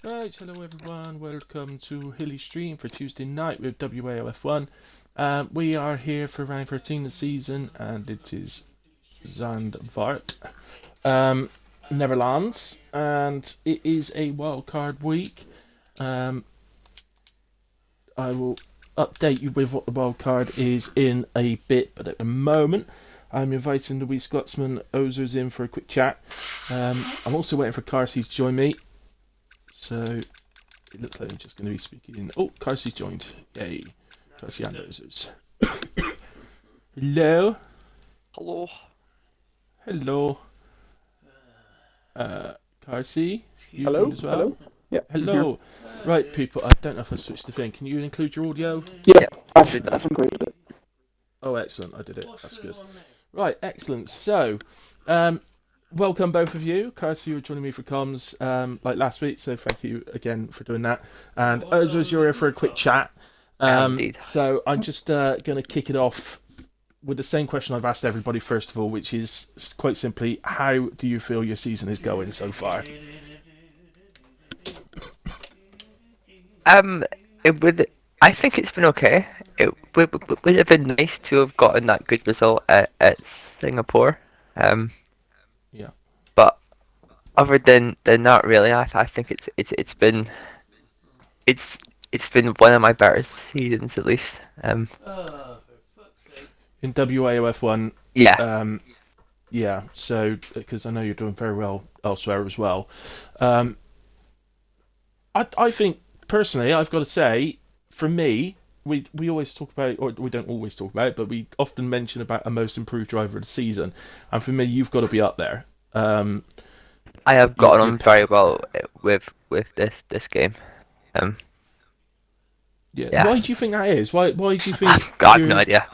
Right, hello everyone, welcome to Hilly Stream for Tuesday night with WAOF1. We are here for round 13 of the season, and it is Zandvoort, Netherlands, and it is a wildcard week. I will update you with what the wildcard is in a bit, but at the moment, I'm inviting the wee Scotsman Ozers in for a quick chat. I'm also waiting for Carsey to join me, so it looks like I'm just going to be speaking. Oh, Carsey's joined. Yay. Carsey and Ozers. Hello. Hello. Hello. Carsey, you joined Hello? as well? Hello? Yeah, I'm here. Hello. Right, people, I don't know if I switched the thing. Can you include your audio? Yeah, Yeah, I've included it. Oh, excellent. I did it. That's good. Right, excellent. So, welcome both of you. Carsey, you were joining me for comms like last week, so thank you again for doing that. And Ozers, you're here for a quick chat. indeed. So I'm just going to kick it off with the same question I've asked everybody first of all, which is quite simply, how do you feel your season is going so far? Um, it would. I think it's been okay. It would have been nice to have gotten that good result at Singapore. Um, Yeah. but other than that, really, I think it's it's been one of my better seasons at least. In WAOF1, Yeah. um, yeah, so, because I know you're doing very well elsewhere as well. Um, I think, personally, I've got to say, for me, we always talk about, or we don't always talk about it, but we often mention about a most improved driver of the season. And for me, you've got to be up there. Um, I have you're, gotten you're on very well with this game. Um, Yeah. yeah. Why do you think that is? Why do you think I've no you're... idea.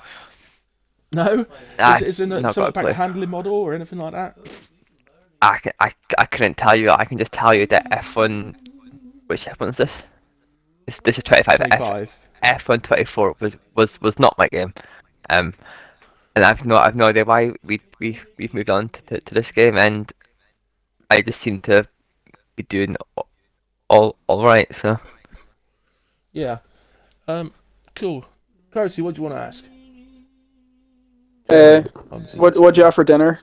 No? I Is there not something got a about the clue. handling model or anything like that? I couldn't tell you. I can just tell you that F1. Which F1 is this? This is 25. 25. F1 24 was not my game. Um, and I've no idea why we've moved on to this game, and I just seem to be doing all right. So Yeah. Um, cool. Carsey, what do you want to ask? Uh, Join on Zoom as what'd you well. have for dinner?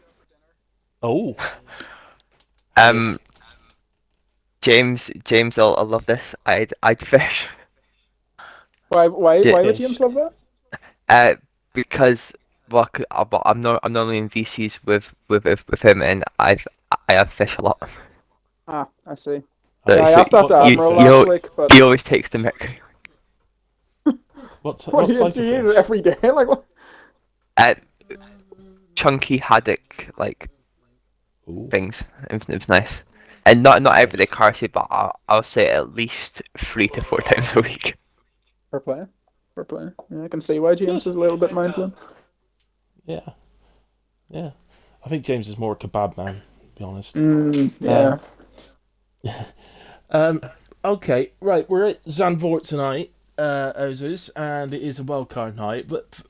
Oh, um, nice. James, I'll love this. I'd fish. Why would James Fish. love that? Uh, because well, I'm normally in VCs with him, and I have fish a lot. Ah, I see. Oh, Yeah, So I so asked that to what type you of Admiral last fish? week, but he always takes the mick. what What type do of you eat it fish? every day? Like what? Uh, chunky haddock like Oh, things. It was nice, and not every day nice. Carsi, but I'll say at least 3 to 4 times a week. We're playing. We're playing. Yeah, I can see why James Good. is a little bit mindful. Yeah, yeah. I think James is more a kebab man, to be honest. Yeah. Um, okay, right. We're at Zandvoort tonight, Ozers, and it is a wildcard night. But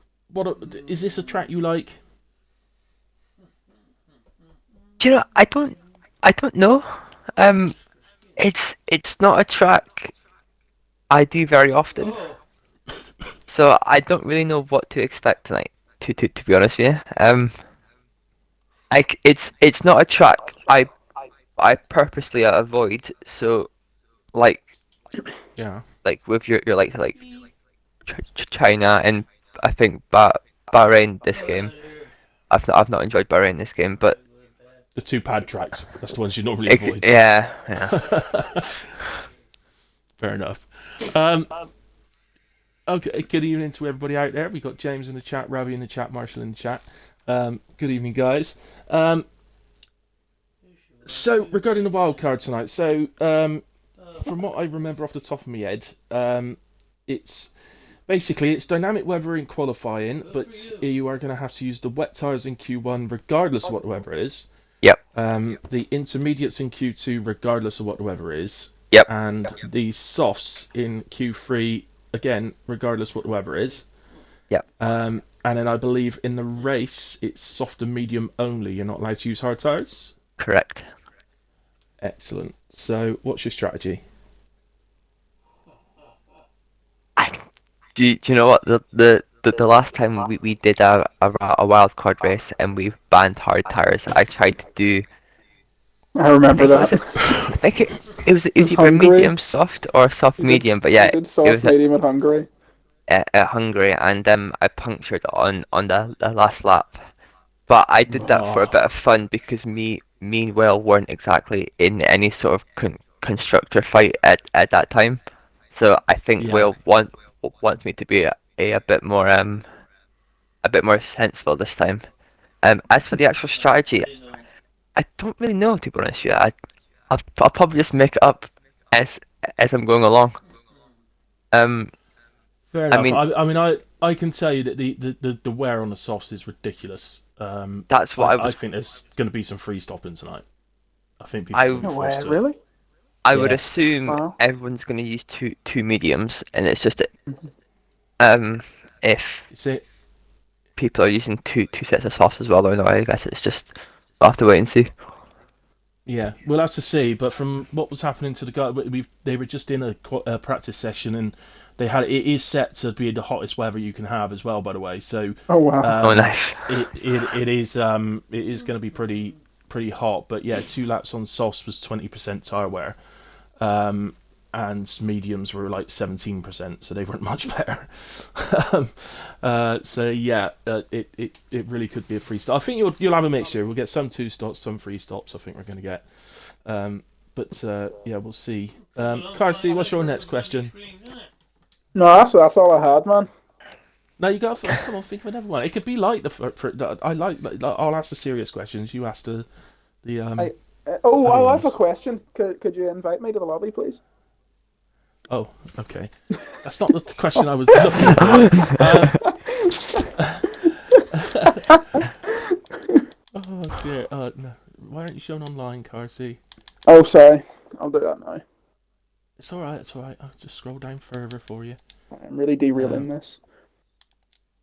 is this a track you like? Do you know? I don't know. Um, it's not a track I do very often, so I don't really know what to expect tonight. To be honest with you, it's not a track I purposely avoid. So like Yeah. with your like China and I think Bahrain this game. I've not enjoyed Bahrain this game, but The two pad tracks. That's the ones you normally avoid. yeah. Fair enough. Um, okay, good evening to everybody out there. We got James in the chat, Ravi in the chat, Marshall in the chat. Good evening, guys. So regarding the wild card tonight, from what I remember off the top of my head, it's basically it's dynamic weather in qualifying, but you are going to have to use the wet tires in Q1 regardless of what the weather is. Yep, The intermediates in Q2 regardless of what the weather is, yep, and the softs in Q3 again regardless what the weather is. yep. And then I believe in the race it's soft and medium only. You're not allowed to use hard tires. Correct. Excellent. So, what's your strategy? Do you know what the last time we did a wild card race and we banned hard tires, I tried to do. I I remember think it was that. a, I think it was It's either Hungary. medium soft or soft medium, but We yeah, did it soft was medium at Hungary. at Hungary, and I punctured on the last lap. But I did that for a bit Oh, of fun because me and Will weren't exactly in any sort of constructor fight at that time. So I think yeah. Will wants me to be a bit more a bit more sensible this time. As for the actual strategy, I don't really know, to be honest with you. I'll probably just make it up as as I'm going along. Um, Fair I enough. mean I can tell you that the wear on the softs is ridiculous. that's what I think there's going to be some free stopping tonight. I think people are going I to No be way, forced to. really? I would Yeah. assume Wow. everyone's going to use two mediums, and it's just Mhm. if It's it. people are using two sets of softs as well or not, I guess it's just I'll have to wait and see. Yeah, we'll have to see. But from what was happening to the guy, they were just in a practice session, and it is set to be the hottest weather you can have as well. By the way, so Oh wow. Oh, um, nice. it is going to be pretty hot. But yeah, 2 laps on softs was 20% tire wear, um, and mediums were like 17%, so they weren't much better. um, so yeah, it really could be a free stop. I think you'll have a mixture. We'll get some two stops, some free stops. I think we're going to get. But yeah, we'll see. Carsey, what's your next question? No, that's all I had, man. No, you got to come on. Think of another one. It could be like I like. I'll ask the serious questions. You ask the I oh, funny I have a ones. question. Could you invite me to the lobby, please? Oh, okay. That's not the question I was looking for. Oh dear. No. Why aren't you shown online, Carsey? Oh, sorry. I'll do that now. It's all right. It's all right. I'll just scroll down further for you. I'm really derailing Um, this.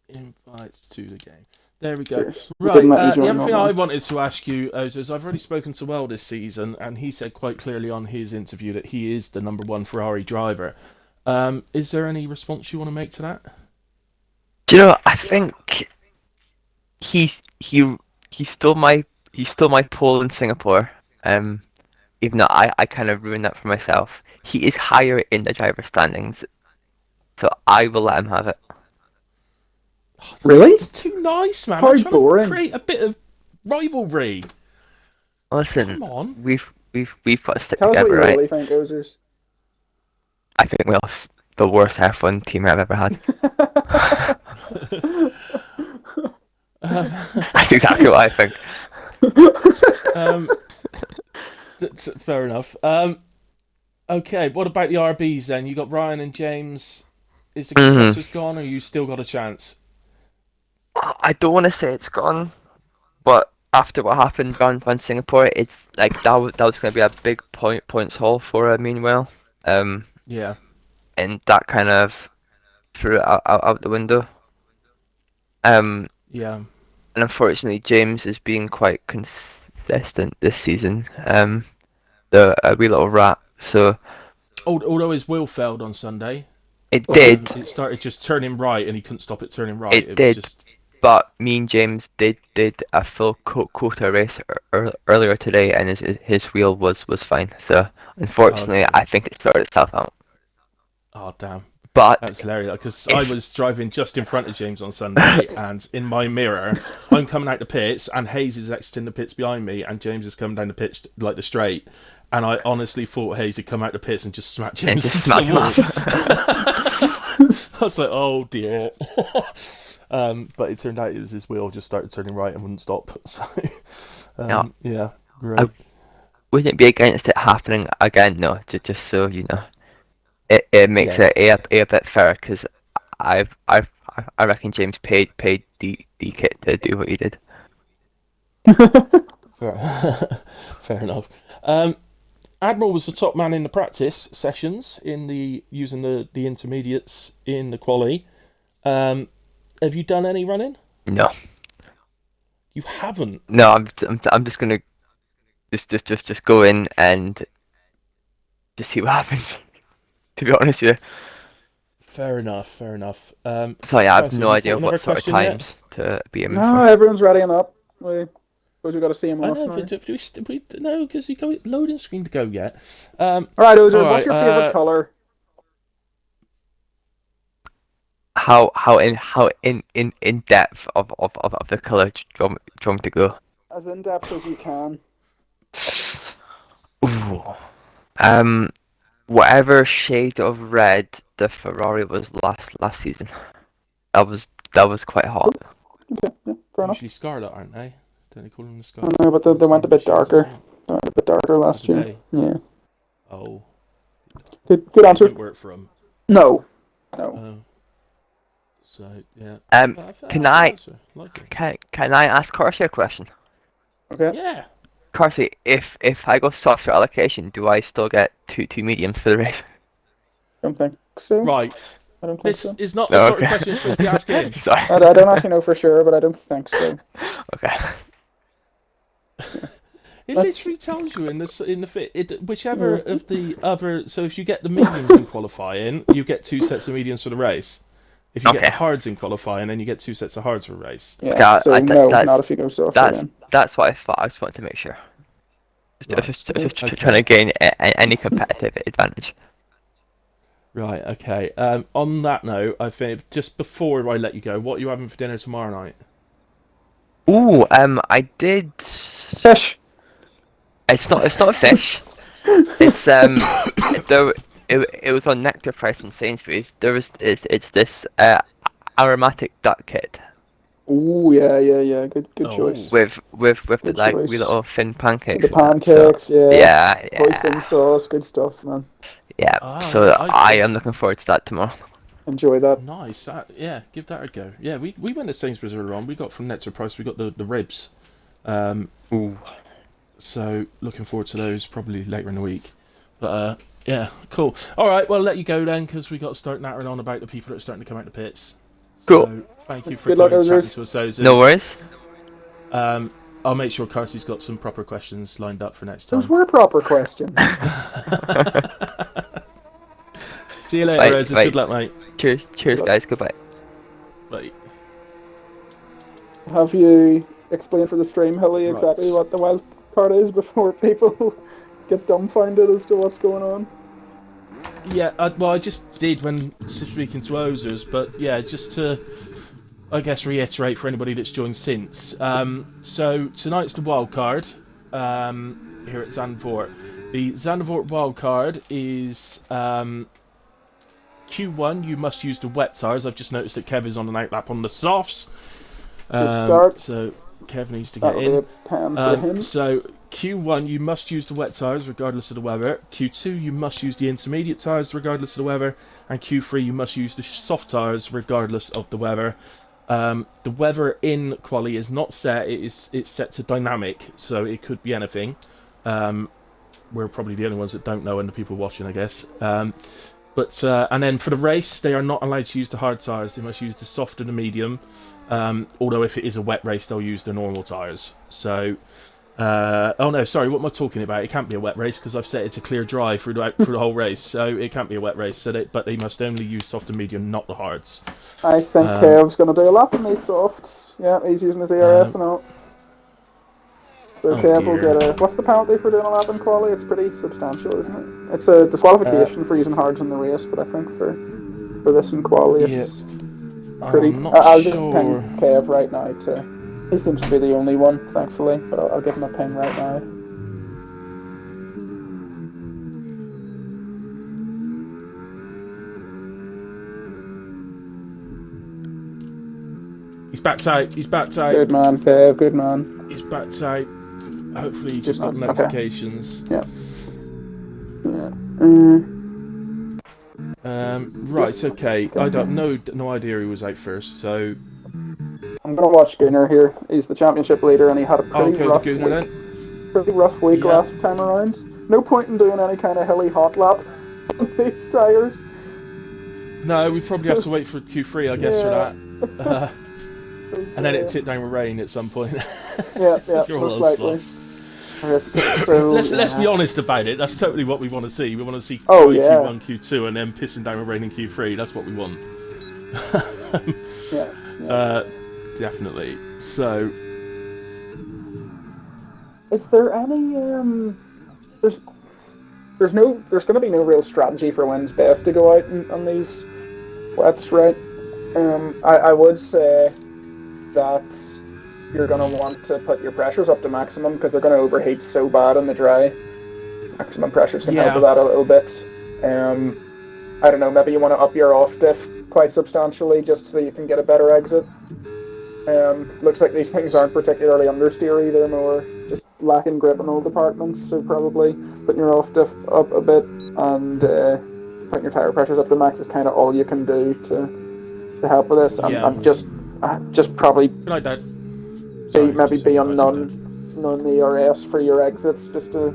Invites to the game. There we go. Cheers. It didn't Right. let you The join other thing I online. wanted to ask you is I've already spoken to Well this season, and he said quite clearly on his interview that he is the number one Ferrari driver. Is there any response you want to make to that? Do you know? I think he's he stole my pole in Singapore. Um, Even though I kind of ruined that for myself. He is higher in the driver standings, so I will let him have it. Oh, Really? that's too nice, man. I'm How trying to boring. create a bit of rivalry. Listen, Come on. we've got to stick Tell us what together, you right? really think, Ozers. I think we're the worst F1 team I've ever had. um, That's exactly what I think. um, fair enough. Okay, what about the RBs then? You got Ryan and James. Is the hmm constructors gone, or you still got a chance? I don't want to say it's gone, but after what happened around Singapore, it's like that was going to be a big points haul for Meanwhile, um, Yeah, and that kind of threw it out the window. Um, yeah. and unfortunately, James is being quite consistent this season. The a wee little rat. So Although his wheel failed on Sunday, it did, it started just turning right, and he couldn't stop it turning right. it It was did. just, But me and James did a full quota race earlier today, and his wheel was fine. So unfortunately, okay. I think it sorted itself out. Oh damn. But That's hilarious because I if was driving just in front of James on Sunday, and in my mirror, I'm coming out the pits, and Hayes is exiting the pits behind me, and James is coming down the pitch like the straight, and I honestly thought Hayes had come out the pits and just smacked and James just into smack the him wall. off. I was like, oh dear. But it turned out it was his wheel just started turning right and wouldn't stop. So, Yeah, yeah, I great. wouldn't be against it happening again. No, just so you know, it makes Yeah, it a bit fairer because I reckon James paid the kit to do what he did. fair, fair enough. Um, Admiral was the top man in the practice sessions in the using the intermediates in the quali. Um, have you done any running? No, You haven't. no, I'm just gonna just go in and just see what happens. To be honest with Fair enough. Fair enough. So yeah, I have Kelsey, no have you idea thought what another sort of question yet? times to be aiming No, for. everyone's readying up. We suppose we got to see him I off know, now. but we no, because you got loading screen to go yet. All right, All Ozers, what's right. your favorite color? How in depth of the color do you want me to go? As in depth as you can. Ooh. Whatever shade of red the Ferrari was last season. That was quite hot. Okay, yeah, fair enough. Usually scarlet, aren't they? Don't they call them the I scarlet? know, but they went a bit Shades or darker. something? They went a bit darker Oh, last did year. they? Yeah. Oh, Good it answer. didn't work for them. No. No. So yeah. Can Good I answer. Like it. can I ask Corsi a question? Okay. Yeah. Corsi, if I go soft for allocation, do I still get two mediums for the race? Don't think so. Right. I don't think This so. is not the No, sort of okay. question you're supposed to be asking. Sorry. I don't actually know for sure, but I don't think so. Okay. It Let's. literally tells you in the fit. Whichever Yeah. of the other. So if you get the mediums in qualifying, you get 2 sets of mediums for the race. If you get the Okay. hards in qualifying, then you get 2 sets of hards for a race. Yeah. Okay, So no, not that's if you go soft again. that's what I thought. I just wanted to make sure. Right. Just Okay. trying to gain any competitive advantage. Right. Okay. On that note, I think just before I let you go, what are you having for dinner tomorrow night? Ooh, I did. Fish. It's not a fish. It's there. It was on Nectar Price in Sainsbury's. It's this aromatic duck kit Ooh, yeah. Good Oh. choice. with the Good like wee choice. little thin The pancakes and that. So pancakes, yeah. yeah, Hoisin yeah, sauce, good stuff, man. yeah. Ah, So I I am looking forward to that tomorrow. Enjoy that. nice. Yeah, give that a go. Yeah, we went to Sainsbury's earlier on. We got from Netzer Price. We got the ribs. Ooh. So looking forward to those probably later in the week. But yeah, cool. All right, well, I'll let you go then because we got to start nattering on about the people that are starting to come out the pits. Cool. So thank you for Good luck, coming and chatting Ozers. to us, Ozers. No worries. I'll make sure Carsey's got some proper questions lined up for next Those time. were proper questions. See you later, Right, Ozers. right. Good luck, mate. Cheers, luck. guys. Goodbye. Bye. Have you explained for the stream, Hilly, Right. exactly what the wild card is before people get dumbfounded as to what's going on? Yeah, well, I just did when speaking to Ozers, but yeah, just to, I guess, reiterate for anybody that's joined since. So tonight's the wild card here at Zandvoort. The Zandvoort wild card is Q1. You must use the wet tires. I've just noticed that Kev is on an outlap on the softs. Good start. So Kev needs to get That'll be in. a pen for him. So Q1, you must use the wet tyres regardless of the weather. Q2, you must use the intermediate tyres regardless of the weather. And Q3, you must use the soft tyres regardless of the weather. The weather in quali is not set; it's set to dynamic, so it could be anything. We're probably the only ones that don't know, and the people watching, I guess. But and then for the race, they are not allowed to use the hard tyres. They must use the soft and the medium. Although if it is a wet race, they'll use the normal tyres. So, oh no, sorry, what am I talking about? It can't be a wet race because I've set it to clear dry through the whole race. So it can't be a wet race. So but they must only use soft and medium, not the hards. I think Kev's going to do a lap in these softs. Yeah, he's using his ERS and all. So Kev will get a... What's the penalty for doing a lap in quali? It's pretty substantial, isn't it? It's a disqualification for using hards in the race, but I think for this in quali it's pretty... I'm not I'll sure. just ping Kev right now to... He seems to be the only one, thankfully, but I'll give him a ping right now. He's backed out. He's backed out. Good man, Kev, good man. He's backed out. Hopefully, he just got man, okay. notifications. Yeah. Right. Okay. I don't no idea who was out first. So I'm gonna watch Gunnar here. He's the championship leader, and he had a I'll pretty go rough to Gunnar week. then. Pretty rough week Yeah. last time around. No point in doing any kind of hilly hot lap on these tires. No, we probably have to wait for Q3, I guess, for Yeah. that. And then it tipped down with rain at some point. Yeah, You're all most likely. slots. Let's be honest about it. That's totally what we want to see. We want to see Oh dry yeah, Q1, Q2, and then pissing down with rain in Q3. That's what we want. yeah. Definitely. So, Is there any there's going to be no real strategy for when's best to go out on these wets, right? I would say that you're going to want to put your pressures up to maximum because they're going to overheat so bad on the dry. Maximum pressures can help with that a little bit. I don't know, maybe you want to up your off diff quite substantially just so you can get a better exit. Looks like these things aren't particularly understeery, they're more just lacking grip in all departments, so probably putting your off diff up a bit and putting your tire pressures up to max is kind of all you can do to help with this. And just probably be on none ERS for your exits just to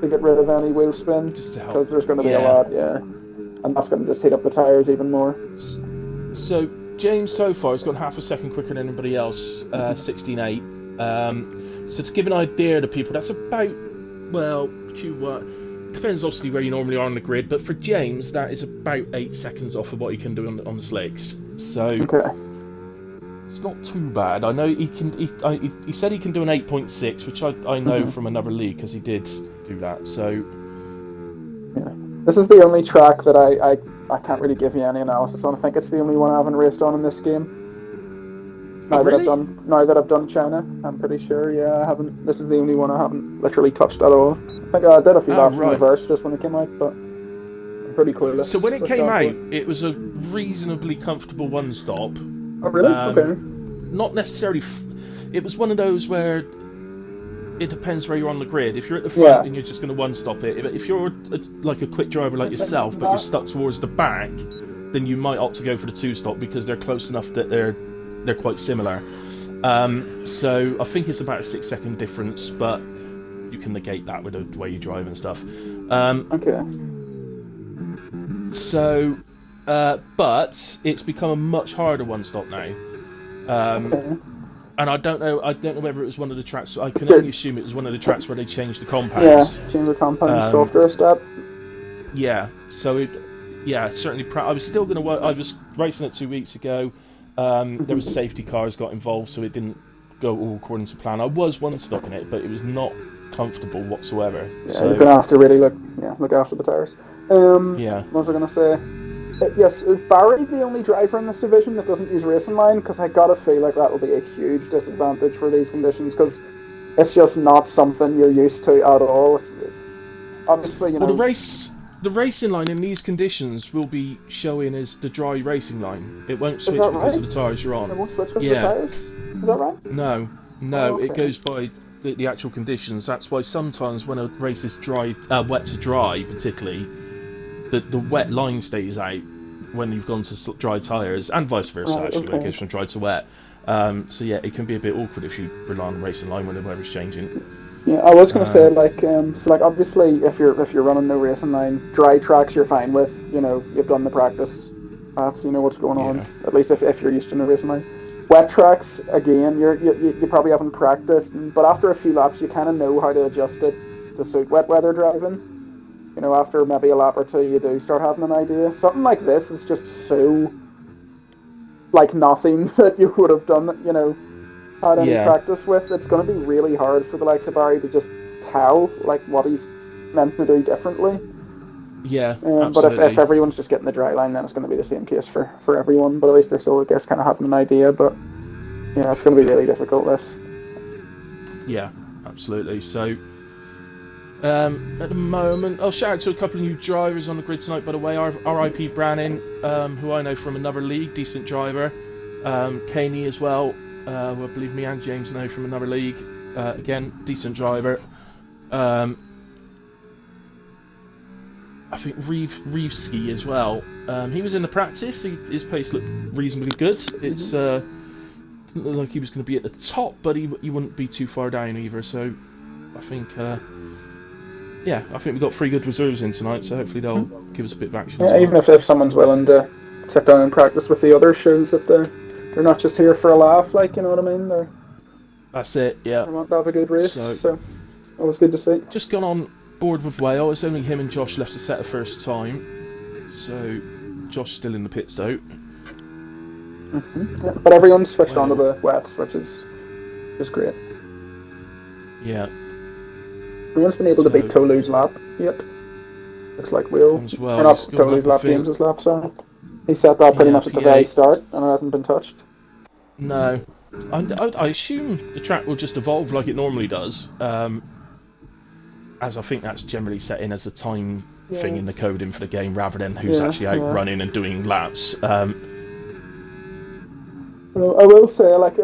get rid of any wheel spin, just to help, because there's going to be a lot, and that's going to just heat up the tires even more. So James so far has gone half a second quicker than anybody else, 16.8. So to give an idea to people, that's about, well, Q1 depends obviously where you normally are on the grid, but for James that is about 8 seconds off of what he can do on the slicks. So it's not too bad. I know he can. He said he can do an 8.6, which I know from another league because he did do that. So yeah, this is the only track that I can't really give you any analysis on. I think it's the only one I haven't raced on in this game. Now that I've done China, I'm pretty sure. Yeah, I haven't. This is the only one I haven't literally touched at all. I think I did a few laps in reverse just when it came out, but I'm pretty clueless. So when it came out, it was a reasonably comfortable one stop. Oh really? Okay. Not necessarily. It was one of those where it depends where you're on the grid. If you're at the front and you're just going to one stop it, if you're like a quick driver like yourself, but you're stuck towards the back, then you might opt to go for the two stop because they're close enough that they're quite similar. So I think it's about a 6 second difference, but you can negate that with the way you drive and stuff. Okay. So, but it's become a much harder one stop now. And I don't know whether it was one of the tracks. I can only assume it was one of the tracks where they changed the compounds. Yeah, change the compounds softer a step. Yeah, so certainly. I was still going to work. I was racing it 2 weeks ago. There was safety cars got involved, so it didn't go all according to plan. I was one stopping it, but it was not comfortable whatsoever. Yeah, so, you're going to have to really look after the tires. Yeah. What was I going to say? Yes, is Barry the only driver in this division that doesn't use racing line? Because I gotta feel like that will be a huge disadvantage for these conditions, because it's just not something you're used to at all. Obviously, you know. Well, the racing line in these conditions will be showing as the dry racing line. It won't switch because of the tyres you're on. It won't switch with the tyres? Is that right? No, Oh, okay. It goes by the actual conditions. That's why sometimes when a race is dry, wet to dry, particularly, the wet line stays out when you've gone to dry tyres, and vice versa, when it goes from dry to wet. So yeah, it can be a bit awkward if you rely on the racing line when the weather's changing. Yeah, I was going to say, obviously if you're running no racing line, dry tracks you're fine with. You know, you've done the practice. You know what's going on. At least if you're used to no racing line. Wet tracks, again, you probably haven't practiced, but after a few laps you kind of know how to adjust it to suit wet weather driving. You know, after maybe a lap or two, you do start having an idea. Something like this is just so like nothing that you would have done, you know, had any practice with. It's going to be really hard for the likes of Barry to just tell like what he's meant to do differently. Yeah, but if everyone's just getting the dry line, then it's going to be the same case for everyone. But at least they're still, I guess, kind of having an idea. But yeah, it's going to be really difficult. This. Yeah, absolutely. So. At the moment, I'll shout out to a couple of new drivers on the grid tonight, by the way. R.I.P. Brannan, who I know from another league, decent driver. Caney as well, who I believe me and James know from another league. Again, decent driver. I think Reevski as well. He was in the practice. His pace looked reasonably good. It's didn't look like he was going to be at the top, but he wouldn't be too far down either. So I think. I think we've got 3 good reserves in tonight, so hopefully they'll give us a bit of action. Yeah, even if someone's willing to sit down and practice with the others, shows that they're not just here for a laugh, like, you know what I mean? That's it, yeah. They want to have a good race, so. It was good to see. just gone on board with WAOF. It's only him and Josh left to set the first time. So Josh still in the pits though. Yeah, but everyone's switched on to Well, the wets, which is great. yeah, No one's been able to so beat Tolu's lap yet. Looks like we'll... comes Or well. not He's gone up, Tolu's I lap, think. James's lap, sorry. He set that pretty Yeah, much at the very P8. start, and it hasn't been touched. No, I assume the track will just evolve like it normally does, as I think that's generally set in as a time thing in the coding for the game, rather than who's actually out running and doing laps. Well, I will say, like,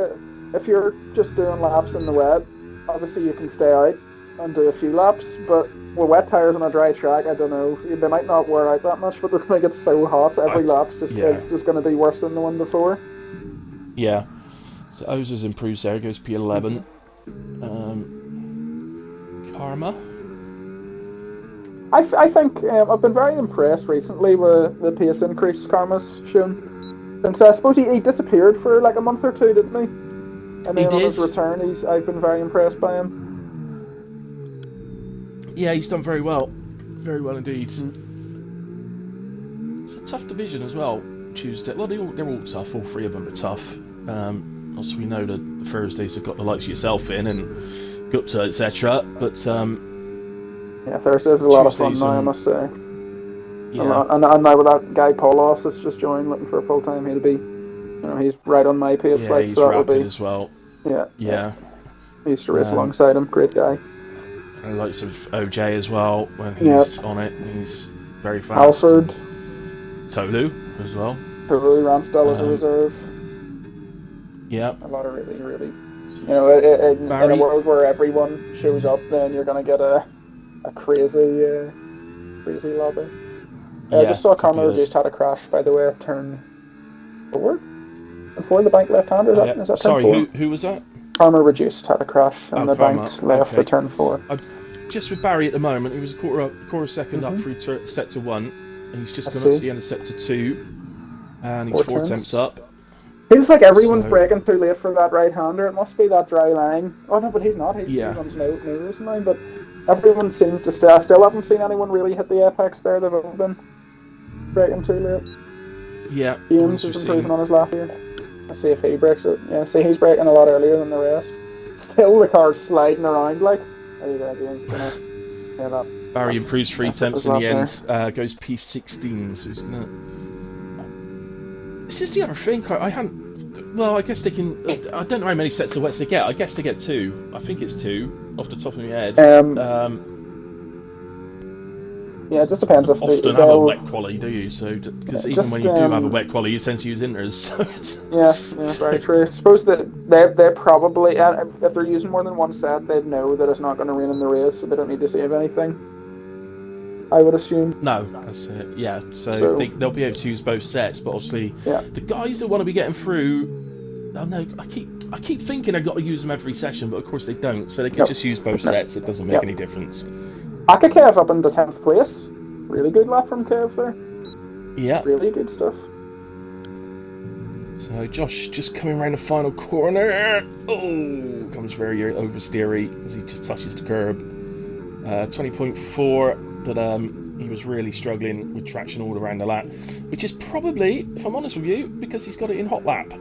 if you're just doing laps in the wet, obviously you can stay out and do a few laps, but with wet tyres on a dry track, I don't know, they might not wear out that much, but they're going to get so hot, every lap's just is just going to be worse than the one before. Yeah, so Ozers improves there, goes P11. Karma. I think I've been very impressed recently with the pace increase Karma's shown. Since I suppose he disappeared for like a month or two, didn't he? And then on his return, I've been very impressed by him. Yeah, he's done very well indeed. It's a tough division as well. Tuesday, well, they're all tough. All three of them are tough. Also, we know that the Thursdays have got the likes of yourself in and Gupta, etc. But yeah, Thursdays is a lot of fun now, I must say. Yeah. And now with that guy Paulos that's just joined looking for a full time, he'll be, he's right on my pace. Yeah, like, he's so that rapid will be, as well. Yeah. He used to race alongside him. Great guy. And likes of OJ as well when he's on it. He's very fast. Alfred. Tolu as well. Tolu ran still as a reserve. Yeah. A lot of really, really. In a world where everyone shows up, then you're going to get a crazy lobby. I just saw Karma just had a crash, by the way, at turn 4? Before the bank left-hander, is that Sorry, turn 4? who was that? Karma reduced had a crash and the bank left for turn 4. Just with Barry at the moment, he was a quarter second up through sector 1, and he's just gone up to the end of sector 2, and he's 4 attempts up. Feels like everyone's braking too late for that right-hander. It must be that dry line. Oh no, but he's not. He runs no racing line, but everyone seems to stay. I still haven't seen anyone really hit the apex there. They've all been braking too late. Yeah. James is improving on his lap here. Let's see if he breaks it. Yeah, see, he's braking a lot earlier than the rest. Still, the car's sliding around like. There you go, James. That. Barry improves 3 attempts in the end. Goes P16, so he's gonna. This is the other thing. I hadn't. Well, I guess they can. I don't know how many sets of wets they get. I guess they get 2. I think it's 2 off the top of my head. Yeah, it just depends if often have a wet quali, do you? So because even when you do have a wet quali, you tend to use inters. So yeah, very true. I suppose that they probably, if they're using more than one set, they'd know that it's not going to rain in the race, so they don't need to save anything. I would assume. No, that's it. Yeah, so they'll be able to use both sets, but obviously the guys that want to be getting through. Oh no, I keep thinking I've got to use them every session, but of course they don't. So they can just use both sets. It doesn't make any difference. Aka Kev up into 10th place. Really good lap from Kev there. Yeah. Really good stuff. So Josh just coming around the final corner. Oh, comes very oversteery as he just touches the curb. 20.4, but he was really struggling with traction all around the lap, which is probably, if I'm honest with you, because he's got it in hot lap.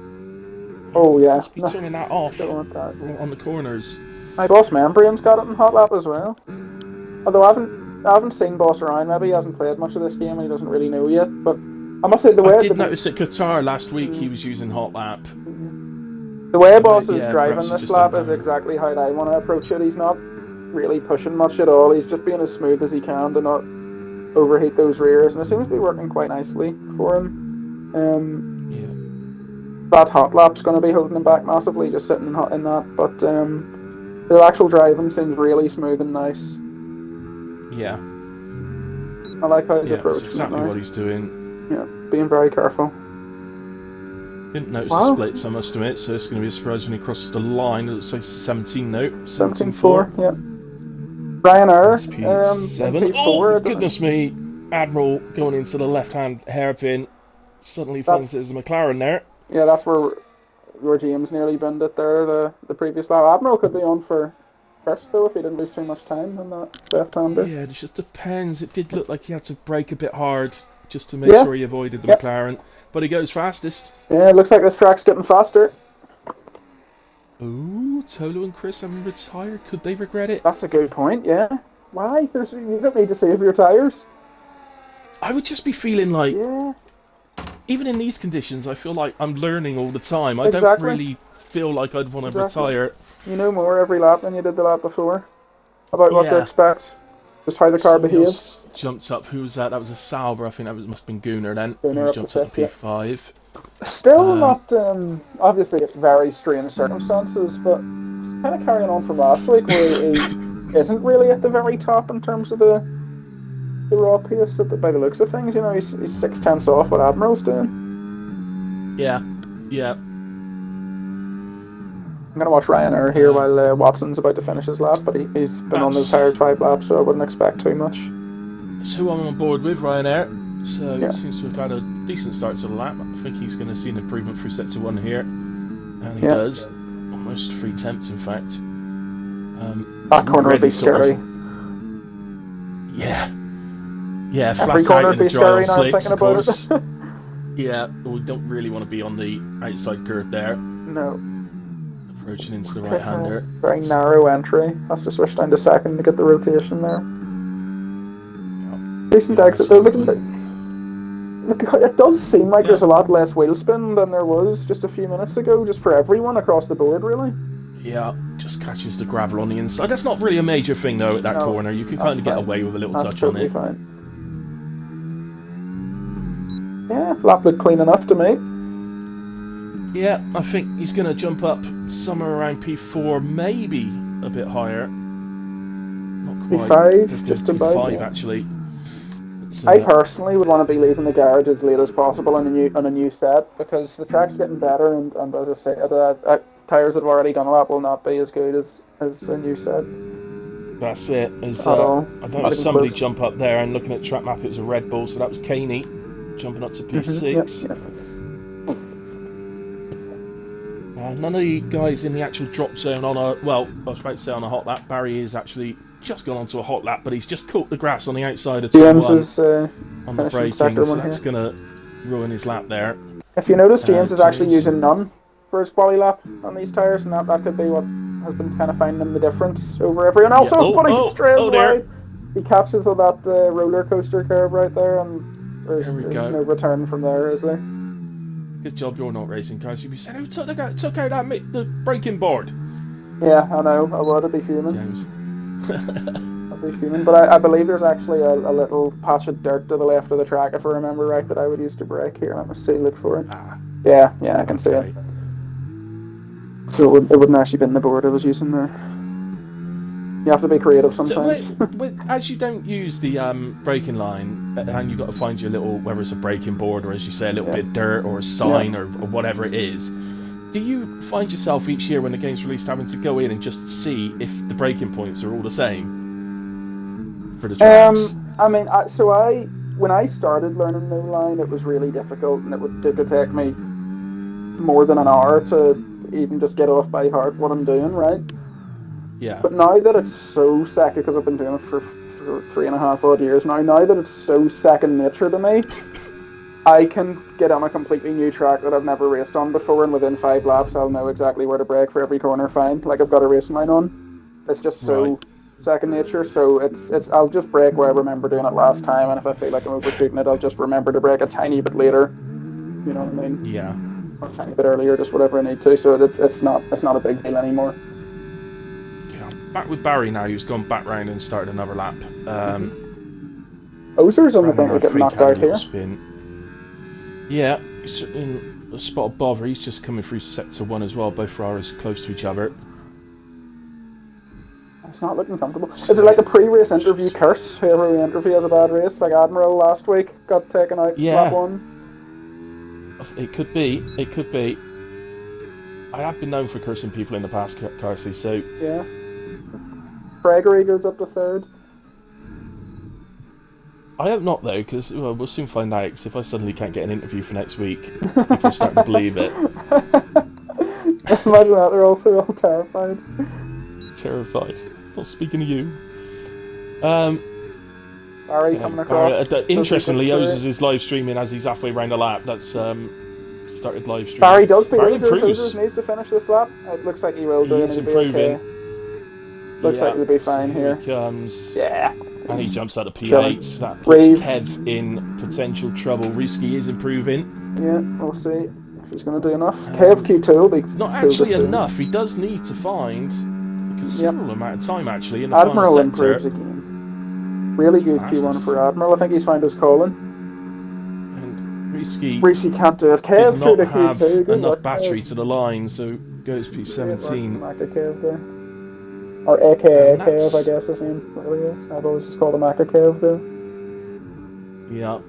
Oh yeah. Must be turning that off on the corners. My boss Membrane's got it in hot lap as well. Although I haven't seen Boss around. Maybe he hasn't played much of this game and he doesn't really know yet. But I must say I did notice at Qatar last week he was using hot lap. The way Boss is driving this lap is exactly how I want to approach it. He's not really pushing much at all. He's just being as smooth as he can to not overheat those rears, and it seems to be working quite nicely for him. That hot lap's going to be holding him back massively, just sitting in that. But the actual driving seems really smooth and nice. Yeah. I like how he's approaching that's exactly what he's doing. Yeah, being very careful. Didn't notice the splits, I must admit, so it's going to be a surprise when he crosses the line. It looks like 17 note. 17.4, yeah. Ryanair, SP7. Oh, goodness me. Admiral going into the left-hand hairpin. Suddenly finds it as a McLaren there. Yeah, that's where James nearly binned it there, the previous lap. Admiral could be on for first, though, if he didn't lose too much time in that left-hander. Yeah, it just depends. It did look like he had to brake a bit hard just to make Yeah. sure he avoided the Yep. McLaren, but he goes fastest. Yeah, it looks like this track's getting faster. Ooh, Tolo and Chris haven't retired. Could they regret it? That's a good point, yeah. Why? You don't need to save your tyres. I would just be feeling like, Yeah, even in these conditions, I feel like I'm learning all the time. I don't Exactly. really feel like I'd want to Exactly. retire. you know more every lap than you did the lap before about what to Yeah. expect. Just how the car Somebody behaves. else jumped up. Who was that? That was a Sauber. I think that must have been Gunnar then. Gunnar Who up jumps to up to fifth, P5. Still not, obviously it's very strange circumstances, but kind of carrying on from last week where he isn't really at the very top in terms of the raw pace by the looks of things. You know, he's 6 tenths off what Admiral's doing. Yeah, yeah. I'm going to watch Ryanair here while Watson's about to finish his lap, but he's been on the tyres 5 laps, so I wouldn't expect too much. That's who I'm on board with, Ryanair. So Yeah. seems to have had a decent start to the lap. I think he's going to see an improvement through set to 1 here. And he Yeah. does. Almost 3 tenths, in fact. That corner would really be sort of- scary. Yeah. Yeah, Every flat corner out would in the be dry scary old now I'm slicks, thinking of about course. it. Yeah, we don't really want to be on the outside curve there. No. Approaching into the It's right-hander. a very narrow entry. Has to switch down to second to get the rotation there. Decent Yeah, exit so though. Look, it does seem like Yeah. there's a lot less wheel spin than there was just a few minutes ago, just for everyone across the board, really. Yeah, just catches the gravel on the inside. That's not really a major thing, though, at that No, corner. You can that's kind of get fine. away with a little That's touch on totally it. fine. Yeah, lap looked clean enough to me. Yeah, I think he's going to jump up somewhere around P4, maybe a bit higher. Not quite. P5, Let's go just P5, about, yeah. actually. It's, I personally would want to be leaving the garage as late as possible on a new set because the track's getting better and as I said, tyres that have already done a lap will not be as good as a new set. That's it. As, At all. I Not noticed even somebody close. jump up there, and looking at track map, it was a Red Bull, so that was Caney jumping up to P6. Yep. None of the guys in the actual drop zone on a, well, I was about to say on a hot lap. Barry is actually just gone onto a hot lap, but he's just caught the grass on the outside of James turn 1 is on the finishing braking, sector so 1 that's here. going to ruin his lap there. If you notice, James is actually James. using none for his quali lap on these tyres, and that could be what has been kind of finding him the difference over everyone else. Yeah. But he strays there. wide. He catches on that roller coaster curve right there, and there's There we there's go. no return from there, is there? Good job you're not racing cars. You'd be saying, who took out the braking board? Yeah, I know. I would. I'd be fuming. James. I'd be fuming. But I believe there's actually a little patch of dirt to the left of the track, if I remember right, that I would use to brake here. Let me see. Look for it. Yeah, I can see Okay. it. So it wouldn't actually been the board I was using there. You have to be creative So sometimes. as you don't use the braking line, and you've got to find your little, whether it's a braking board or, as you say, a little bit of dirt or a sign or whatever it is, do you find yourself each year when the game's released having to go in and just see if the braking points are all the same for the tracks? I mean, when I started learning no line, it was really difficult, and it could take me more than an hour to even just get off by heart what I'm doing, right? Yeah. But now that it's so second, because I've been doing it for 3.5 odd years now that it's so second nature to me, I can get on a completely new track that I've never raced on before, and within 5 laps I'll know exactly where to brake for every corner fine, like I've got a racing line on. It's just so second nature, so it's I'll just brake where I remember doing it last time, and if I feel like I'm overshooting it, I'll just remember to brake a tiny bit later. You know what I mean? Yeah. Or a tiny bit earlier, just whatever I need to, so it's not a big deal anymore. Back with Barry now, who's gone back round and started another lap. Ozer's on the brink of getting knocked out here. Spin. Yeah, he's in a spot of bother. He's just coming through sector 1 as well. Both Ferraris close to each other. It's not looking comfortable. Is it like a pre-race interview curse? Whoever we interview has a bad race, like Admiral last week got taken out lap 1. It could be. It could be. I have been known for cursing people in the past, Carsey, so... Yeah. Gregory goes up to 3rd. I hope not, though, because we'll soon find out, because if I suddenly can't get an interview for next week, people are starting to believe it. Imagine that, they're all terrified. Terrified. Not speaking to you. Barry coming across. Interestingly, Ozers is live streaming as he's halfway around the lap. That's started live streaming. Barry does beat Barry Ozers. improves. Ozers needs to finish this lap. It looks like he will do, He and is he'll be improving. okay. Looks like he'll be fine so here. He comes. Yeah. And he jumps out of P8. Killing. That puts Reeve. Kev in potential trouble. Ruski is improving. Yeah, we'll see if he's going to do enough. Kev Q2 will be. It's not actually enough. He does need to find a considerable amount of time actually in the Admiral final sector. improves again. Really good Q1 for Admiral. I think he's found his calling. And Ruski Can't do it. Kev did through not the have Q2. Good enough luck, battery Kev. to the line, so goes P17. Kev there. Or AKA Kev, I guess his name really is. I've always just called him Aka Kev though. Yeah.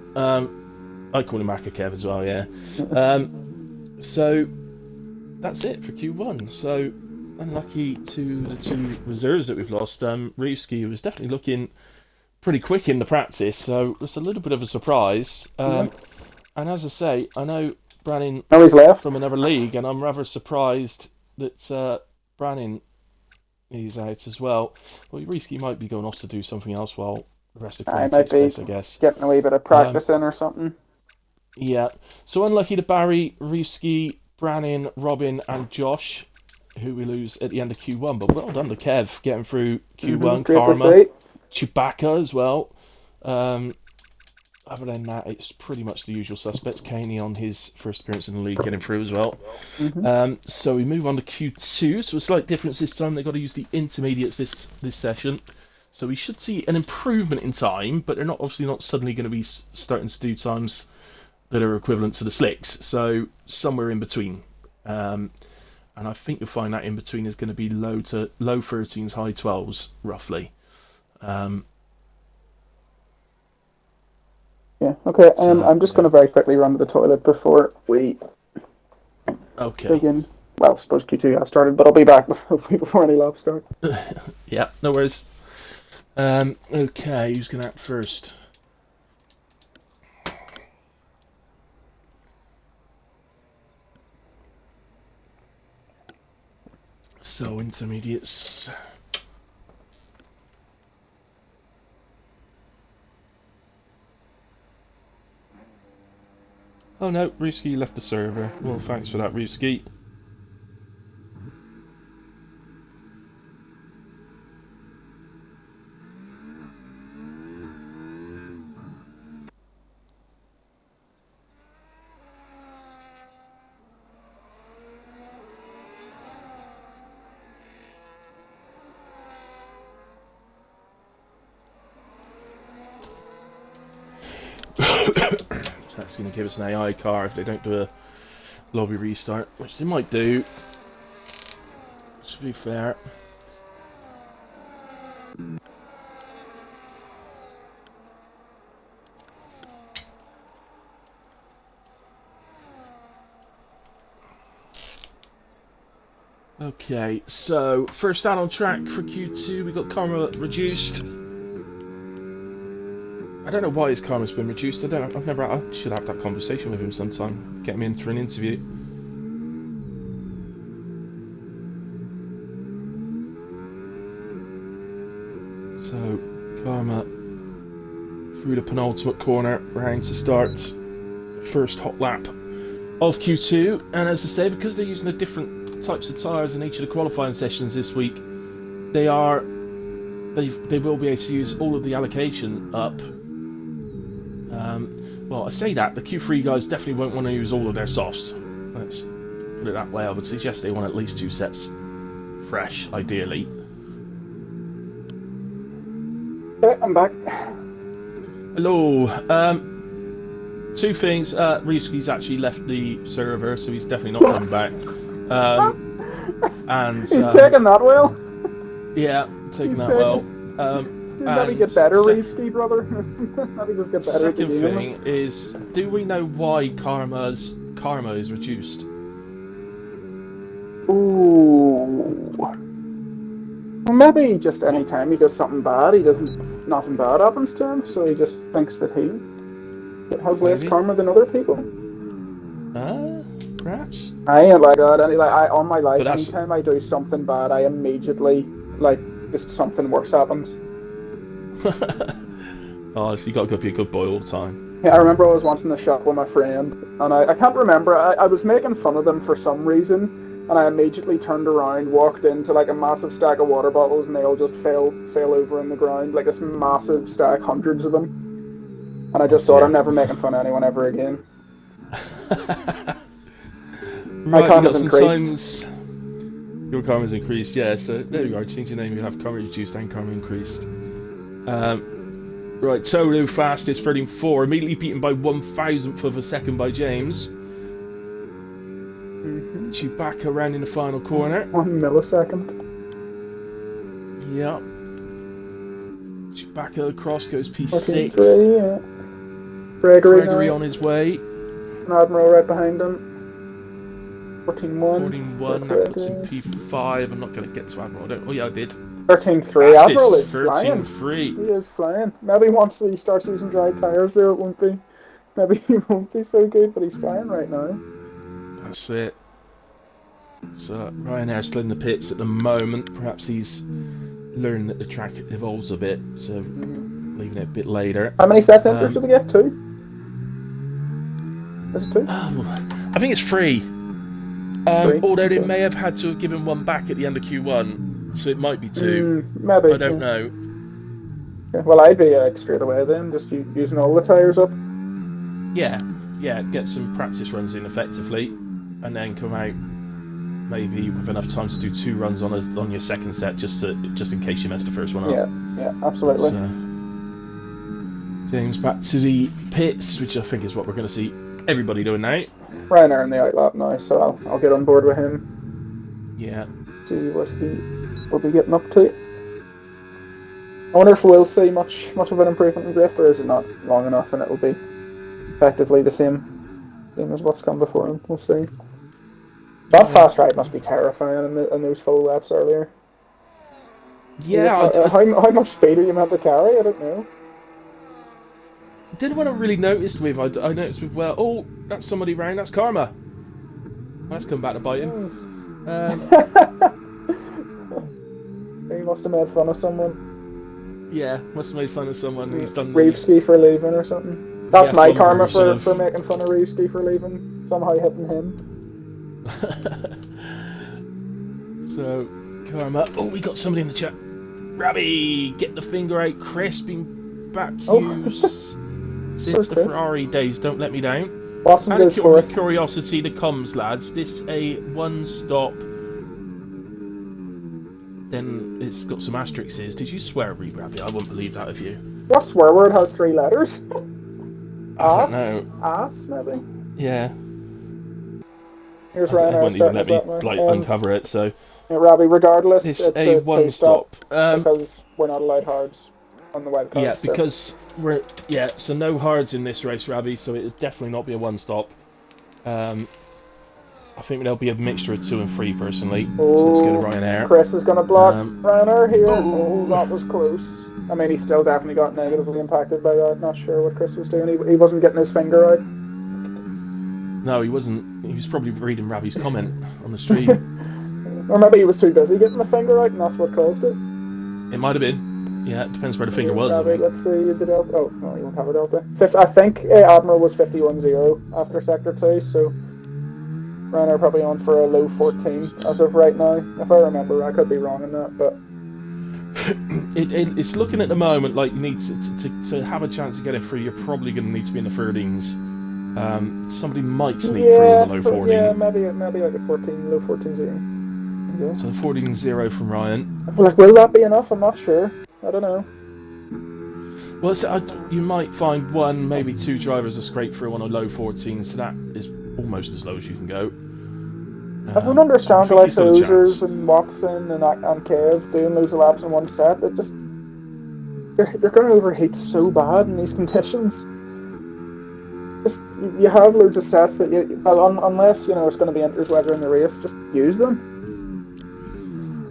I call him Aka Kev as well, yeah. So that's it for Q1. So unlucky to the two reserves that we've lost. Ruski was definitely looking pretty quick in the practice, so it's a little bit of a surprise. And as I say, I know Brannin He's left from another league, and I'm rather surprised that Brannin is out as well. Well, Ruski might be going off to do something else while the rest of the might takes be place, I guess. getting a wee bit of practice in or something. Yeah. So unlucky to Barry, Ruski, Brannin, Robin, and Josh, who we lose at the end of Q1. But well done to Kev getting through Q1. Karma, Chewbacca as well. Other than that, it's pretty much the usual suspects. Kaney on his first appearance in the league getting through as well. So we move on to Q2. So a slight difference this time. They've got to use the intermediates this session. So we should see an improvement in time, but they're obviously not suddenly going to be starting to do times that are equivalent to the slicks. So somewhere in between. And I think you'll find that in between is going to be low 13s, high 12s, roughly. Yeah, okay. I'm just going to very quickly run to the toilet before we begin. Well, I suppose Q2 has started, but I'll be back hopefully before any laps start. Yeah, no worries. Okay, who's going to act first? So, intermediates. Oh no, Ruski left the server. Well, thanks for that, Ruski. That's going to give us an AI car if they don't do a lobby restart, which they might do. To be fair. Okay, so first out on track for Q2, we got Karma reduced. I don't know why his karma's been reduced. I should have that conversation with him sometime. Get him in for an interview. So, Karma through the penultimate corner, round to start the first hot lap of Q2. And as I say, because they're using the different types of tyres in each of the qualifying sessions this week, they will be able to use all of the allocation up. Well, I say that, the Q3 guys definitely won't want to use all of their softs. Let's put it that way. I would suggest they want at least 2 sets fresh, ideally. Okay, I'm back. Hello. 2 things. Ryusuke's actually left the server, so he's definitely not coming back. And he's taking that well. Yeah, taking that well. Maybe get better, Ryusuke, brother. Maybe just get better. Second thing is, do we know why karma is reduced? Ooh. Well, maybe just any time he does something bad, nothing bad happens to him, so he just thinks that he has less karma than other people. Perhaps. I ain't like that. On my life, anytime I do something bad, I immediately like just something worse happens. Oh, so you got to be a good boy all the time. Yeah, I remember I was once in the shop with my friend, and I can't remember. I was making fun of them for some reason, and I immediately turned around, walked into like a massive stack of water bottles, and they all just fell over in the ground, like this massive stack, hundreds of them. And I Oh just thought, dear. I'm never making fun of anyone ever again. My Right, you got karma's some increased. times. Your karma's increased, yeah. So there you are. Change your name. You have karma reduced and karma increased. Right, Tolu fastest, 13.4, immediately beaten by 1,000th of a second by James. Chewbacca around in the final corner. 1 millisecond. Yep. Chewbacca across goes P6. 14-3, yeah. Gregory now. On his way. An Admiral right behind him. 14-1. 14-1, that puts him P5. I'm not going to get to Admiral. Oh yeah, I did. 13-3. Admiral is flying. 13-3. He is flying. Maybe once he starts using dry tyres there it won't be. Maybe he won't be so good, but he's flying right now. That's it. So Ryanair still in the pits at the moment. Perhaps he's learned that the track evolves a bit, so leaving it a bit later. How many set centres did they get? 2? Is it 2? I think it's 3. Although they may have had to have given one back at the end of Q1, so it might be 2. Maybe. I don't know. Yeah, well, I'd be straight away then, just using all the tyres up. Yeah, get some practice runs in effectively, and then come out maybe with enough time to do 2 runs on your second set, just in case you messed the first one up. Yeah, absolutely. So, James back to the pits, which I think is what we're going to see everybody doing now. Ryanair in the outlap now, so I'll get on board with him. Yeah. See what he will be getting up to. I wonder if we'll see much of an improvement in grip, or is it not long enough and it will be effectively the same as what's come before him. We'll see. That fast ride must be terrifying in those full laps earlier. Yeah. How much speed are you meant to carry? I don't know. Didn't want to really notice with. I noticed with oh, that's somebody round. That's Karma. That's come back to bite him. He must have made fun of someone. Yeah, must have made fun of someone. He's done Reevesky for leaving or something. That's my karma for making fun of Reevesky for leaving. Somehow hitting him. So, Karma. Oh, we got somebody in the chat. Rabbi, get the finger out. Chris, been back since the Ferrari days. Don't let me down. Watson goes fourth. Curiosity that comes, lads. This a one-stop. Then it's got some asterisks. Did you swear, Rabbi? I wouldn't believe that of you. What swear word has 3 letters? I don't know. Ass, maybe? Yeah. Here's Ryanair. Wouldn't even let me uncover it. So. Yeah, Robbie, regardless, It's a one-stop. Because we're not allowed hards on the web card. Yeah, because so no hards in this race, Rabbi. So it'll definitely not be a one-stop. I think there'll be a mixture of 2 and 3 personally. So let's go to Ryanair. Chris is going to block Ryanair here. Oh, that was close. I mean, he still definitely got negatively impacted by that. Not sure what Chris was doing. He wasn't getting his finger out. No, he wasn't. He was probably reading Rabbi's comment on the stream. Or maybe he was too busy getting the finger out and that's what caused it. It might have been. Yeah, it depends where the finger was. Rabbi, let's see the delta. Oh, no, you won't have a delta. I think Admiral was 51-0 after Sector 2, so Ryanair probably on for a low 14 as of right now. If I remember, I could be wrong in that, but it's looking at the moment like you need to have a chance to get it through. You're probably going to need to be in the 13s. Somebody might sneak through in the low 14. Yeah, maybe like a 14, low 14-0. Yeah. So 14-0 from Ryan. I feel like, will that be enough? I'm not sure. I don't know. Well, you might find 1, maybe 2 drivers are scrape through on a low 14, so that is almost as low as you can go. I don't understand like Ozers and Watson and Kev doing loads of laps in one set. They're going to overheat so bad in these conditions. Just you have loads of sets that unless it's going to be interweather in the race, just use them.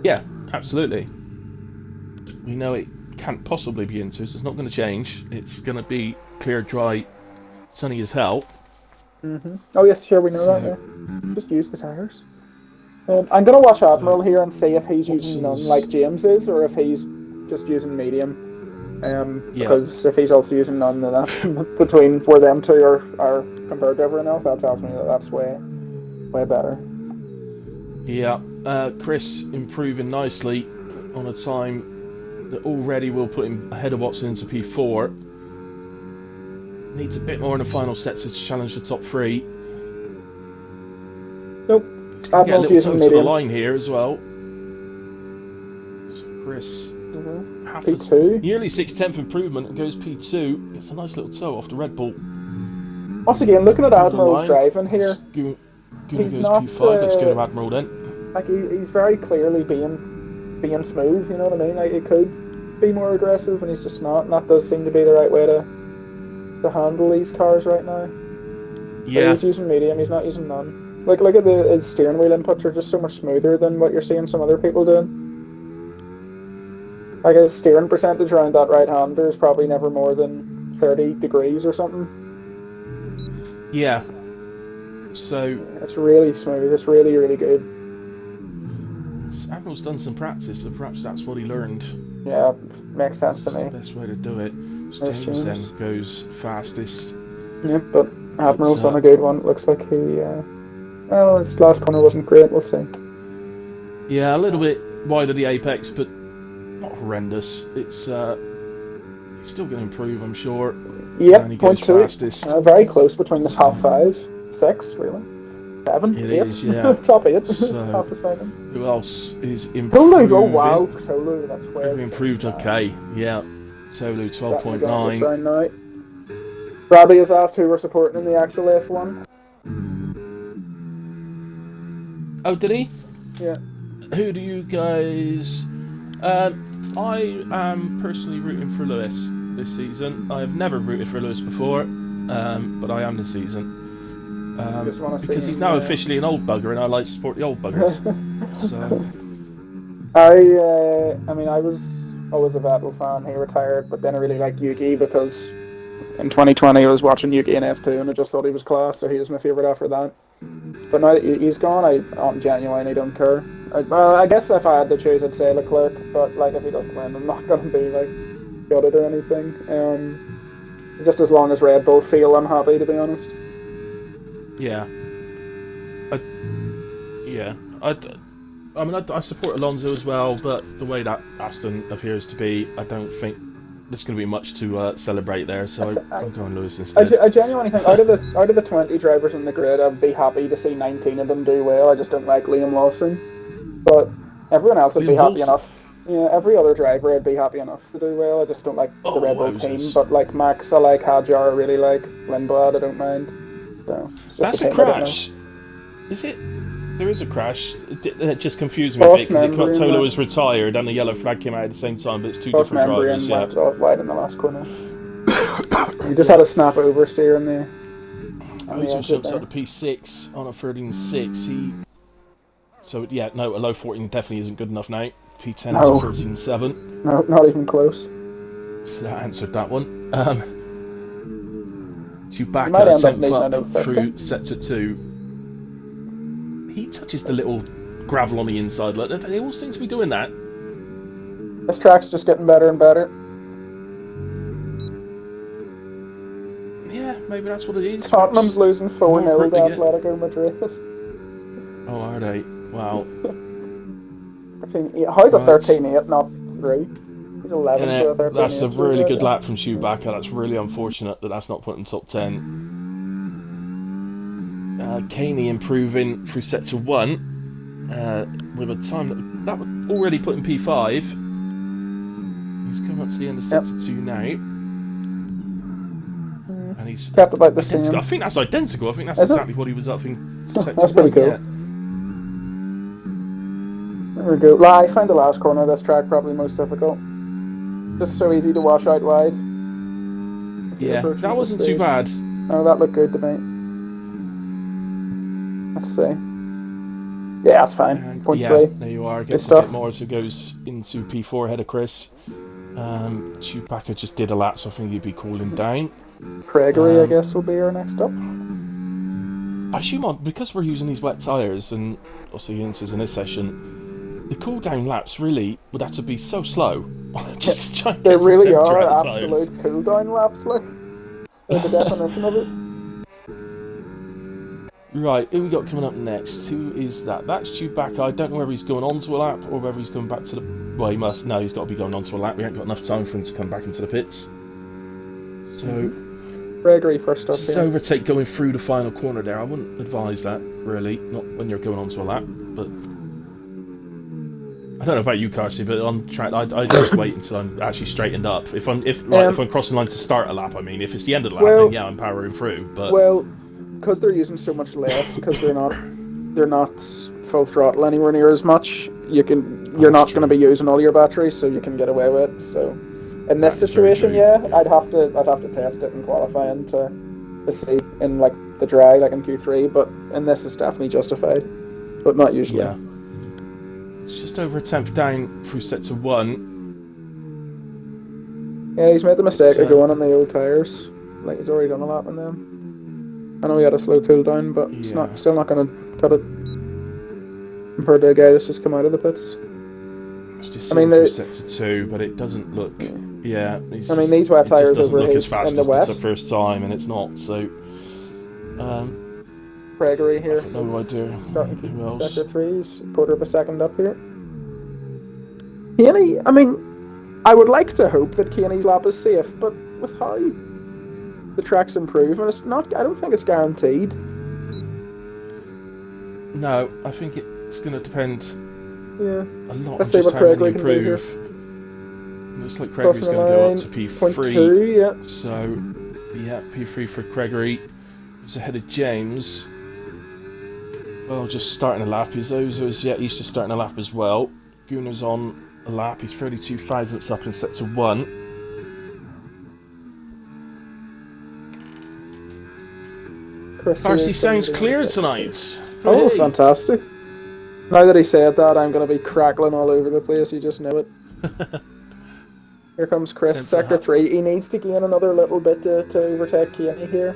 Yeah, absolutely. We know it can't possibly be into, so it's not going to change. It's going to be clear, dry, sunny as hell. Oh yes, sure, we know that. Yeah. Just use the tires. I'm going to watch So, Admiral here and see if he's using none Watson's, like James is, or if he's just using medium. yeah, Because if he's also using none, then that, between where them two are compared to everyone else, that tells me that that's way better. yeah. Chris improving nicely on a time that already will put him ahead of Watson into P4. Needs a bit more in the final set to challenge the top 3. Nope. He's going to get a Admiral's little using toe to the medium. line here as well. So Chris, half a, P2. nearly 6/10 improvement and goes P2. Gets a nice little toe off the Red Bull. Once again, looking at Over the Admiral's line. driving here, Guna he's goes not P5. Let's go to Admiral then. like he's very clearly being smooth. You know what I mean? Like he could be more aggressive, and he's just not. And that does seem to be the right way to handle these cars right now. But Yeah, he's using medium. He's not using none. Like look at his steering wheel inputs are just so much smoother than what you're seeing some other people doing. Like his steering percentage around that right hander is probably never more than 30 degrees or something. yeah. So It's really smooth. It's really, really good. Admiral's done some practice, so perhaps that's what he learned. Yeah, makes sense to That's the me. best way to do it. So There's James James. then goes fastest. Yeah, but Admiral's It's, done a good one. It looks like he. Well, his last corner wasn't great. We'll see. Yeah, a little bit wide of the apex, but not horrendous. It's he's still going to improve, I'm sure. And Yep, he point goes two. fastest. Very close between the top 5, 6, really. 7, It 8. is, yeah. Top 8. So, Half a second. who else is Tolu, improving? oh wow, Tolu, that's where. Every improved, okay. Yeah. Tolu 12.9. Down now. Robbie has asked who we're supporting in the actual F1. Oh, did he? Yeah. Who do you guys... I am personally rooting for Lewis this season. I have never rooted for Lewis before, but I am this season. Just want to see Because he's him, now officially an old bugger, and I like to support the old buggers. So, I mean, I was always a Vettel fan. He retired, but then I really liked Yuki because in 2020 I was watching Yuki in F2 and I just thought he was class, so he was my favourite after that. But now that he's gone, I genuinely don't care. I guess if I had to choose, I'd say Leclerc, but like if he doesn't win, I'm not going to be like gutted or anything. Just as long as Red Bull feel unhappy, to be honest. yeah. I mean, I support Alonso as well, but the way that Aston appears to be, I don't think there's going to be much to celebrate there, so I'm going Lewis instead. I genuinely think out of the 20 drivers in the grid, I'd be happy to see 19 of them do well. I just don't like Liam Lawson, but everyone else would be happy enough. Yeah, every other driver I'd be happy enough to do well. I just don't like the Red Bull team, but like Max, I like Hadjar, I really like Lindblad, I don't mind. So it's just That's a crash. Is it? There is a crash. It just confused me a bit because Tolo was retired and the yellow flag came out at the same time, but it's two different drivers. Yeah, went wide in the last corner. He just had a snap oversteer in the. He just jumps up to P6 on a 13.6. So yeah, no, a low 14 definitely isn't good enough now. P10 is a 13.7. No, not even close. So that answered that one. Chewbacca 10th up through sector 2. He touches the little gravel on the inside. Like they all seem to be doing that. This track's just getting better and better. Yeah, maybe that's what it is. Tottenham's losing 4-0 to Atletico Madrid. Oh, are they? Wow. How's a 13-8 not 3? He's 11 to a 13-8. That's a really good lap from Chewbacca. That's really unfortunate that that's not put in top 10. Caney improving through sector 1 with a time that would already put him P5. He's come up to the end of sector 2 now. And he's kept about the same. I think that's identical. I think that's exactly what he was up in sector 1. That's pretty cool. Yeah. There we go. I find the last corner of this track probably most difficult. Just so easy to wash out wide. Yeah, that wasn't too bad. Oh, that looked good to me. Let's see. Yeah, that's fine. Point 3. There you are. Gets a bit more, so goes into P4 ahead of Chris. Chewbacca just did a lap, so I think he'd be cooling down. Gregory, I guess, will be our next up. I assume because we're using these wet tyres, and obviously Inces in this session, the cool down laps really would have to be so slow. Just to try and They get some really temperature are out of the tyres. absolute cool down laps, like. They're the definition of it. Right, who we got coming up next? Who is that? That's Chewbacca. I don't know whether he's going on to a lap or whether he's going back to the... Well, he must. No, he's got to be going on to a lap. We ain't got enough time for him to come back into the pits. So... Gregory first up just here. overtake going through the final corner there. I wouldn't advise that, really. Not when you're going on to a lap, but... I don't know about you, Carsey, but on track, I just wait until I'm actually straightened up. If I'm crossing line to start a lap, I mean, if it's the end of the lap, then yeah, I'm powering through. But because they're using so much less, because they're not full throttle anywhere near as much. You're not going to be using all your batteries, so you can get away with it. So in this situation, yeah, I'd have to test it in qualifying to see in like the drag, like in Q3. But in this, it's definitely justified, but not usually. Yeah. It's just over a tenth down through sets of 1. Yeah, he's made the mistake of going on the old tyres. Like, he's already done a lap on them. I know he had a slow cool down, but it's still not going to cut it compared to a guy that's just come out of the pits. It's just through sets of 2, but it doesn't look... Yeah, these wet tyres doesn't over look as fast in the as west. it's the first time, and it's not, so... Gregory here. No idea. Starting who else? sector 3, he's a quarter of a second up here. Kenny, I mean, I would like to hope that Kenny's lap is safe, but with how the track's improving, it's not. I don't think it's guaranteed. No, I think it's going to depend a lot on just how many improve. Looks like Gregory's going to go up to P3. Yeah. So, yeah, P3 for Gregory. He's ahead of James. Well, just starting a lap. He's just starting a lap as well. Gunnar's on a lap. He's 32 thousandths up in sets of 1. Darcy sounds clear tonight. Oh, hey. Fantastic. Now that he said that, I'm going to be crackling all over the place. You just know it. Here comes Chris, sector 3. He needs to gain another little bit to overtake Kenny here.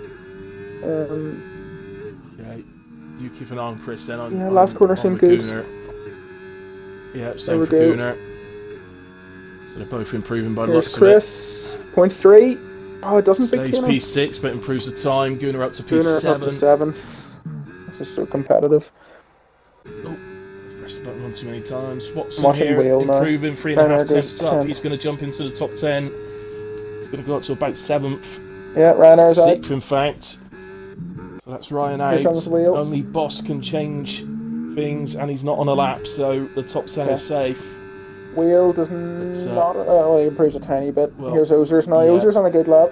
Okay. You keep an eye on Chris then. Last corner seemed good. Gunnar. Yeah, same for Gunnar. So they're both improving by the looks of it. Chris, point 3. Oh, it doesn't beat Stays P6, but improves the time. Gunnar up to P7. Gunnar up to 7th. This is so competitive. Oh, pressed the button on too many times. Watson here, improving 3.5 tenths up. He's going to jump into the top 10. He's going to go up to about 7th. Yeah, Rainer's out. 6th, in fact. So that's Ryan out. Only Boss can change things, and he's not on a lap, so the top 10 is safe. Wheel does not... well, he improves a tiny bit. Here's Ozers now. Ozers on a good lap.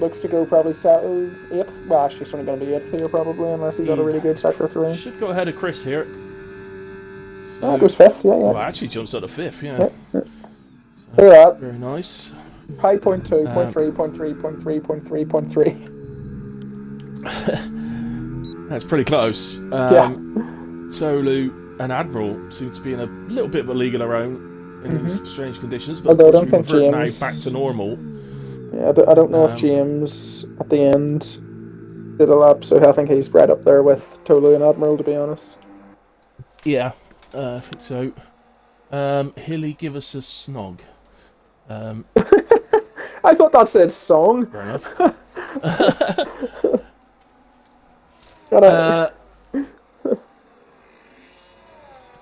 Looks to go probably 8th. Well, actually, it's only going to be 8th here, probably, unless he's got a really good sector 3. Should go ahead of Chris here. So, goes 5th, yeah. Well, actually jumps out of 5th, yeah. So, look at that. Very nice. High point 2, point 3, point 3, point 3, point 3, point 3. That's pretty close. Solu and Admiral seem to be in a little bit of a league of their own in these strange conditions, but although I don't think James now back to normal. Yeah, I don't know if James at the end did a lap, so I think he's right up there with Tolu and Admiral, to be honest. Yeah, I think so. Hilly, give us a snog. I thought that said song. Fair enough.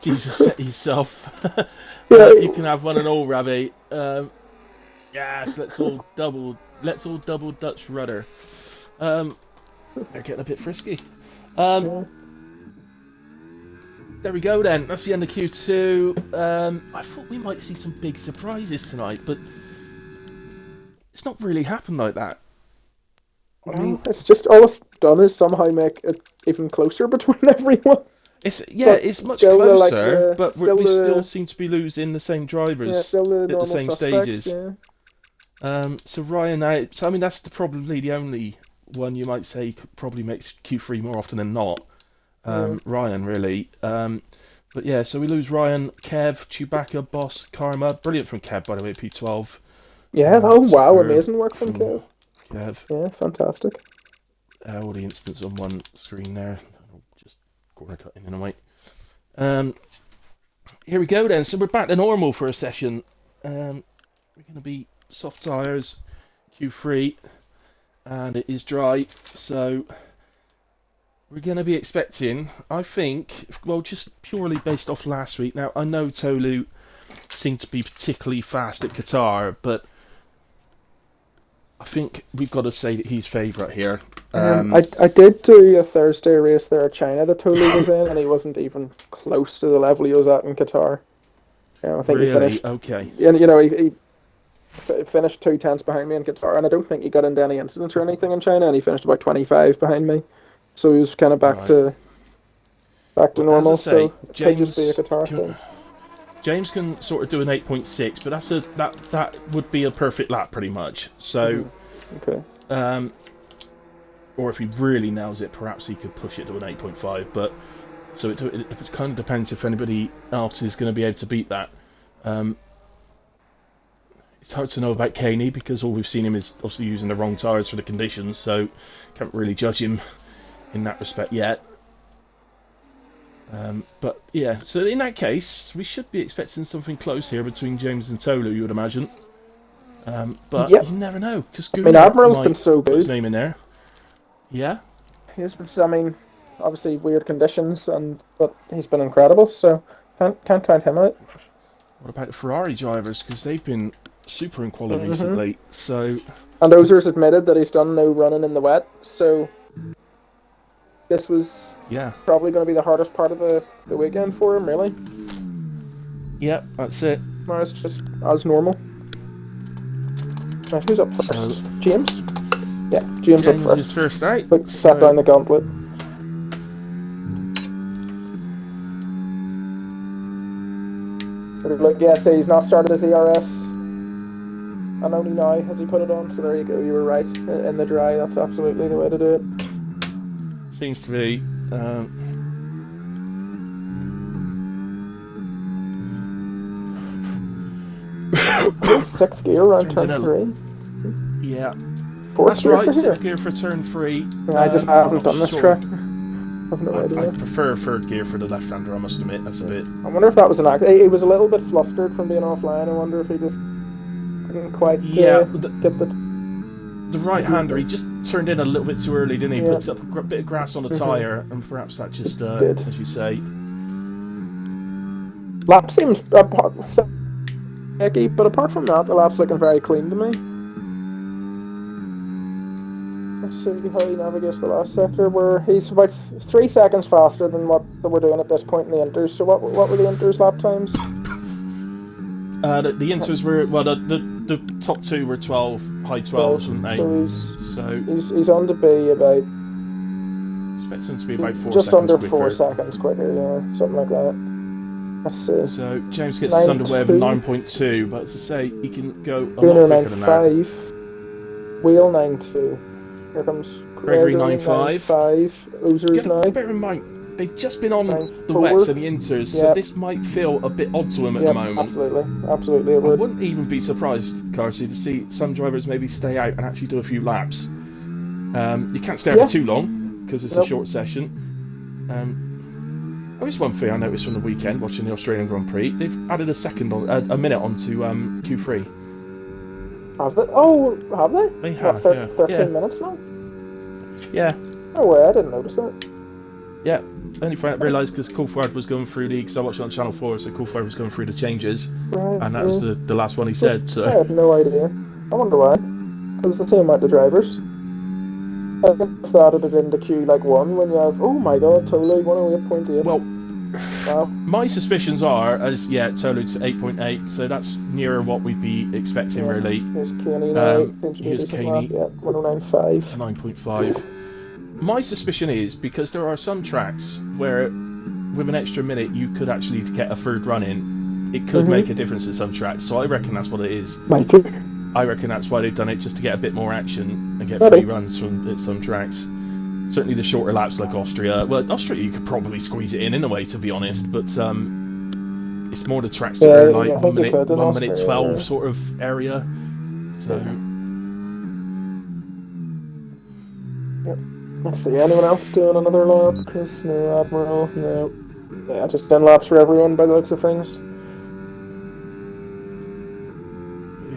Jesus, set yourself. You can have one and all, Ravi. Yes, let's all double Dutch rudder. They're getting a bit frisky. There we go then. That's the end of Q2. I thought we might see some big surprises tonight, but it's not really happened like that. I mean, it's just all it's done is somehow make it even closer between everyone. It's much closer, but we still seem to be losing the same drivers at the same stages. Yeah. So Ryan out. So I mean, that's probably the only one you might say probably makes Q3 more often than not. Ryan really. But yeah, so we lose Ryan, Kev, Chewbacca, Boss, Karma. Brilliant from Kev, by the way, P12. Yeah. Oh wow, amazing work from Kev. Kev. Yeah, fantastic. all the incidents on one screen there. Just corner cutting in a way. Here we go then. So we're back to normal for a session. We're going to be soft tyres, Q3, and it is dry. So we're going to be expecting, I think, well, just purely based off last week. Now, I know Tolu seemed to be particularly fast at Qatar, but I think we've got to say that he's favourite here. I did do a Thursday race there at China that Tolu was in, and he wasn't even close to the level he was at in Qatar. I think really? he finished. Okay. He finished 2 tenths behind me in Qatar, and I don't think he got into any incidents or anything in China, and he finished about 25 behind me. So he was kind of back to normal. As I say, so it could just be a Qatar thing. James can sort of do an 8.6, but that would be a perfect lap pretty much. So, okay. Or if he really nails it, perhaps he could push it to an 8.5. But so it kind of depends if anybody else is going to be able to beat that. It's hard to know about Caney because all we've seen him is obviously using the wrong tyres for the conditions, so can't really judge him in that respect yet. But yeah, so in that case, we should be expecting something close here between James and Tolu, you would imagine. But you never know, because Admiral's been so good. Put his name in there. Yeah. Obviously weird conditions, but he's been incredible, so can't count him out. What about the Ferrari drivers? Because they've been super in quality recently. So. And Ozer's admitted that he's done no running in the wet, so this was probably going to be the hardest part of the weekend for him, really. Yeah, that's it. No, it's just as normal. Right, who's up first? So, James? Yeah, James up first. Is first out. Sat down the gauntlet. So he's not started his ERS. And only now has he put it on, so there you go, you were right. In the dry, that's absolutely the way to do it. Seems to be. Sixth gear around turn 3. Yeah. Fourth gear for sixth gear for turn 3. Yeah, I haven't done this track. I've no idea. I prefer third gear for the left-hander, I must admit. That's a bit. I wonder if that was an act. He was a little bit flustered from being offline. I wonder if he just didn't quite get the right-hander, he just turned in a little bit too early, didn't he? Puts up a bit of grass on the tyre, and perhaps that just, as you say. Lap seems shaky, but apart from that, the lap's looking very clean to me. Let's see how he navigates the last sector, where he's about 3 seconds faster than what we're doing at this point in the inters. So what were the inters lap times? The inters were, well, the top 2 were 12, high 12s, weren't they? So he's on to be about. Expecting to be about 4 just seconds under quicker. 4 seconds quicker, yeah, something like that. Let's see. So James gets his underway of 9.2, but as I say, he can go a Booner lot quicker than that. 9.5, Wheel 9.2. Here comes Gregory 9.5. Ozer's 9. Bear in mind, they've just been on 9.4. the wets and the inters, so this might feel a bit odd to him at the moment. Absolutely it would. I wouldn't even be surprised, Carsey, to see some drivers maybe stay out and actually do a few laps. You can't stay out for too long, because it's a short session. There's one thing I noticed from the weekend, watching the Australian Grand Prix. They've added a minute onto Q3. Have they? Oh, have they? They have, 13 minutes now? Yeah. No way, I didn't notice that. Yeah, only realised because WAOF1-Rd was going through because I watched it on Channel 4, so WAOF1-Rd was going through the changes, and that was the last one he said. So. I had no idea. I wonder why. Because it's the same amount of drivers. I guess they added it into Q1 when you have, oh my god, Tolu 108.8. Well, wow. My suspicions are, Tolu to 8.8, so that's nearer what we'd be expecting, really. Here's Caney now. Here's Caney. Yeah, 109.5. 9.5. My suspicion is, because there are some tracks where, with an extra minute, you could actually get a third run in. It could make a difference at some tracks, so I reckon that's what it is. Might be. I reckon that's why they've done it, just to get a bit more action and get free runs from at some tracks. Certainly the shorter laps like Austria. Well, Austria you could probably squeeze it in a way, to be honest, but it's more the tracks that are like 1 minute 12 sort of area. So Let's see, anyone else doing another lap? Because no, Admiral, no. Yeah, just 10 laps for everyone by the looks of things.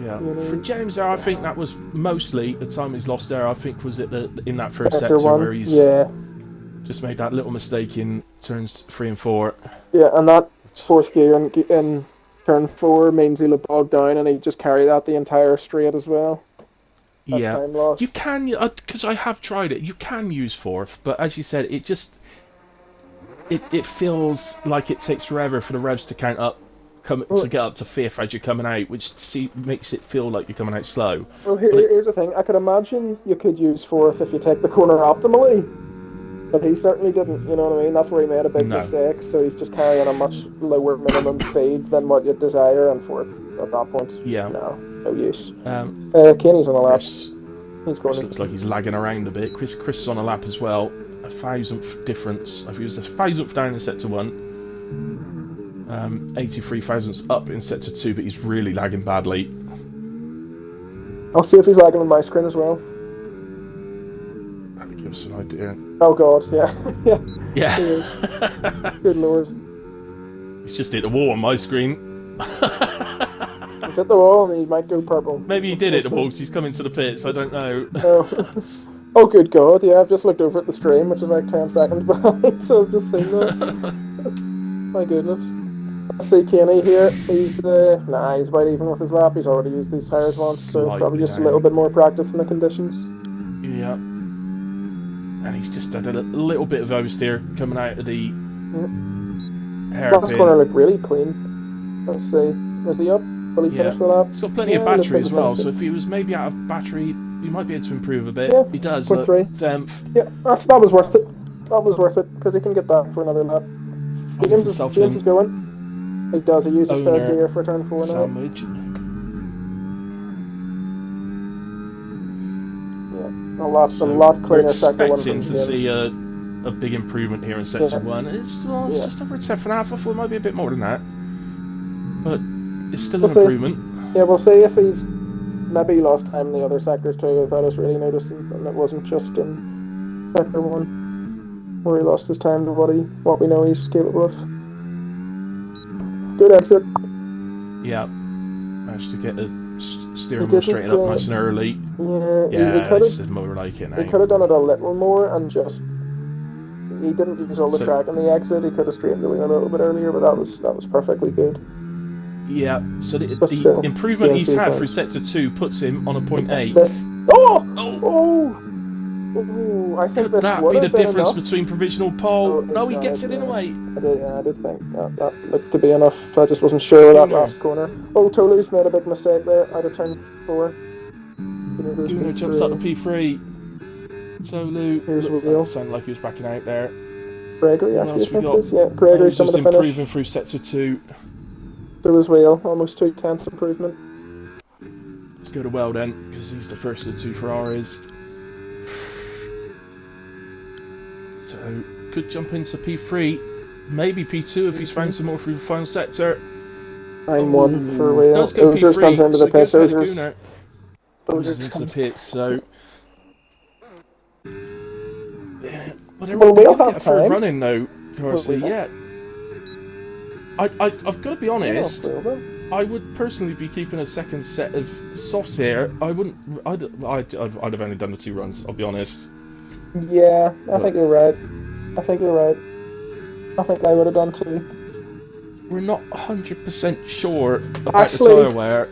Yeah, You for know, James there, I think that was mostly the time he's lost there. I think was it in that first sector sector where 1, he's yeah. just made that little mistake in turns 3 and 4. Yeah, and that fourth gear in turn 4 means he'll have bogged down and he just carry that the entire straight as well. That's Yeah, time you lost. can because I have tried it. You can use fourth, but as you said, it feels like it takes forever for the revs to count up, to get up to fifth as you're coming out, which makes it feel like you're coming out slow. Well, But here's the thing. I could imagine you could use fourth if you take the corner optimally, but he certainly didn't. You know what I mean? That's where he made a big no, mistake. So he's just carrying a much lower minimum speed than what you'd desire, and fourth at that point, yeah. no use. Um, Kenny's on the lap. Chris, He's Chris going looks like he's lagging around a bit. Chris is on a lap as well. A thousandth difference. If he was a thousandth down in sector 1, 83 thousandths up in sector 2, but he's really lagging badly. I'll see if he's lagging on my screen as well. That gives us an idea. Oh god, yeah, yeah, Yeah. he is. Good lord. He's just hit the wall on my screen. He's hit the wall and he might go purple. Maybe he did hit the wall because he's come into the pits. I don't know. Oh. Oh, good god, yeah, I've just looked over at the stream, which is like 10 seconds behind, so I've just seen that. My goodness. Let's see Kenny here. He's he's about even with his lap. He's already used these tyres once, so Slightly probably just down. a little bit more practice in the conditions. Yeah. And he's just had a little bit of oversteer coming out of the Last hairpin. corner looked really clean. Let's see. Was he up? Will he finish the lap? He's got plenty of Yeah, looks battery like as he well, finished so it. if he was maybe out of battery, he might be able to improve a bit. Yeah, He does. 0.3. Look, 10th. Yeah, that was worth it. That was worth it, because he can get back for another lap. James is going. He does. He uses third Owner gear for turn 4 now. sandwich. Yeah, a lot cleaner sector 1 from expecting to James. see a big improvement here in sector 1. It's just over a 10.5. I thought it might be a bit more than that, but it's still an improvement. Yeah, we'll see if he's maybe lost time in the other sectors too, without us really noticing, and it wasn't just in sector 1 where he lost his time to what we know he's capable of. Good exit. Yeah, managed to get a steering wheel straightened up nice and early. Yeah, this is more like it now. he could have done it a little more and just. He didn't use all the track in the exit. He could have straightened the wheel a little bit earlier, but that was perfectly good. Yeah, so the still, improvement he's had through sector 2 puts him on a 0.8. I think Could this that would be the have been difference enough. between provisional pole? No, he No, gets it in a way. I did think that looked to be enough. I just wasn't sure of that last corner. Oh, Tolu's made a big mistake there out of turn 4. Gunnar jumps up to P3. Tolu sounded like he was backing out there. Gregory What else we got? yeah, Gregory's just coming to finish. improving through sector 2. Through his wheel, almost 2/10 improvement. Let's go to well then, because he's the first of the 2 Ferraris. So, could jump into P3, maybe P2 if he's found some more through the final sector. 9-1 for wheel. Does go Ozers P3, comes into the so pits. goes Ozers into the pits, so... Yeah, but we'll have get a third time. run in though, Corsi, yeah. I've got to be honest, I would personally be keeping a second set of softs here. I wouldn't. I'd have only done the 2 runs. I'll be honest. Yeah, I think you're right. I think I would have done 2. We're not 100% sure about the tyre wear.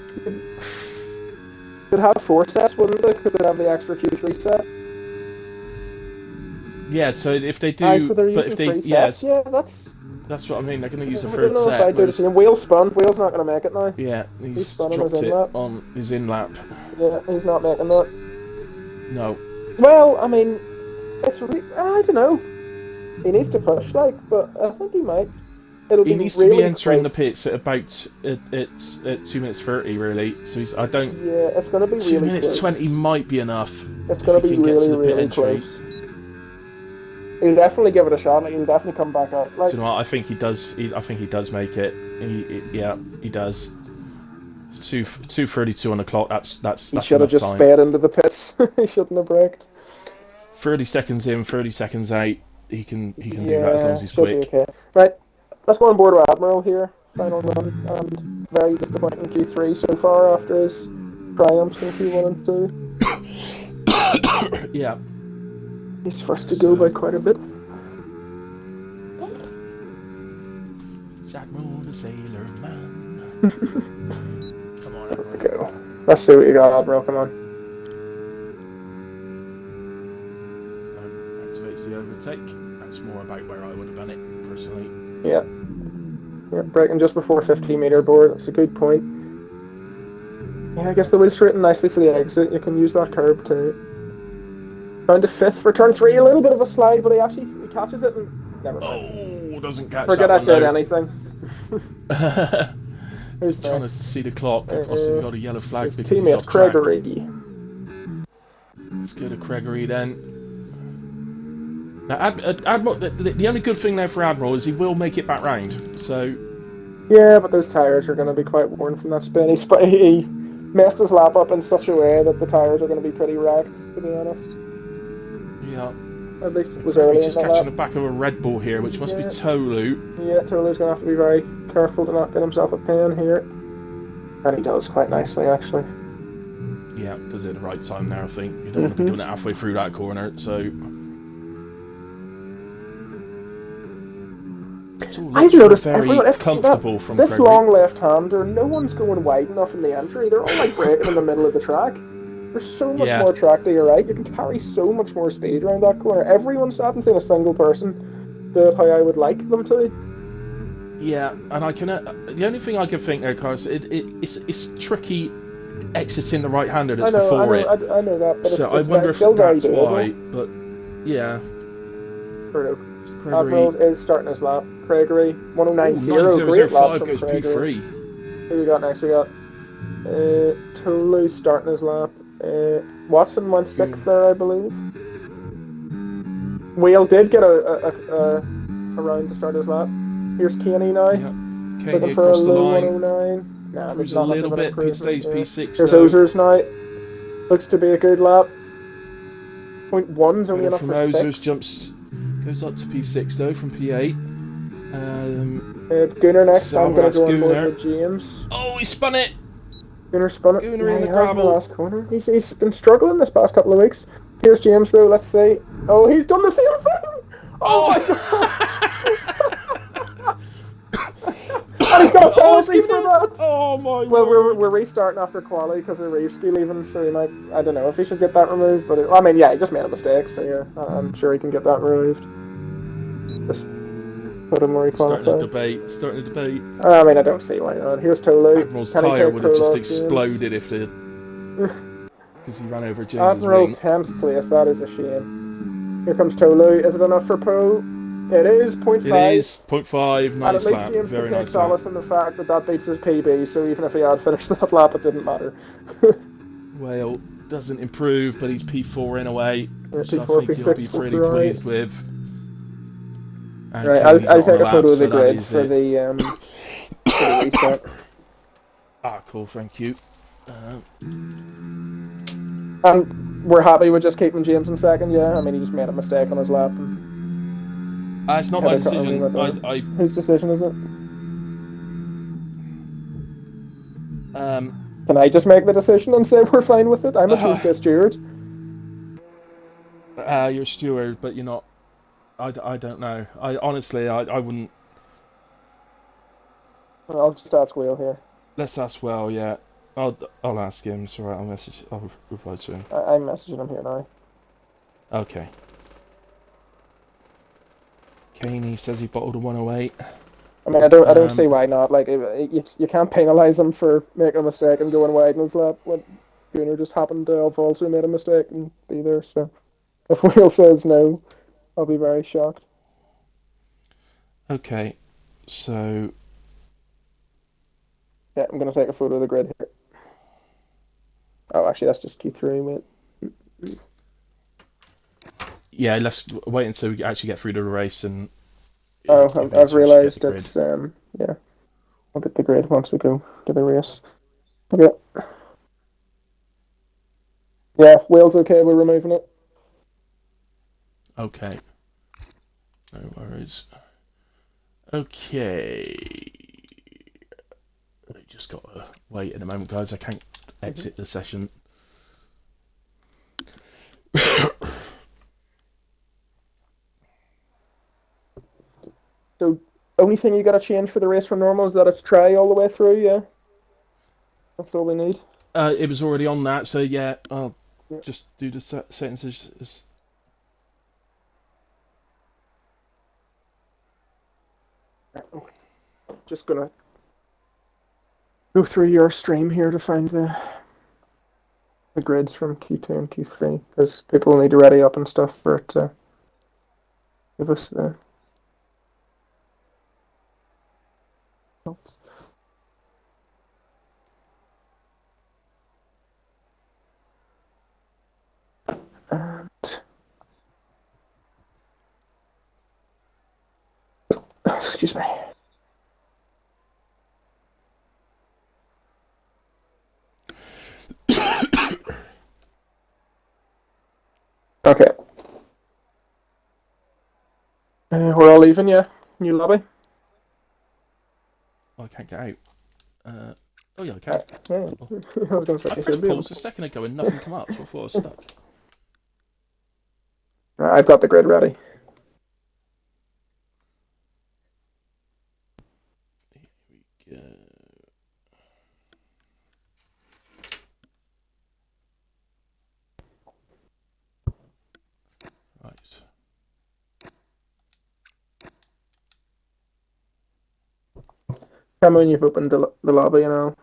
They'd have 4 sets, wouldn't they? Because they'd have the extra Q3 set. Yeah, so if they do, so they're but using if they, 3 sets. Yeah, that's what I mean. They're going to use a I third don't know set. if I do the same. Wheel's spun. Wheel's not going to make it now. Yeah, he's spun dropped on his it in-lap. on his in-lap. Yeah, he's not making that. No. Well, I mean, I don't know. He needs to push, but I think he might. He needs to be entering the pits at about at 2 minutes 30, really. So I don't. Yeah, it's going to be 2 really minutes close. 20 might be enough. It's going to be really close. He'll definitely give it a shot. He'll definitely come back out. Do you know what? I think he does. I think he does make it. He does. It's 2:32 on the clock. That's he should have just time. sped into the pits. He shouldn't have braked. 30 seconds in, 30 seconds out. He can do that as long as Yeah, he's should be quick. okay. Right, let's go on board with Admiral here. Final run, and very disappointing Q3 so far after his triumphs in Q1 and 2. Yeah. He's first to go by So quite a bit. it's Admiral the Sailor Man. Come on, There we Admiral. go. Let's see what you got, Admiral. Come on. Activates the overtake. That's more about where I would have done it personally. Yeah. Yeah, braking just before 15-meter board. That's a good point. Yeah, I guess the wheel's straightened nicely for the exit. You can use that curb too. Down to 5th for turn 3. A little bit of a slide, but he catches it and never mind. Oh, doesn't catch Forget that I one said though. anything. Who's Just trying to next? see the clock. Possibly got a yellow flag His because he's teammate off track. Gregory. Let's go to Gregory then. Now, Admiral, the only good thing now for Admiral is he will make it back round. So Yeah, but those tyres are going to be quite worn from that spin. He messed his lap up in such a way that the tyres are going to be pretty wrecked, to be honest. yeah, At least it was early he's in just the catching lap. the back of a Red Bull here, which must be Yeah. Tolu. Yeah, Tolu's going to have to be very careful to not get himself a pin here. And he does quite nicely, actually. Yeah, does it at the right time there, I think. You don't want to be doing it halfway through that corner, so. It's all I've noticed very everyone, if comfortable from this Gregory. long left-hander, no one's going wide enough in the entry. They're all like braking in the middle of the track. There's so much more track to your right. You can carry so much more speed around that corner. Everyone's, I haven't seen a single person do it how I would like them to. Yeah, and I can. The only thing I can think there, Carlos, it's tricky exiting the right-hander that's before it. I know that, but So it's I wonder if still very that's doable. why. But yeah, Admiral is starting his lap. Gregory 1090. Great lap from goes Gregory. P3. Who we got next? We got Tolu starting his lap. Watson went 6th there, I believe. Whale did get a round to start his lap. Here's Kenny now. Yeah. Looking for a low 109. Nah, There's not a much little of an bit. Pit improvement. stays P6. Here's though. Ozers now. Looks to be a good lap. 0.1's only enough From for Ozers 6. goes up to P6 though from P8. Gunnar next. I'm going to go on board Gunnar. with James. Oh, he spun it. Gunnar spun it. Gunnar Yeah, in he the has in the gravel. last corner. He's been struggling this past couple of weeks. Here's James though. Let's see. Oh, he's done the same thing. Oh my god! And he's got a penalty for that. Oh my Well, word. we're restarting after quali because of Reevesky leaving, so he might. I don't know if he should get that removed, but I mean, yeah, he just made a mistake, so yeah, I'm sure he can get that removed. Just put him where he Starting a qualified. debate. Starting a debate. I mean, I don't see why not. Here's Tolu. Admiral's Can he tyre take would have just prologue, exploded if the because he ran over James? James's Admiral wing. 10th place. That is a shame. Here comes Tolu. Is it enough for Poe? It is 0.5. It is 0.5. And at Nice least lap. James Very can take nice lap. solace in the fact that that beats his PB, so even if he had finished that lap, it didn't matter. Whale doesn't improve, but he's P4 in a way, which I P4, think he'll be P6 pretty right. pleased with. And Right, Kenny's I'll not take on a lap, photo of so the that grid is for it. the reset. Ah, cool, thank you. And we're happy with just keeping James in second, yeah? I mean, he just made a mistake on his lap. It's not my decision. Whose decision is it? Can I just make the decision and say we're fine with it? I'm a Tuesday steward. You're a steward, but you're not. I don't know. I honestly, I wouldn't. I'll just ask Will here. Let's ask Well, yeah. I'll ask him. It's alright. I'll reply to him. I'm messaging him here now. Okay. Caney says he bottled a 108. I mean, I don't see why not. Like, you can't penalise him for making a mistake and going wide in his lap when Gunnar just happened to have also made a mistake and be there. So, if Will says no, I'll be very shocked. Okay, so yeah, I'm gonna take a photo of the grid here. Oh, actually, that's just Q3, mate. Yeah, let's wait until we actually get through to the race and. Oh, I've realised it's yeah. I'll get the grid once we go to the race. Okay. Yeah, Wales okay with removing it. Okay. No worries. Okay. I just got to wait in a moment, guys. I can't exit the session. So, only thing you got to change for the race from normal is that it's try all the way through. Yeah, that's all we need. It was already on that, so yeah, I'll Yeah. just do the sentences as Just gonna go through your stream here to find the grids from Q2 and Q3 because people will need to ready up and stuff for it to give us the results. And excuse me. Okay. We're all leaving, yeah? New lobby? I can't get out. Oh yeah, I can. Yeah. Oh. I was going to say I you pressed should be able pause a second ago and nothing come up, so I thought I was stuck. to. I've got the grid ready. Here we go. Right. Come when you've opened the lobby and I'll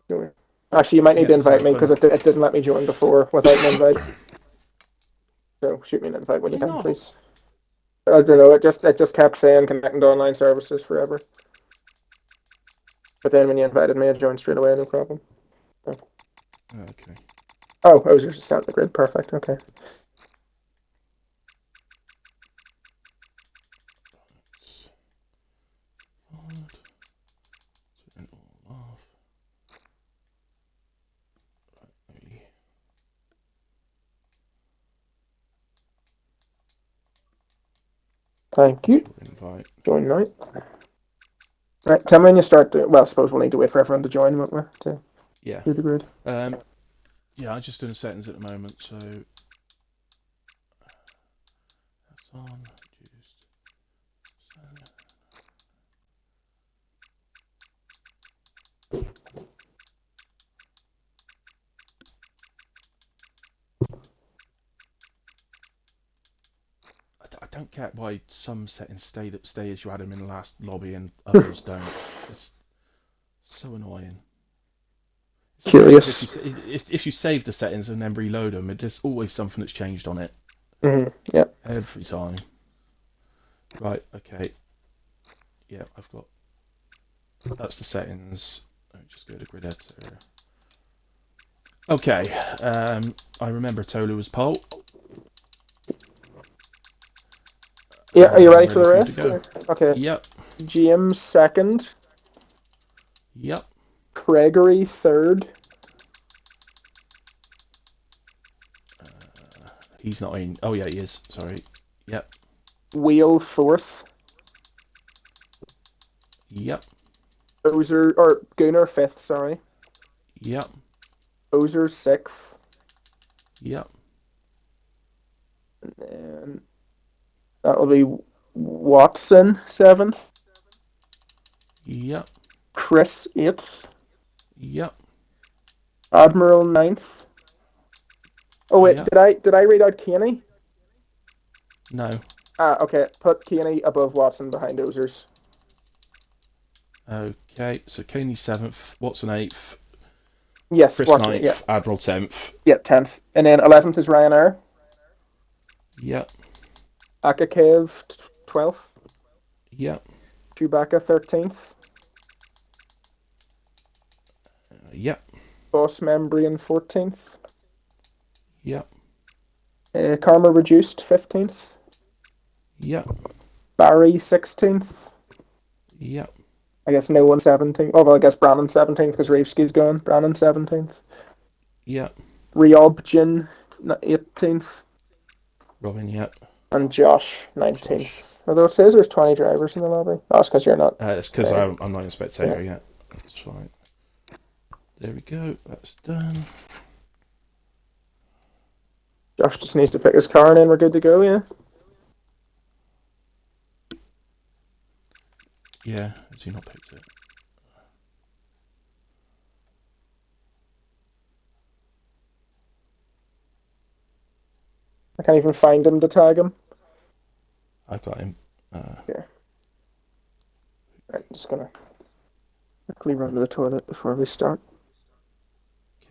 join. Actually, you might need Yeah, to so invite me because it didn't let me join before without an invite. So shoot me an invite when you can, not. please. I don't know. It just kept saying connecting to online services forever. But then when you invited me, I joined straight away. No problem. Okay. Oh, I was just sent the grid. Perfect. Okay. Turn it all off. Right. Thank you. Invite. Join now. Right. Tell me when you start. Well, I suppose we'll need to wait for everyone to join, won't we? To Yeah. do the grid. Yeah, I'm just doing settings at the moment, so that's on. I don't get why some settings stay as you had them in the last lobby and others don't. It's so annoying. It's the Curious. same as if you save the settings and then reload them, there's always something that's changed on it. Yeah. Every time. Right, okay. Yeah, I've got... That's the settings. Let me just go to grid editor. Okay, I remember Tolu was pole. Yeah, are you ready I'm for the you rest? to go. Okay. Yep, James second. yep. Gregory third. He's not in. Oh, yeah, he is. Sorry. Yep, Wheel fourth. yep, Ozer or Gunnar fifth. Sorry. yep, Ozer sixth. yep. And then that'll be Watson seventh. Yep, Chris eighth. yep, Admiral ninth. Oh wait, yep. did I read out Kenny? No. Okay. Put Kenny above Watson behind Ozers. Okay, so Caney 7th, Watson 8th, Yes, Chris Watson. 9th, Yeah, Admiral 10th. yeah, 10th, and then 11th is Ryanair. Yep, Akakev 12th. yep, Chewbacca 13th. yep, Boss Membrian 14th. yep, Karma Reduced 15th. yep, Barry 16th. yep, I guess no one 17th. Oh, well, I guess Brannon 17th because Reevsky's gone. Brannon 17th. yep. Ryobjin 18th. Robin, yep, And Josh, Josh. 19th. Although it says there's 20 drivers in the lobby. Oh, that's because you're not. It's because Uh, I'm not a yeah. spectator yet. That's fine. There we go. That's done. Josh just needs to pick his car and then we're good to go, yeah. Yeah, has he not picked it? I can't even find him to tag him. I've got him. Here. Right, I'm just gonna quickly run to the toilet before we start.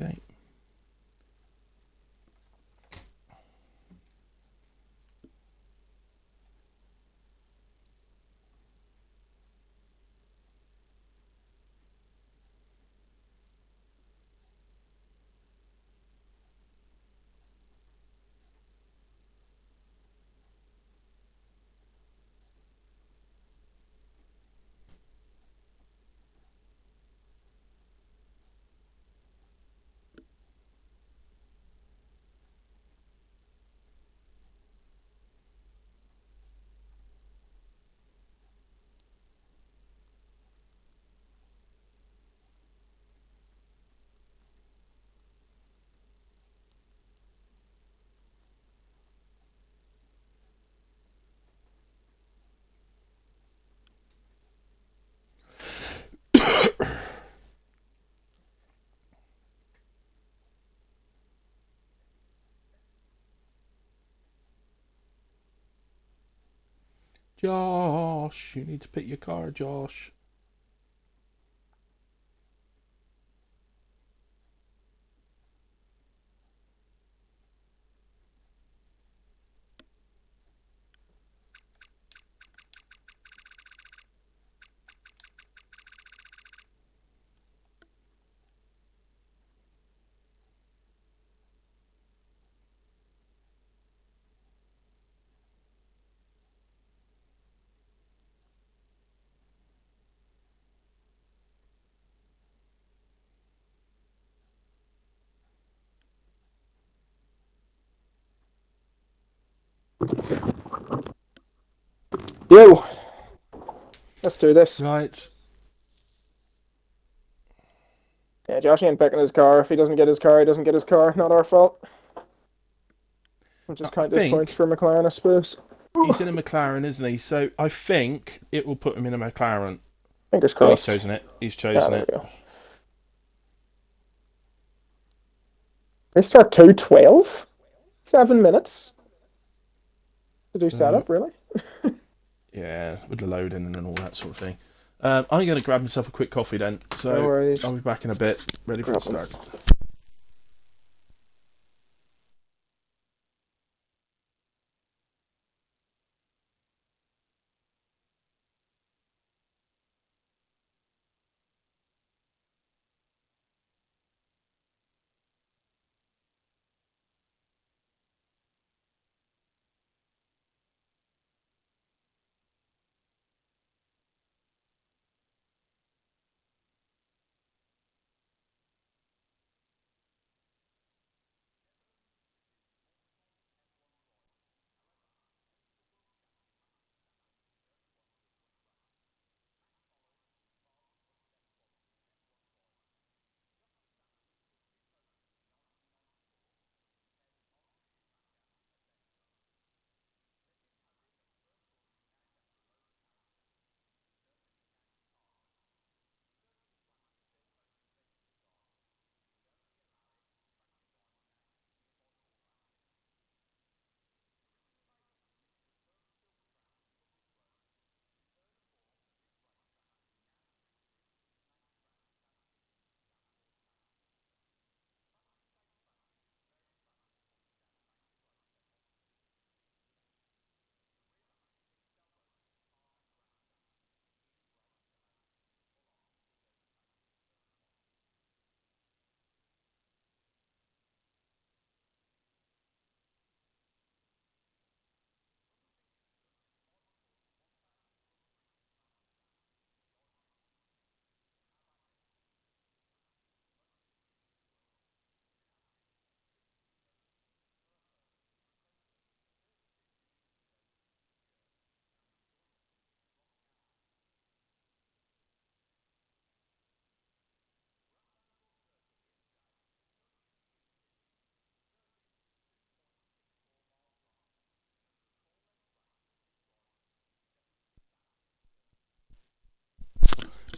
Okay. Josh, you need to pick your car, Josh. Yo, let's do this. Right. Yeah, Josh ain't picking his car. If he doesn't get his car, he doesn't get his car. Not our fault. We'll just Now, I count as points think for McLaren, I suppose. he's in a McLaren, isn't he? So I think it will put him in a McLaren. Fingers Oh, he's crossed. chosen it. He's Ah, chosen there we it. go. They start 2:12? 7 minutes to do So, setup, really? yeah, with the loading and all that sort of thing. I'm going to grab myself a quick coffee then. No So worries. I'll be back in a bit, ready for the Grab them. start.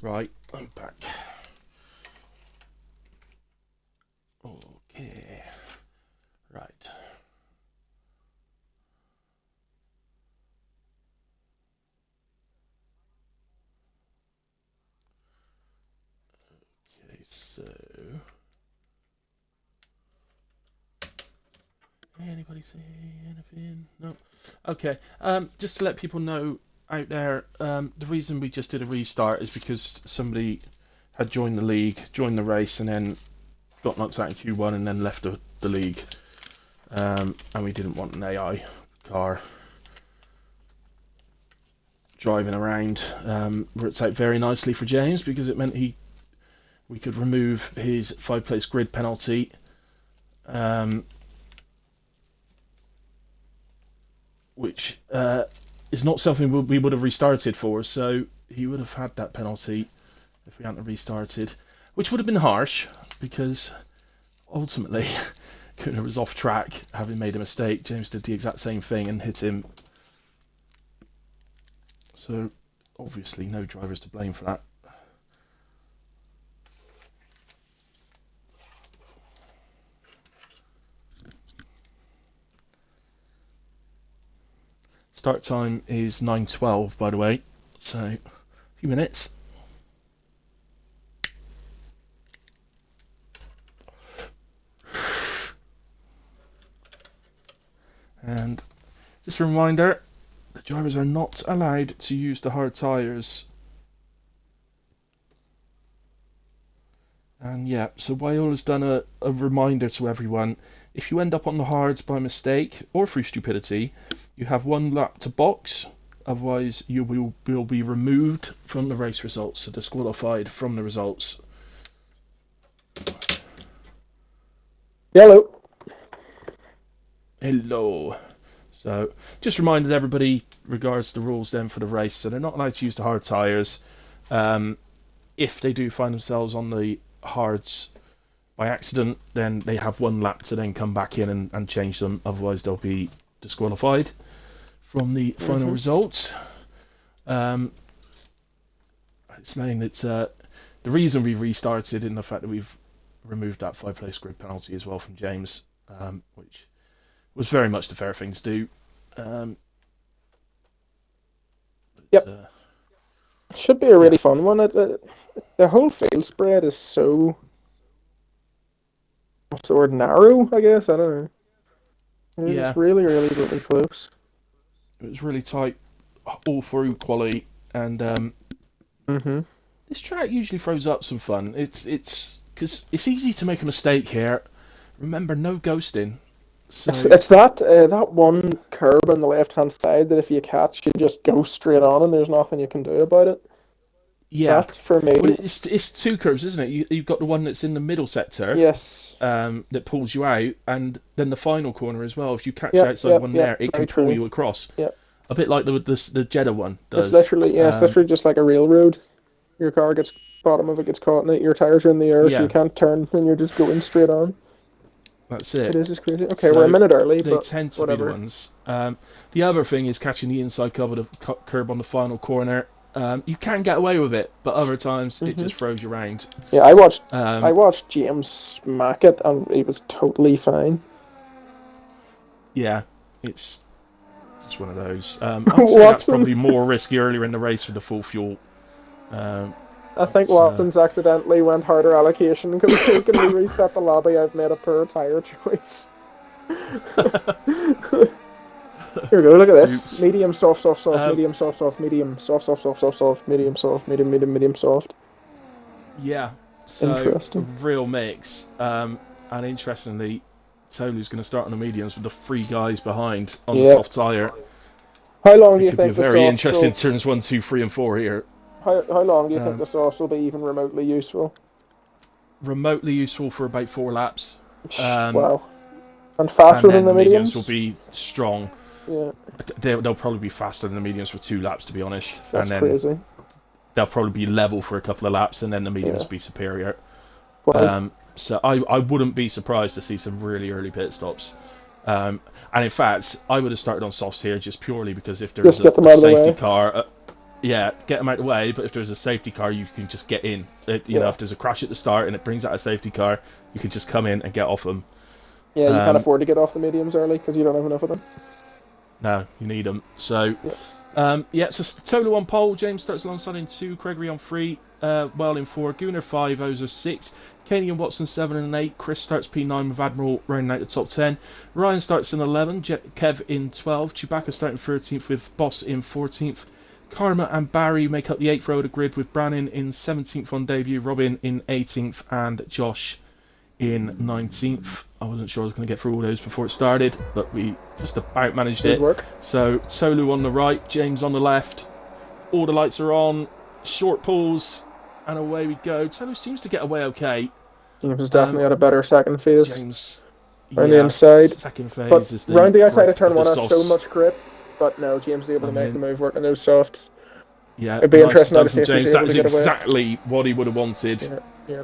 Right, I'm back. Okay. Right. Okay, so... Anybody see anything? No. Okay. Just to let people know out there, the reason we just did a restart is because somebody had joined the league, joined the race, and then got knocked out in Q1 and then left the league. And we didn't want an AI car driving around. Worked out very nicely for James because it meant we could remove his 5-place grid penalty. Which is not something we would have restarted for, so he would have had that penalty if we hadn't restarted, which would have been harsh because ultimately Kuna was off track having made a mistake. James did the exact same thing and hit him, so obviously no driver's to blame for that. Start time is 9:12, by the way, so a few minutes. And just a reminder, the drivers are not allowed to use the hard tyres. And yeah, so WAOF has done a reminder to everyone. If you end up on the hards by mistake or through stupidity, you have 1 lap to box. Otherwise, you will be removed from the race results, so disqualified from the results. Hello. Hello. So, just reminded everybody regards the rules then for the race. So they're not allowed to use the hard tyres. If they do find themselves on the hards by accident, then they have 1 lap to then come back in and change them. Otherwise, they'll be disqualified from the final results. Explain that the reason we restarted in the fact that we've removed that 5-place grid penalty as well from James, which was very much the fair thing to do. Yep. Should be a really fun one. The whole field spread is so... what's the word? Narrow, I guess? I don't know. It's really, really, really close. It was really tight all through quali, and this track usually throws up some fun. It's because it's easy to make a mistake here. Remember, no ghosting. So... It's that one curb on the left-hand side that if you catch, you just go straight on and there's nothing you can do about it. Yeah. That, for me... Well, it's 2 curves, isn't it? You've got the one that's in the middle sector. Yes. That pulls you out, and then the final corner as well. If you catch the outside one there, it can pull you across. Yep. A bit like the Jeddah one does. It's literally just like a railroad. Your car bottom of it gets caught in it, your tyres are in the air, so you can't turn, and you're just going straight on. That's it. It is just crazy. Okay, so we're a minute early, they tend to be the ones. The other thing is catching the inside curb on the final corner. You can get away with it, but other times it just throws you around. Yeah, I watched James smack it, and he was totally fine. Yeah, it's just one of those. I'd say that's probably more risky earlier in the race with the full fuel. I think Watson's accidentally went harder allocation because can we reset the lobby? I've made a poor tyre choice. Here we go, look at this. Oops. Medium, soft, medium, soft, medium, soft, medium, soft, medium, soft. Yeah, so real mix. And interestingly, Tolu's going to start on the mediums with the 3 guys behind on the soft tyre. How long do you think the softs... It could be very interesting turns 1, 2, 3 and 4 here. How long do you think the softs will be even remotely useful? Remotely useful for about 4 laps. Wow. And faster than the mediums? Will be strong. Yeah. They'll probably be faster than the mediums for 2 laps, to be honest. That's crazy. They'll probably be level for a couple of laps, and then the mediums will be superior. Wow. So I wouldn't be surprised to see some really early pit stops. And in fact, I would have started on softs here just purely because if there's a safety car yeah, get them out of the way. But if there's a safety car, you can just get in. You know, if there's a crash at the start and it brings out a safety car, you can just come in and get off them. Yeah, you can't afford to get off the mediums early because you don't have enough of them. No, you need them. So, so Tolu on pole, James starts alongside in 2, Gregory on 3, Well in 4, Gunnar 5, Ozer 6, Kenny and Watson 7 and 8, Chris starts P9 with Admiral rounding out the top 10, Ryan starts in 11, Kev in 12, Chewbacca starting 13th with Boss in 14th, Karma and Barry make up the 8th row of the grid with Brannon in 17th on debut, Robin in 18th and Josh in 19th. I wasn't sure I was going to get through all those before it started, but we just about managed it. Good work. So Tolu on the right, James on the left. All the lights are on. Short pulls, and away we go. Tolu seems to get away okay. James has definitely had a better second phase. James, around the inside. Second phase but is the round the outside of turn the 1 has so softs. much grip, but no, James is able to make the move work on those softs. Yeah, it'd be interesting now to see if James. he's That able is to get away. exactly what he would have wanted. Yeah.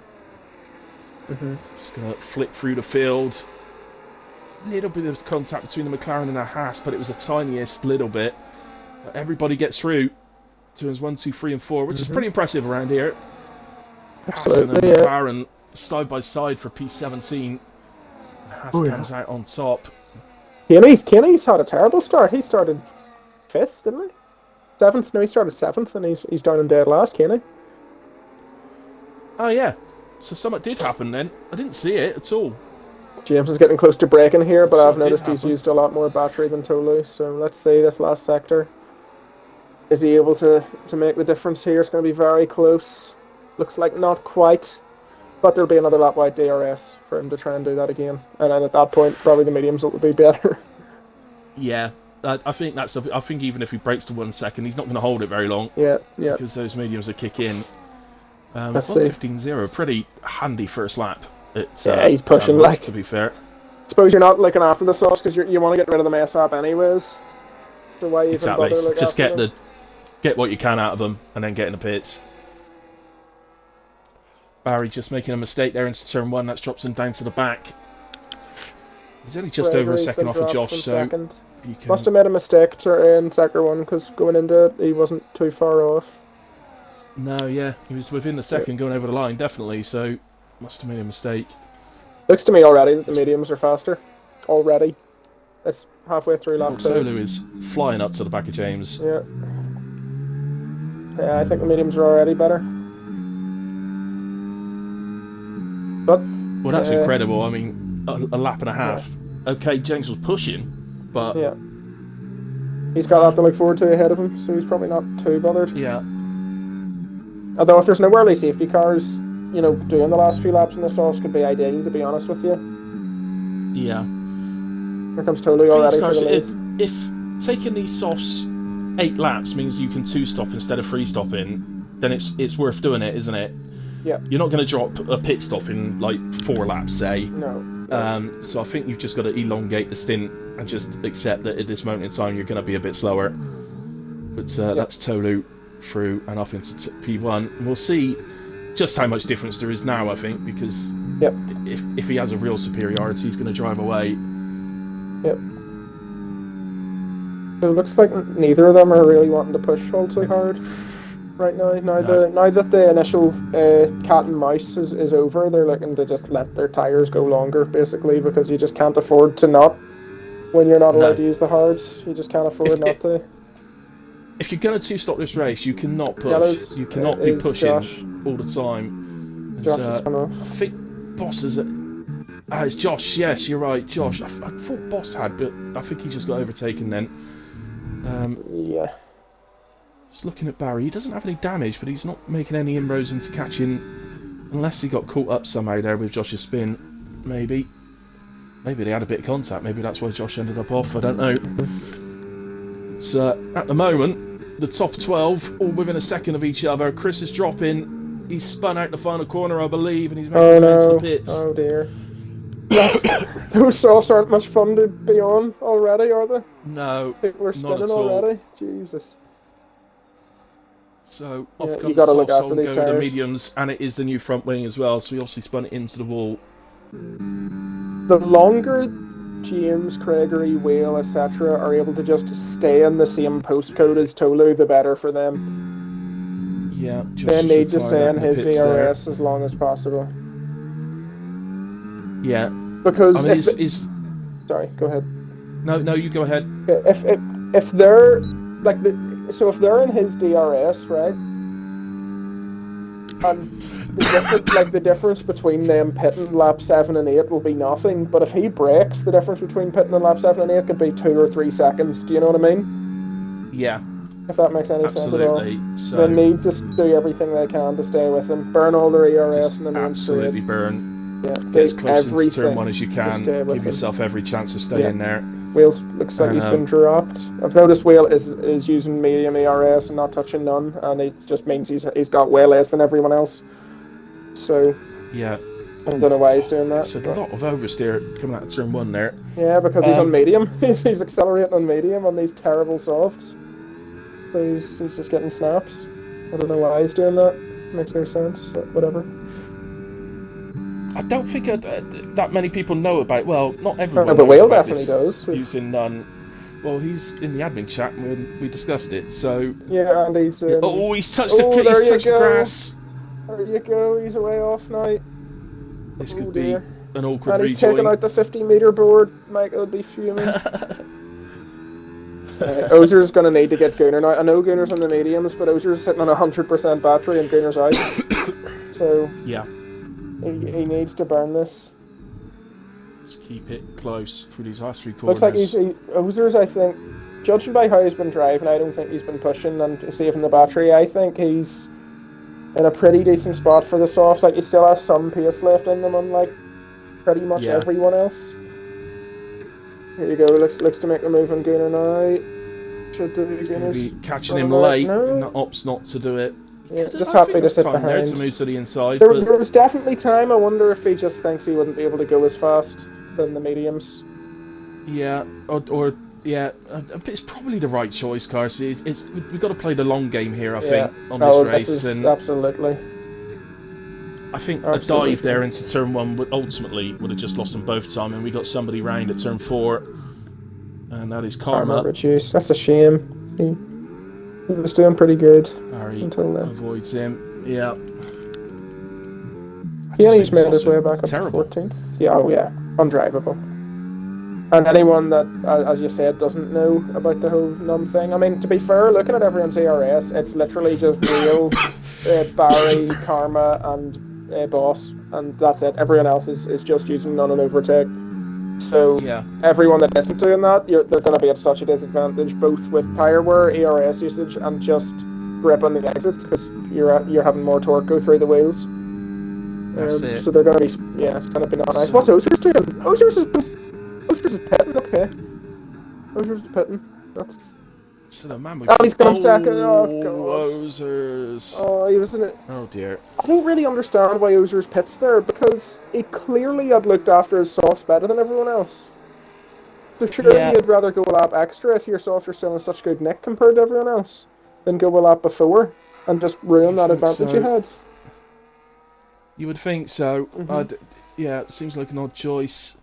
Just gonna flick through the field. Little bit of contact between the McLaren and the Haas, but it was the tiniest little bit. But everybody gets through. Turns 1, 2, 3, and 4, which is pretty impressive around here. Haas and McLaren side by side for P17. Haas comes out on top. Kenny's had a terrible start. He started 5th, didn't he? 7th? No, he started 7th, and he's down in dead last, Kenny. Oh yeah, so something did happen then. I didn't see it at all. James is getting close to breaking here, but I've noticed he's happen. used a lot more battery than Tolu, so let's see this last sector. Is he able to make the difference here? It's going to be very close. Looks like not quite, but there'll be another lap wide DRS for him to try and do that again. And then at that point, probably the mediums will be better. Yeah, I think that's. I think even if he breaks to 1 second, he's not going to hold it very long. Yeah. Because those mediums will kick in. Let's see. 1:15.0, pretty handy first lap. He's pushing like. To be fair, suppose you're not looking after the sauce because you want to get rid of the mess up anyways. So why even exactly. bother looking Just after them? get what you can out of them, and then get in the pits. Barry just making a mistake there into turn 1. That drops him down to the back. He's only just over a second off of Josh, so you can... Must have made a mistake in sector 1 because going into it, he wasn't too far off. No, yeah, he was within the second going over the line, definitely. So must have made a mistake. Looks to me already that the mediums are faster. Already, it's halfway through lap 2. Tolu is flying up to the back of James. Yeah, I think the mediums are already better. But well, that's incredible. I mean, a lap and a half. Yeah. Okay, James was pushing, but yeah, he's got that to look forward to ahead of him, so he's probably not too bothered. Yeah. Although if there's no early safety cars, doing the last few laps in the softs could be ideal, to be honest with you. Yeah. Here comes Tolu already for the lead. If taking these softs 8 laps means you can 2-stop instead of 3-stopping, then it's worth doing it, isn't it? Yeah. You're not going to drop a pit stop in like 4 laps, say. No. So I think you've just got to elongate the stint and just accept that at this moment in time you're going to be a bit slower. But that's Tolu through and up into P1. And we'll see just how much difference there is now, I think, because if he has a real superiority, he's going to drive away. Yep. So it looks like neither of them are really wanting to push all too hard right now. Now that the initial cat and mouse is over, they're looking to just let their tyres go longer, basically, because you just can't afford to not. When you're not allowed to use the hards, you just can't afford not to. If you're going to 2-stop this race, you cannot push. Yellows, you cannot be pushing Josh. all the time. Josh is I think Boss is... it's Josh, yes, you're right, Josh. I thought Boss had, but I think he just got overtaken then. Yeah. Just looking at Barry, he doesn't have any damage, but he's not making any inroads into catching... Unless he got caught up somehow there with Josh's spin. Maybe. Maybe they had a bit of contact. Maybe that's why Josh ended up off. I don't know. At the moment, the top 12, all within a second of each other. Chris is dropping. He's spun out the final corner, I believe, and he's making his way into the pits. Oh dear. Those softs aren't much fun to be on already, are they? No, People are spinning already. Jesus. So off comes you gotta look Soft after Soul, these go with the tires. mediums, and it is the new front wing as well. So we obviously spun it into the wall. The longer James, Gregory, Whale, etc. are able to just stay in the same postcode as Tolu, the better for them. Yeah, They just need to retire stay that in in the his pits there. DRS as long as possible. Yeah, Because I mean, if is sorry, go ahead. no, you go ahead. If they're like if they're in his DRS, right, and the difference between them pitting lap 7 and 8 will be nothing. But if he breaks, the difference between pitting and lap 7 and 8 could be 2 or 3 seconds. Do you know what I mean? Yeah, If that makes any sense at all. absolutely. They So need to do everything they can to stay with him. Burn all their ERS just in the main absolutely straight. burn. Yeah, Get do as close into turn everything 1 as you to stay can. with Give him. yourself every chance to stay Yeah. in there. Whales looks like he's been dropped. I've noticed Whale is using medium ERS and not touching none, and it just means he's got way less than everyone else. So Yeah, I don't know why he's doing that. it's a lot of oversteer coming out of turn 1 there. Yeah, because he's on medium. he's accelerating on medium on these terrible softs. So he's just getting snaps. I don't know why he's doing that. Makes no sense, but whatever. I don't think that many people know about. Well, not I everyone don't know, but knows Whale about definitely this does. using none. Well, he's in the admin chat when we discussed it. So Yeah, and he's. oh, he's touched the there he's you touched the go. grass. There you go. He's away off now. This Oh, could dear. be an awkward And he's taking rejoin. out the 50-meter board. Michael would be fuming. Ozer's going to need to get Gunnar now. I know Gunnar's on the mediums, but Ozer's sitting on 100% battery and Gunnar's out. So Yeah, he needs to burn this. just keep it close for these last 3 corners. Looks like Ozer's, I think, judging by how he's been driving, I don't think he's been pushing and saving the battery. I think he's in a pretty decent spot for the soft. Like, he still has some pace left in them, unlike pretty much everyone else. Here you go. Looks to make a move on Gunnar now. Should do He's going to be catching him right. late. No. And that opts not to do it. Yeah, just happy to sit there behind. to move to the inside. There But was definitely time. I wonder if he just thinks he wouldn't be able to go as fast than the mediums. yeah, or yeah, it's probably the right choice, Carsey. We've got to play the long game here, I think, on this race. And absolutely. I think a dive there into turn 1 would have just lost them both time, and we got somebody round at turn 4, and that is Karma. Reduced. That's a shame. He was doing pretty good until then. Avoids him. Yeah. He only made his way back up to terrible. 14th. Yeah, oh yeah, undrivable. And anyone that, as you said, doesn't know about the whole num thing, I mean, to be fair, looking at everyone's ARS, it's literally just Real, Barry, Karma, and Boss, and that's it. Everyone else is just using none and overtake. So everyone that isn't doing that, they're going to be at such a disadvantage, both with tire wear, ARS usage, and just grip on the exits, because you're having more torque go through the wheels. That's it. So they're going to be, it's going to be not nice. What's Ozer's doing? Ozer's is pitting, okay. Ozer's is pitting. That's... So the man he's gone second. Oh, God. Ozers. Oh, he was in it. Oh, dear. I don't really understand why Ozer's pits there, because he clearly had looked after his softs better than everyone else. So surely you'd rather go a lap extra if your softs are still in such good nick compared to everyone else than go a lap before and just ruin that advantage you had. You would think so. Yeah, it seems like an odd choice.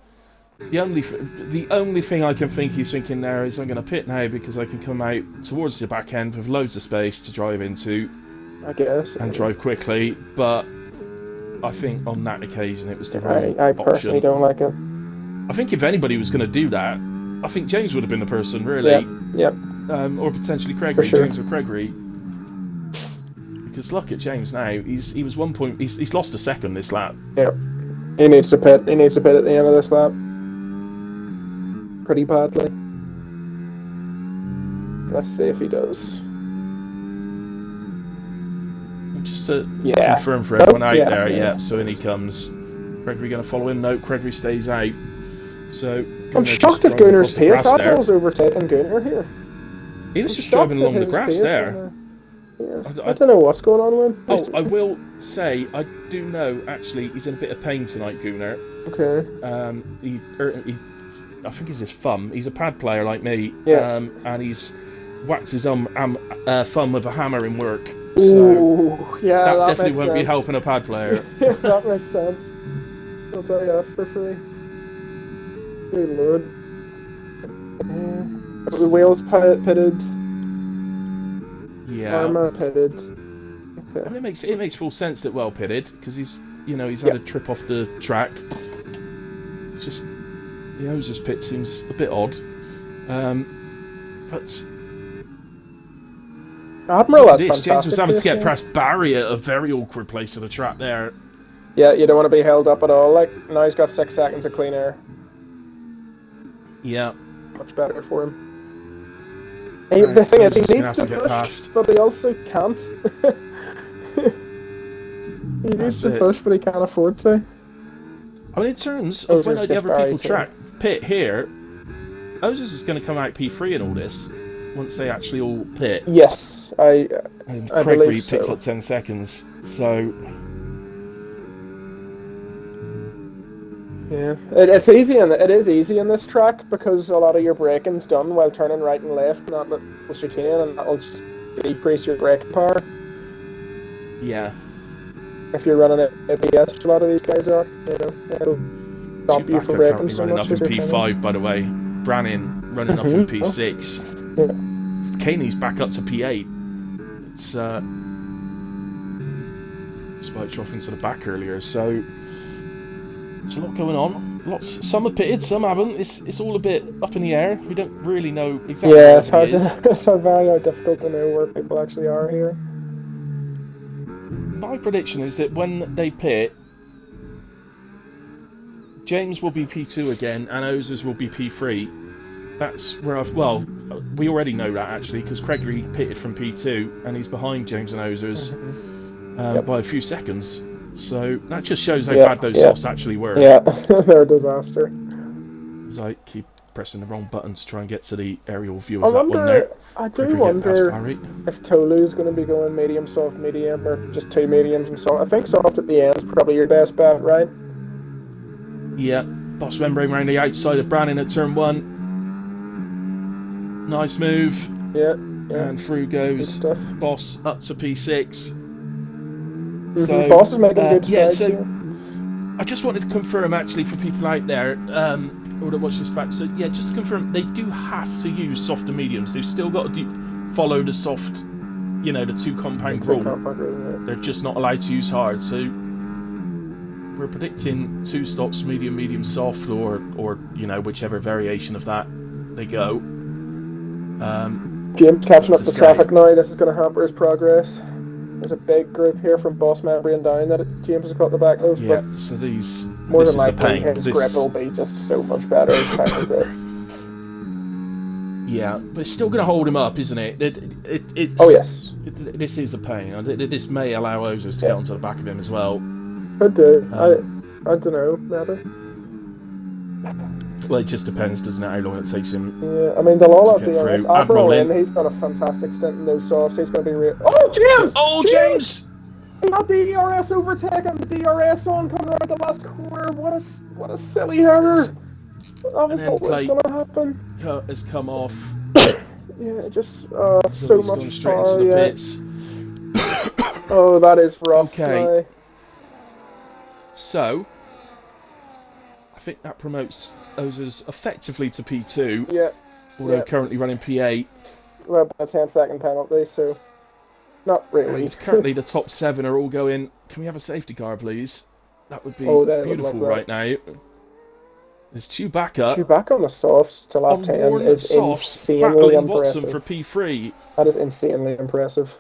The only thing I can think he's thinking there is I'm going to pit now because I can come out towards the back end with loads of space to drive into, I guess, and drive quickly. But I think on that occasion it was the wrong I personally option. don't like it. I think if anybody was going to do that, I think James would have been the person, really. Yep. Or potentially Gregory, For sure. James or Gregory. Because look at James now. He was 1 point. He's lost a second this lap. Yep. He needs to pit. He needs to pit at the end of this lap. Pretty badly. Let's see if he does. Just to confirm for everyone out there, so in he comes. Gregory going to follow him? No, Gregory stays out. So I'm shocked at Gunnar's pace. Apple's overtaking Gunnar here. He was just driving along the grass there. I don't know what's going on with him. Oh, I will say, I do know, actually, he's in a bit of pain tonight, Gunnar. Okay. He I think it's his thumb. He's a pad player like me. Yeah. And he's whacked his thumb with a hammer in work. So ooh, yeah, that definitely won't be sense. helping a pad player. That makes sense. I'll tell you that for free. Good lord. Wales pitted. Yeah. Arma pitted. I Okay. mean, it makes full sense that well pitted because he's had Yeah. a trip off the track. Just the Ozer's pit seems a bit odd, but Admiral, look at that's this. James was fantastic. having to get yeah. past Barry at a very awkward place of the track there. Yeah, you don't want to be held up at all. Like, now he's got 6 seconds of clean air. Yeah. Much better for him. The thing is, he needs to get push, past. but he also can't. He needs to push, but he can't afford to. I mean, in terms of when the other people too. pit here, Ozers is going to come out P3 in all this once they actually all pit. Yes, And I Gregory believe picks so. up 10 seconds, so... Yeah, it is easy in this track because a lot of your braking's done while turning right and left, not the chicane, and that'll just decrease your braking power. Yeah. If you're running it ABS, which a lot of these guys are, it'll stop you from braking so running much. up in P5, by the way. Brannin running up in P6. Yeah. Kaney's back up to P8. It's despite dropping to the back earlier, so there's a lot going on. Some have pitted, some haven't. It's all a bit up in the air. We don't really know exactly Yeah, where it's hard everybody is. it's very difficult to know where people actually are here. My prediction is that when they pit, James will be P2 again and Ozers will be P3. That's where we already know that actually because Gregory pitted from P2 and he's behind James and Ozers by a few seconds. So that just shows how bad those softs actually were. Yeah, they're a disaster. As I keep pressing the wrong button to try and get to the aerial view of that one there. I do wonder if Tolu's going to be going medium, soft, medium, or just 2 mediums and soft. I think soft at the end is probably your best bet, right? Yeah, Boss membrane around the outside of Brannin at turn 1. Nice move. Yeah. And through goes Boss up to P6. So Boss is making good strides. So I just wanted to confirm actually for people out there or to watch this back. So yeah, just to confirm, they do have to use soft and mediums. They've still got to follow the soft, the 2 compound rule. They're just not allowed to use hard. So we're predicting 2 stops, medium, medium, soft, or whichever variation of that they go. James catching up the traffic now. This is going to hamper his progress. There's a big group here from Boss membrane down that James has got the back of. Yeah, so these more than likely his grip will be just so much better. His final grip. Yeah, but it's still going to hold him up, isn't it? It's, oh yes. This is a pain. This may allow Ozers to get onto the back of him as well. Could do. I don't know. Maybe. Well, it just depends, doesn't it, how long it takes him. Yeah, I mean, they'll all have DRS. Admiral in, he's got a fantastic stint in those softs. He's going to be real. Oh, James! Oh, James! Not the DRS overtake and the DRS on coming around the last corner. What a silly error. I was told what's going to happen. Has come off. Yeah, just so much straight power. Into the pits. Oh, that is rough. Okay. So, I think that promotes Ozers effectively to P2. Yeah. Although currently running P8. Well, a 10-second penalty, so not really. And currently the top 7 are all going, can we have a safety car, please? That would be beautiful right now. There's Chewbacca. Chewbacca on the softs to lap 10 is insanely impressive. Watson for P3. That is insanely impressive.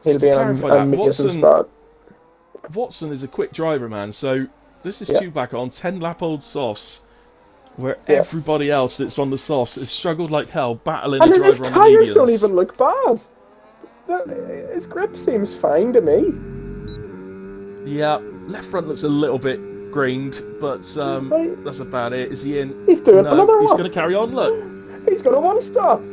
He'll be in an amazing spot. Watson is a quick driver, man, so this is Chewbacca on 10-lap-old softs, where everybody else that's on the softs has struggled like hell, battling the driver on the mediums. And his tyres don't even look bad. His grip seems fine to me. Yeah, left front looks a little bit grained, but that's about it. Is he in? He's doing another one. He's going to carry on, look. He's going to one-stop.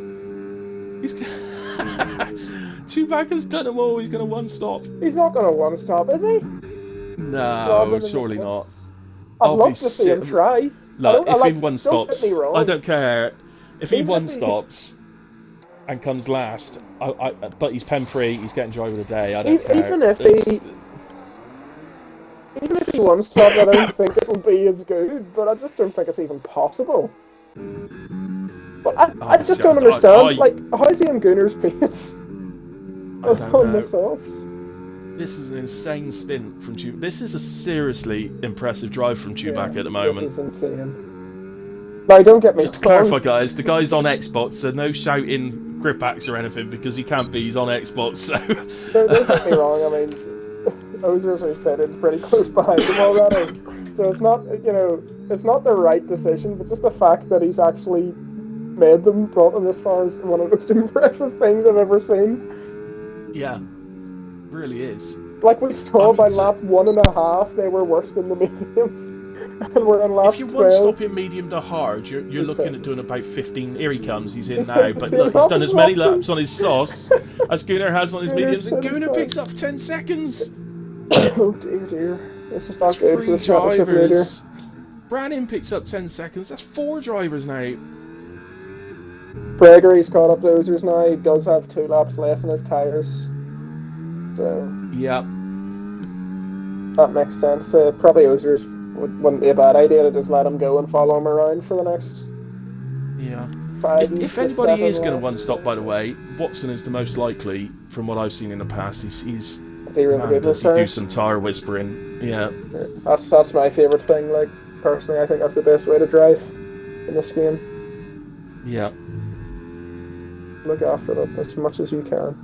Chewbacca's done them all, he's going to one-stop. He's not going to one-stop, is he? No, surely not. I'd love to see him try. Look, if he one-stops, I don't care. If he one-stops and comes last, but he's pen free, he's getting driver of the day, I don't care. Even if he WAOF1's top, I don't think it'll be as good, but I just don't think it's even possible. But I just don't understand, like, how's he in Gunner's pace on the softs? This is an insane stint from Chewbacca. This is a seriously impressive drive from Chewbacca at the moment. This is insane. Now, don't get me Just to clarify, guys, the guy's on Xbox, so no shouting grip acts or anything, because he can't be. He's on Xbox, so... Don't get me wrong, I mean, Ozer's pitted pretty close behind him already. So it's not, you know, it's not the right decision, but just the fact that he's actually made them, brought them this far is one of the most impressive things I've ever seen. Yeah. Really is. Like we saw by lap 1.5, they were worse than the mediums, and we're on lap 12. If you want to stop in medium to hard, you're looking at doing about 15. Here he comes, he's in now. But look, he's done as many laps on his softs as Gunnar has on his mediums, and Gunnar picks up 10 seconds. Oh dear. This is not good for the championship leader. Brannan picks up 10 seconds. That's 4 drivers now. Gregory's caught up to Ozers now. He does have 2 laps less in his tyres. So yeah, that makes sense. Probably Ozers wouldn't be a bad idea to just let him go and follow him around for the next 5 If anybody is going to one stop, by the way, Watson is the most likely, from what I've seen in the past. He's does he do some tire whispering? Yeah, that's my favourite thing. Like personally, I think that's the best way to drive in this game. Yeah, look after them as much as you can.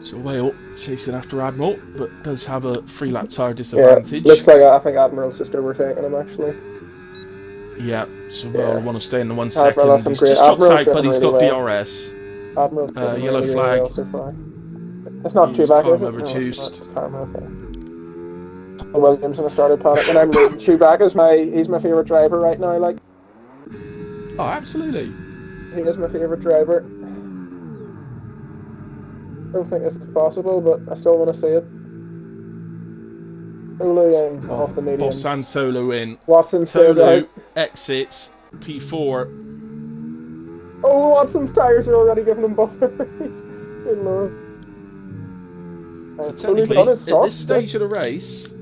So Whale chasing after Admiral, but does have a 3-lap tyre disadvantage. Yeah, looks like I think Admiral's just overtaking him actually. Yeah, so Whale want to stay in the 1 Admiral second. He's just dropped out, but he's got DRS. Admiral's yellow flag. Well so far. It's not Chewbacca, is it? Reduced. No, it's Karma, okay. Williams in a started paddock, and I'm Chewbacca's he's my favourite driver right now. Like, oh, absolutely. He is my favourite driver. I don't think this is possible, but I still want to see it. Olu in off the mediums. Bosantolo in. Watson stays out. Exits P4. Oh, Watson's tyres are already giving him buffer. Good lord. So technically, at this stage of the race,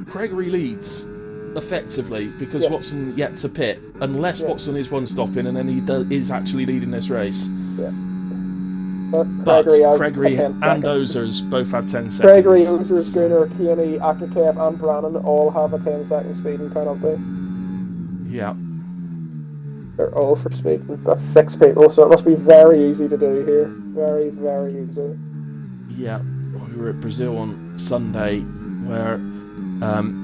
Gregory leads effectively because Watson yet to pit, unless Watson is one stopping and then he is actually leading this race. Yeah. But Gregory and Ozers both have 10 seconds. Gregory, Ozers, Gunnar, Kearney, Akakev and Brannan all have a 10-second speeding penalty. Yeah. They're all for speeding. That's 6 people, so it must be very easy to do here. Very, very easy. Yeah. We were at Brazil on Sunday where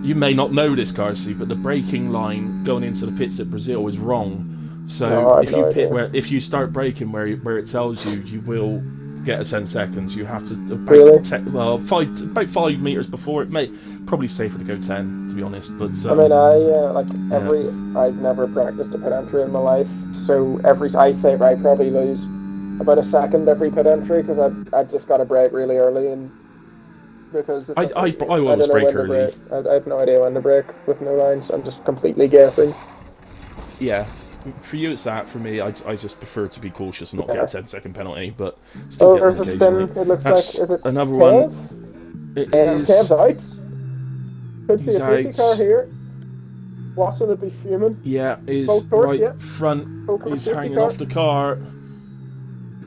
you may not know this, Carsey, but the braking line going into the pits at Brazil is wrong. So if you start braking where it tells you, you will get a 10 seconds. You have to about 5 meters before. It may probably safer to go 10, to be honest. But I mean, I've never practiced a pit entry in my life, so I probably lose about a second every pit entry because I just got to brake really early and because I always brake early. I have no idea when to brake with no lines. I'm just completely guessing. Yeah. For you it's that, for me I just prefer to be cautious and not get a 10-second penalty, but still get there's a spin, it looks That's like, is it another Kev? one. It is Kev's out. Could see a safety out. car here. Watson would be fuming. Yeah, his front is hanging off the car.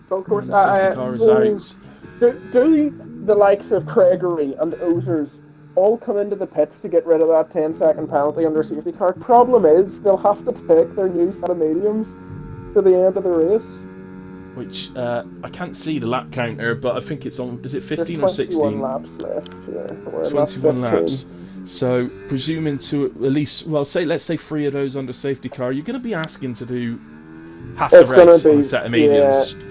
Full course. The safety car is out. Do the likes of Gregory and Ozers all come into the pits to get rid of that 10-second penalty under safety car? Problem is, they'll have to take their new set of mediums to the end of the race. Which, I can't see the lap counter, but I think it's on, is it 15 There's or 16? 21 laps left, yeah. 21 laps. So, presuming to at least, let's say 3 of those under safety car, you're going to be asking to do half the race on a set of mediums. Yeah.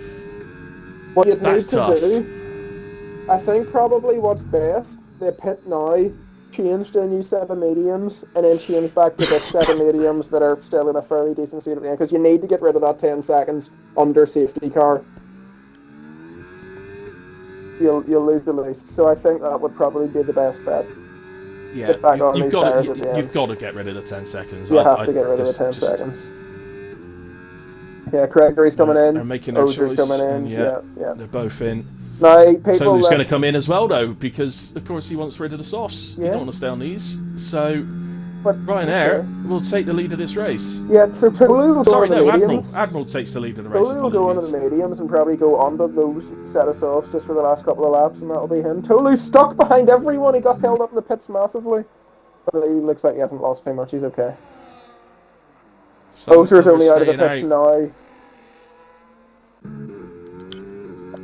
What you'd need to do, I think probably what's best, they pit now, change to a new set of mediums, and then change back to this set of mediums that are still in a fairly decent state at the end, because you need to get rid of that 10 seconds under safety car. You'll lose the least. So I think that would probably be the best bet. Yeah, you've got to get rid of the 10 seconds. You have to get rid of the 10 seconds. Yeah, Gregory's coming in. They're making their choice. Coming in. Yeah. They're both in. Now, people Tolu's going to that... come in as well, though, because, of course, he wants rid of the softs. Yeah. You don't want to stay on these. So, But, Ryanair will take the lead of this race. Yeah, so Tolu will go Sorry, on the no, mediums. Admiral takes the lead of the race. Tolu will go on the mediums and probably go under those set of softs just for the last couple of laps, and that'll be him. Tolu's stuck behind everyone. He got held up in the pits massively. But he looks like he hasn't lost too much. He's okay. Oser's only out of the pits now.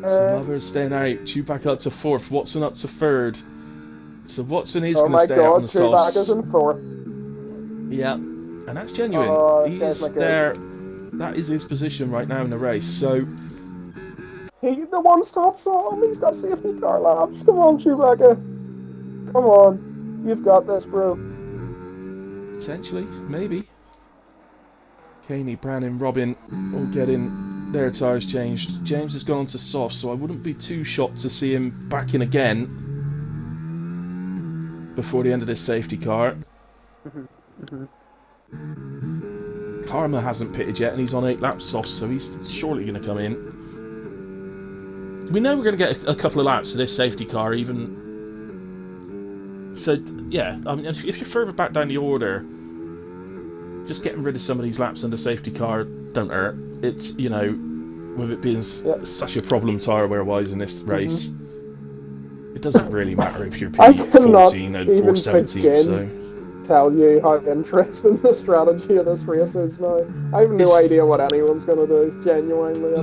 Some others staying out. Chewbacca up to 4th. Watson up to 3rd. So Watson is Oh going to my stay out on god, the Chewbacca's softs. in 4th. Yeah, and that's genuine. Oh, this He's guy's not good. there. That is his position right now in the race. So The one-stop song. He's got safety car laps. Come on, Chewbacca. Come on. You've got this, bro. potentially, maybe. Caney, Brannon, Robin all getting their tyres changed. James has gone on to soft, so I wouldn't be too shocked to see him back in again before the end of this safety car. Karma hasn't pitted yet, and he's on 8 laps soft, so he's surely going to come in. We know we're going to get a couple of laps of this safety car, even. So, yeah, I mean, if you're further back down the order, just getting rid of some of these laps under safety car don't hurt. It's, you know, with it being such a problem tyre wear-wise in this race, it doesn't really matter if you're P14 or 17. So. Tell you how interesting the strategy of this race is now. I have no idea what anyone's going to do, genuinely.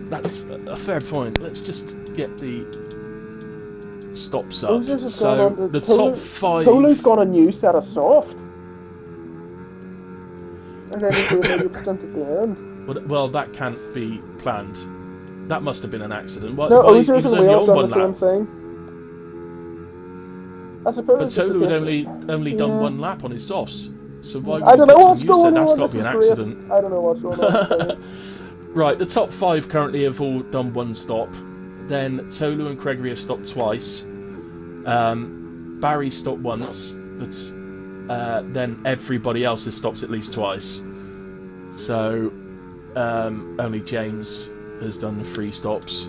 That's a fair point. Let's just get the stops up. So the top 5... Tolu's got a new set of soft. And then he's doing a loop stint at the end. Well, that can't be planned. That must have been an accident. No, Ozers and Wales done the same thing. I suppose. But Tolu had only done 1 lap on his softs. So why would I don't know what's you going said on. that's got to be an accident. I don't know what's going on. Right, the top 5 currently have all done 1 stop. Then Tolu and Gregory have stopped twice. Barry stopped once, but then everybody else has stopped at least twice. So only James has done 3 stops.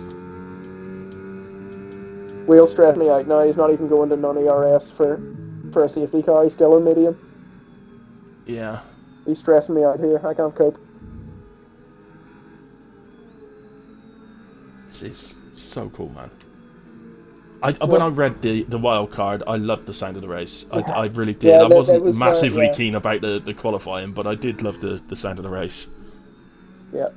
Wheel's stressing me out now. He's not even going to non-ERS for a safety car. He's still in medium. Yeah. He's stressing me out here. I can't cope. This is so cool, man. When I read the wild card, I loved the sound of the race. I really did. I wasn't massively keen about the qualifying, but I did love the sound of the race. Yeah.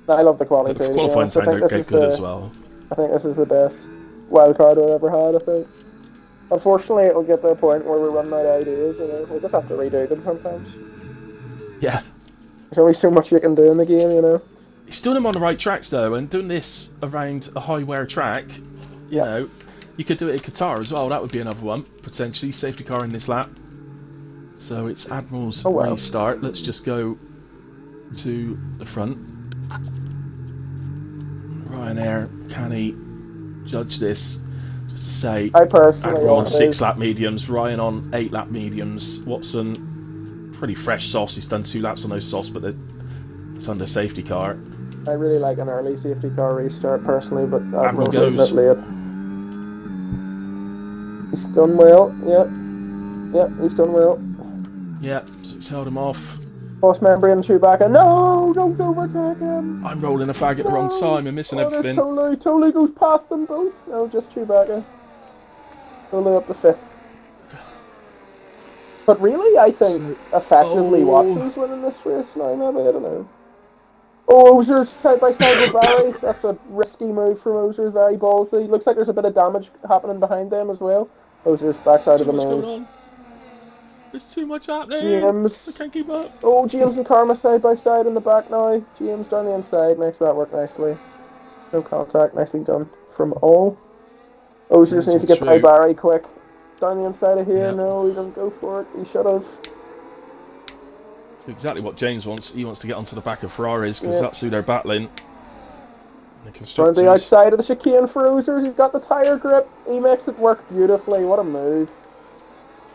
I love the quality too. The qualifying sounded good as well. I think this is the best wild card I've ever had, I think. Unfortunately, it'll get to a point where we're running out of ideas, we'll just have to redo them sometimes. Yeah. There's only so much you can do in the game, He's doing them on the right tracks, though, and doing this around a high-wear track, you know, you could do it at Qatar as well. That would be another one, potentially. Safety car in this lap. So it's Admiral's restart. Let's just go to the front. Ryanair, can he judge this? Just to say, I personally Admiral on 6 lap mediums, Ryan on 8 lap mediums, Watson pretty fresh softs. He's done 2 laps on those softs, but it's under safety car. I really like an early safety car restart personally, but Admiral goes. Late. He's done well. Yeah, he's done well. Yeah, so it's held him off. Boss member in Chewbacca. No, don't overtake him. I'm rolling a fag at the wrong time and missing everything. Tolu goes past them both. No, just Chewbacca. Tolu up to 5th. But really, I think effectively Watson's winning this race now. Maybe, I don't know. Oh, Ozer's side by side with Barry. That's a risky move from Ozer's. Very ballsy. Looks like there's a bit of damage happening behind them as well. Ozer's backside of the nose. There's too much happening. James. I can't keep up. Oh, James and Karma side by side in the back now. James down the inside makes that work nicely. No contact, nicely done from all. Ozers needs to get by Barry quick. Down the inside of here, no, he doesn't go for it. He should have. That's exactly what James wants. He wants to get onto the back of Ferraris because that's who they're battling. On the outside of the chicane for Ozers, he's got the tyre grip. He makes it work beautifully. What a move.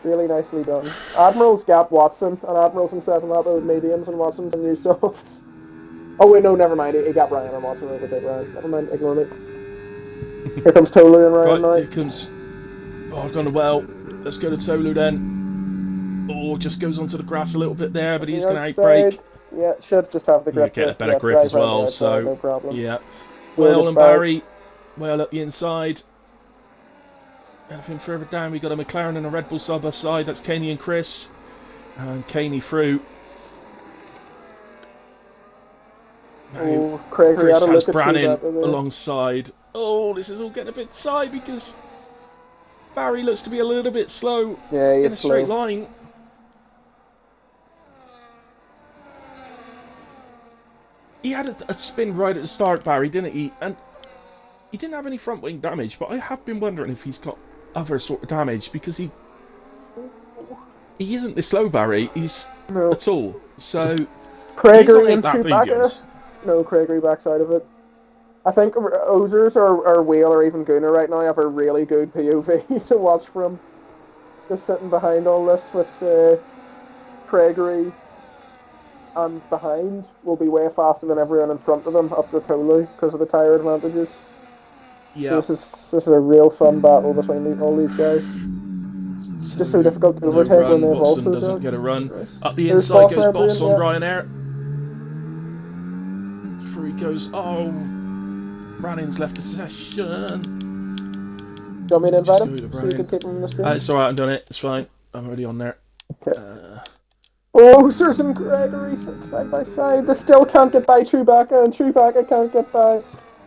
Really nicely done. Admiral's gap Watson, and Admiral's in 7 lap with mediums, and Watson's in new softs. Oh wait, no, never mind. He got Ryan. I'm watching overtake Ryan. Never mind. Ignore me. Here comes Tolu and Ryan Right, now. here comes. Oh, I've gone well. Let's go to Tolu then. Oh, just goes onto the grass a little bit there, but On the he's going to outside. outbrake. Yeah, should just have the You're grip getting a to better grip drive as around the well. outside. So, No problem. yeah. Wheel Whale gets and back. Barry. Whale up the inside. Anything further down, we got a McLaren and a Red Bull side by side. That's Caney and Chris. And Caney through. Now, Oh, Craigie had Chris a has look at Brannan Chewbacca there. alongside. Oh, this is all getting a bit tight because Barry looks to be a little bit slow Yeah, in he's a straight slow. line. He had a spin right at the start, Barry, didn't he? And he didn't have any front wing damage, but I have been wondering if he's got other sort of damage because he isn't this slow, Barry. He's No. at all. So he's on Craigie 8 and lap Chewbacca. mediums. No, Craigie backs out of it. I think Ozers or Whale or even Gunner right now have a really good POV to watch from. Just sitting behind all this with Craigie and behind will be way faster than everyone in front of them up to Tolu because of the tyre advantages. Yeah. So this is a real fun battle between all these guys. Just so difficult to no overtake run. when they've Watson also doesn't got. get a run. Nice. Up the There's inside goes for Boss on everyone, Ryanair. Through he goes. Oh, Brannan's left a session. Do you want me to invite Just go him to so you can Brian. keep him on the screen? It's alright, I'm done it. It's fine. I'm already on there. Okay. Ozers and Gregory sit side by side. They still can't get by Chewbacca, and Chewbacca can't get by.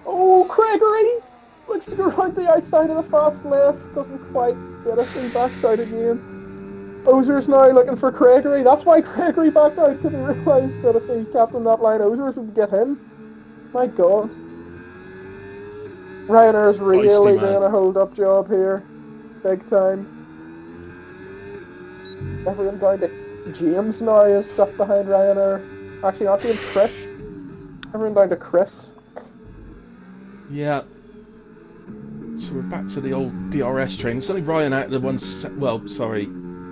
Oh, Gregory looks to go around the outside of the fast left. Doesn't quite get it. He backs out again. Ozers now looking for Gregory. That's why Gregory backed out, because he realised that if he captained that line, Ozers would get him. My God. Ryanair's really Feisty, doing man. a hold-up job here. Big time. Everyone down to James now is stuck behind Ryanair. Actually, not James, Chris. Everyone down to Chris. Yeah. So we're back to the old DRS train. It's only Ryan out the one. Well, sorry.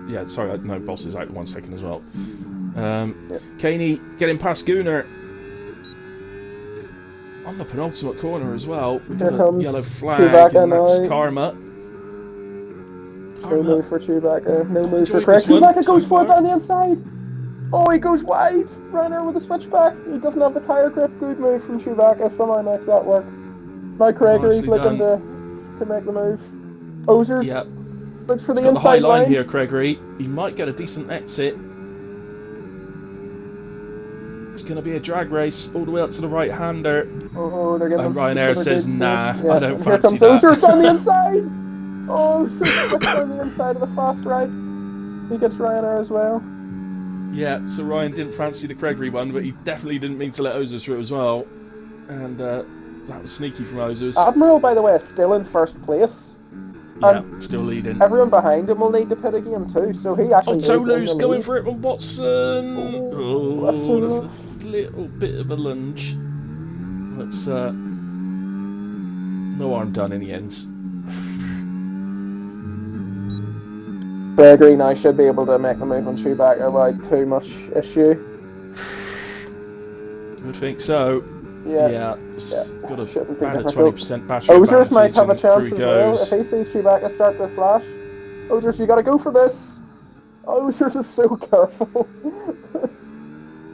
Yeah, sorry. No, Boss is out 1 second as well. Caney getting past Gunner. On the penultimate corner as well. We got Here a comes yellow flag, Chewbacca and that's now. Karma. No move for Chewbacca. No move for enjoyed Chris. this one Chewbacca so goes for it far. down the inside. Oh, he goes wide. Ryanair with a switchback. He doesn't have the tyre grip. Good move from Chewbacca. Somehow makes that work. Now Gregory's Nicely looking to make the move. Ozers Yep. looks for He's the got the high inside line here, Gregory. He might get a decent exit. It's going to be a drag race all the way up to the right-hander. Oh, they're getting And each Ryanair other says, good nah, space. I don't And fancy here that. comes Ozers down the inside. Oh, so quick down the inside of the fast right. He gets Ryanair as well. Yeah, so Ryan didn't fancy the Gregory one, but he definitely didn't mean to let Ozers through as well. And that was sneaky from Ozers. Admiral, by the way, is still in first place. Yeah, still leading. Everyone behind him will need to pit again too, so he actually is in the Tolu's going lead. for it on Watson. Oh, That's a a little bit of a lunge. That's no harm done in the end. Gregory now should be able to make the move on Chewbacca without too much issue. I would think so. Yeah. Got a Shouldn't be about a difficult. 20% battery Ozers might advantage, have a and through chance he as well goes. if he sees Chewbacca start to flash. Ozers, you gotta go for this. Ozers is so careful.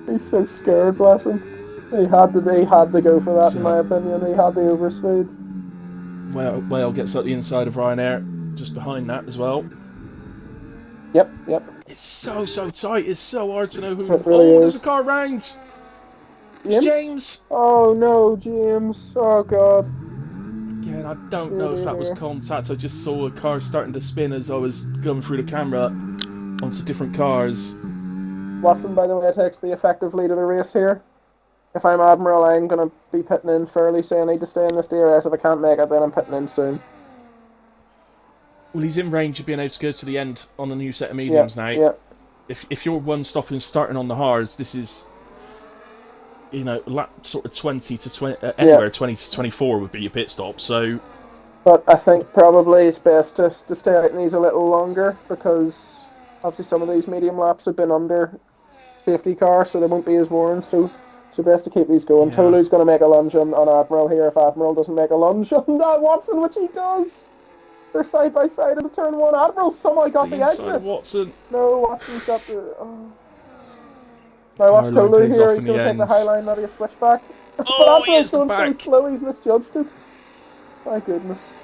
He's so scared, bless him. He had to go for that, in my opinion. He had the overspeed. Whale gets up the inside of Ryanair, just behind that as well. Yep. It's so tight. It's so hard to know who. It really there's a is. car round. It's James. Oh no, James. Oh god. Again, I don't know if that was contact. I just saw a car starting to spin as I was going through the camera onto different cars. Watson, by the way, takes the effective lead of the race here. If I'm Admiral, I'm going to be pitting in fairly soon. I need to stay in this DRS. If I can't make it, then I'm pitting in soon. Well, he's in range of being able to go to the end on the new set of mediums now. Yeah. If you're one stopping starting on the hards, this is, lap sort of 20 to 20, anywhere 20 to 24 would be your pit stop. So, but I think probably it's best to stay out in these a little longer because obviously some of these medium laps have been under safety car, so they won't be as worn. So So best to keep these going. Yeah. Tolu's going to make a lunge on Admiral here if Admiral doesn't make a lunge on Watson, which he does. They're side by side in the turn one. Admiral somehow got the Inside exit. Watson. No, Watson's got the... Oh. Now watch High line Tolu pays here. off He's in going the to take the ends. high line, maybe a switchback. But Oh, he Admiral's is the going so back. slow, he's misjudged it. My goodness.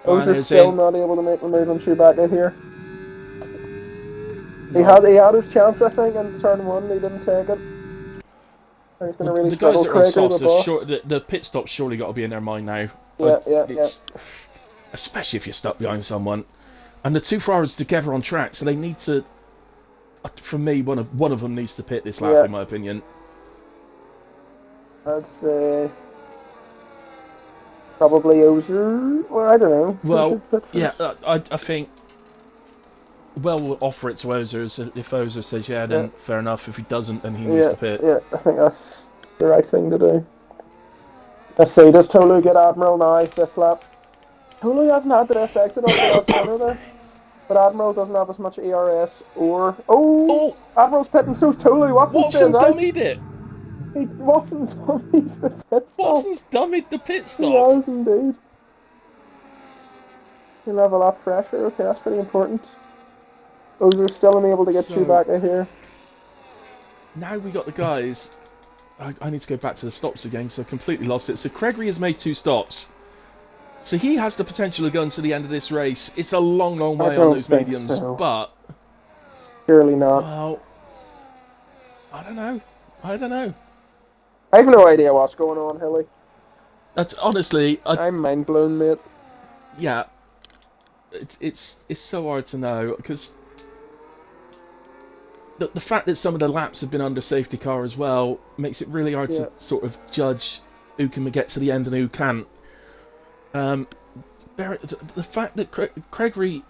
Ozer's Banner's still in. not able to make the move on Chewbacca here. No. He had his chance, I think, in turn one. He didn't take it. And he's going to really The struggle. guys that are on Craigie, softs, the boss. the pit stop's surely got to be in their mind now. Yeah. Especially if you're stuck behind someone. And the two Ferraris together on track, so they need to... For me, one of them needs to pit this lap, in my opinion. I'd say... Probably Ozer. Well, I don't know. Well, yeah, I think... Well, we'll offer it to Ozer. If Ozer says yeah, then fair enough. If he doesn't, then he needs to pit. Yeah, I think that's the right thing to do. Let's see, does Tolu get Admiral now this lap? Tolu hasn't had the best exit off the last corner there. But Admiral doesn't have as much ERS or... Oh! Admiral's pitting, so's Tolu. Watson stays out. dummied it! He wasn't dummies the pit stop. Watson's dummied the pit stop! He has indeed. He'll have a lap fresher. Okay, that's pretty important. Ozer's still unable to get Chewbacca here. Now we got the guys. I need to go back to the stops again, so I completely lost it. So Craigie has made 2 stops. So he has the potential of going to the end of this race. It's a long, long way on those mediums, but... Surely not. Well, I don't know. I have no idea what's going on, Hilly. That's honestly... I'm mind blown, mate. Yeah. It's so hard to know, because... The fact that some of the laps have been under safety car as well makes it really hard to sort of judge who can get to the end and who can't. The fact that Craigie...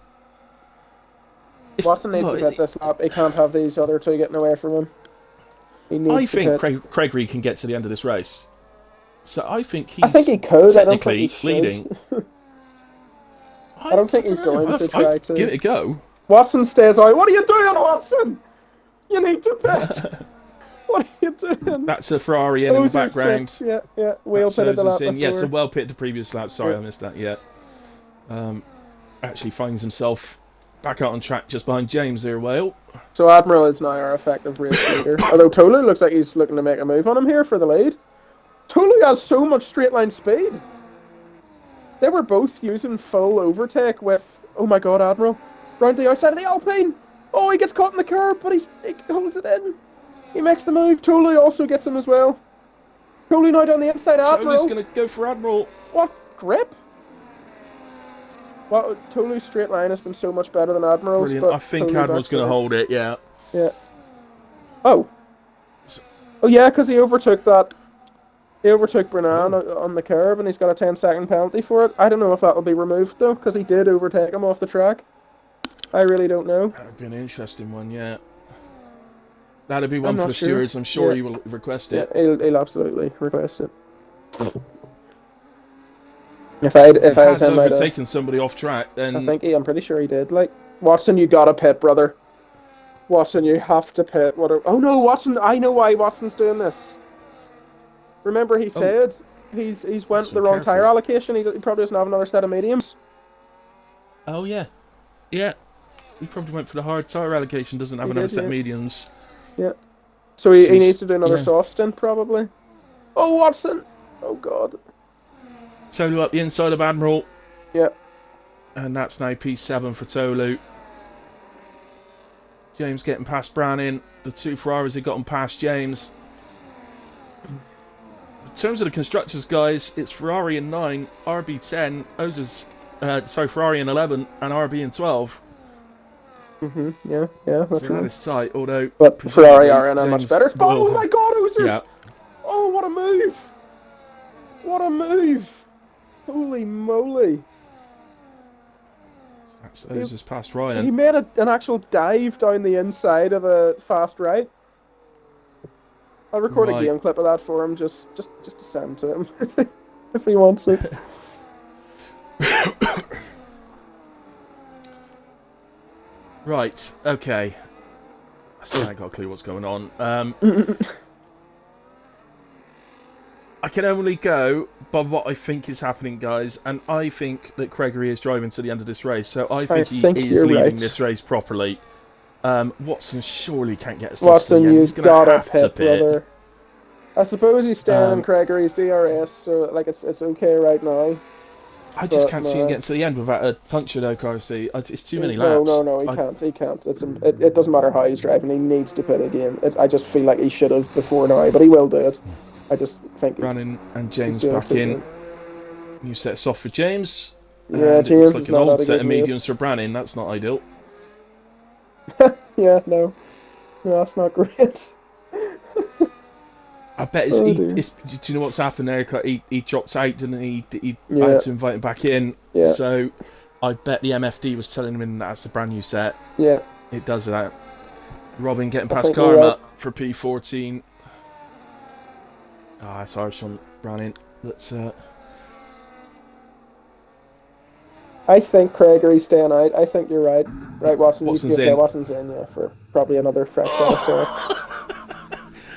Watson needs to get this lap. He can't have these other two getting away from him. He needs I think to Craigie can get to the end of this race. So I think he's I think he could. technically I don't think he leading. I don't think he's going to try to. Give it a go. Watson stays out. What are you doing, Watson? You need to pit. What are you doing? That's a Ferrari in the background. Pits. Yeah. Wheel pitted the lap before. Yes, a well pitted the previous lap. Sorry, I missed that. Yeah. Actually finds himself back out on track just behind James there, Whale. So Admiral is now our effective race leader. Although Tolu looks like he's looking to make a move on him here for the lead. Tolu has so much straight line speed. They were both using full overtake with... Oh my god, Admiral. Round the outside of the Alpine. Oh, he gets caught in the curb, but he holds it in. He makes the move. Tolu also gets him as well. Tolu now down the inside, Admiral. Tolu's going to go for Admiral. What? Grip? Well, Tolu's straight line has been so much better than Admiral's. Brilliant. I think Admiral's going to hold it, yeah. Yeah. Oh. Oh yeah, because he overtook that. He overtook Brennan on the curb, and he's got a 10-second penalty for it. I don't know if that will be removed, though, because he did overtake him off the track. I really don't know. That would be an interesting one, yeah. That'd be one for the stewards. I'm sure he will request it. Yeah, he'll absolutely request it. If I was him, I'd overtaken somebody off track, then... I'm pretty sure he did. Like, Watson, you gotta pit, brother. Watson, you have to pit. Oh no, Watson, I know why Watson's doing this. Remember he said he's went the wrong tyre allocation. He probably doesn't have another set of mediums. Oh yeah. Yeah. He probably went for the hard tyre allocation, doesn't have another set of mediums. Yeah. So he needs to do another soft stint, probably. Oh, Watson! Oh, God. Tolu up the inside of Admiral. Yeah. And that's now P7 for Tolu. James getting past Browning. The two Ferraris have gotten past James. In terms of the constructors, guys, it's Ferrari in 9, RB 10, Ferrari in 11, and RB in 12. Yeah, that's so that is tight, although... But Ferrari are in a much better spot. Oh my god, Ozers! Yeah. Oh, what a move! What a move! Holy moly. That's Ozers past Ryan. He made an actual dive down the inside of a fast right. I'll record a game clip of that for him, just to send to him, if he wants it. Right, okay. still ain't got a clue what's going on. I can only go by what I think is happening, guys, and I think that Gregory is driving to the end of this race, so I think he is you're leading right. this race properly. Watson surely can't get us to Watson, the end. He's you going to gotta have to pit, pit. brother. I suppose he's staying in Gregory's DRS, so like it's okay right now. I just can't see him getting to the end without a puncture, though, Carsey. It's too many No, laps. no, he can't. He can't. It doesn't matter how he's driving. He needs to pit again. I just feel like he should have before now, but he will do it. I just think Brannon and James doing back too in. good. New sets off for James. Yeah, And James it looks like is an not old out of set of good mediums race. for Brannon. That's not ideal. Yeah, no, that's not great. I bet Oh, do dear. you know what's happened there? He dropped out, didn't he? I Yeah, had to invite him back in. Yeah. So I bet the MFD was telling him that's a brand new set. yeah. It does that. Robin getting I past think you're Karma right. for P14. Ah, it's harsh on Brannon. Let's I think Gregory's staying out. I think you're right. Right, Watson. Watson's Yeah, in. Watson's in. Yeah, for probably another fresh set of softs.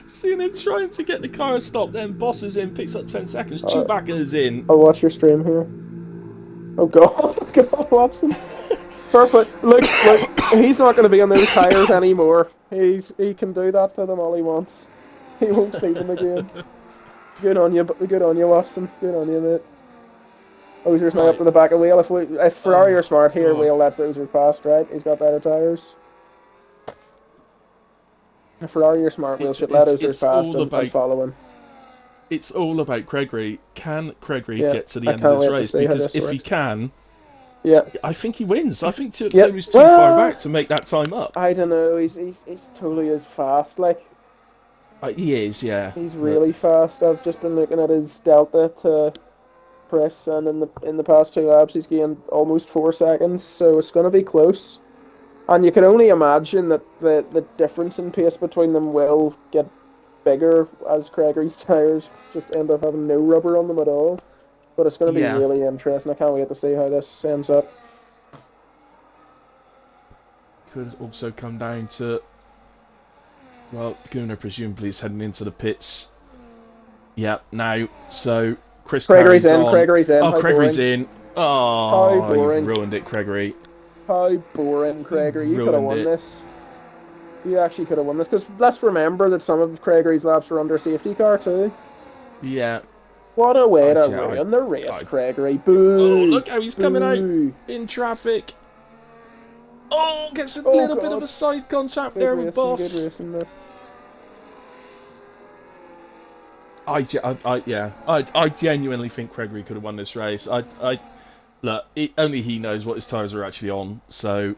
Seeing him trying to get the car stopped, then Boss is in, picks up 10 seconds. Chewbacca is in. I'll watch your stream here. Oh god, God, Watson. Perfect. Look, he's not going to be on those tires anymore. He can do that to them all he wants. He won't see them again. Good on you, Watson. Good on you, mate. Ozer's now up to the back of wheel. If Ferrari are smart here, wheel lets Ozer past, right? He's got better tires. If Ferrari are smart, wheel should let Ozer past and follow him. It's all about Gregory. Can Gregory Yeah, get to the I end can't of this wait to race? see how Because this if he works. can, Yeah, I think he wins. I think Yep. Tony's too far back to make that time up. I don't know. He's totally is fast. Like He is, yeah. he's really fast. I've just been looking at his delta to press, and in the past 2 laps, he's gained almost 4 seconds. So it's going to be close. And you can only imagine that the difference in pace between them will get bigger as Gregory's tires just end up having no rubber on them at all. But it's going to be really interesting. I can't wait to see how this ends up. Could also come down to, well, Gunnar presumably is heading into the pits. Yeah, now, so Chris Gregory's carries in, on. Gregory's in. Oh, How Gregory's boring. in. Oh, How boring. you ruined it, Gregory. How boring, Gregory. You could have won Ruined this. You actually could have won this. Because let's remember that some of Gregory's laps were under safety car too. Yeah. What a way to yeah, ruin the race, Gregory. Boo! Oh, look how he's coming out Boo. in traffic. Oh, gets a little bit of a side contact Good there racing, with Boss. Good racing there. I genuinely think Gregory could have won this race. Look, only he knows what his tyres are actually on, so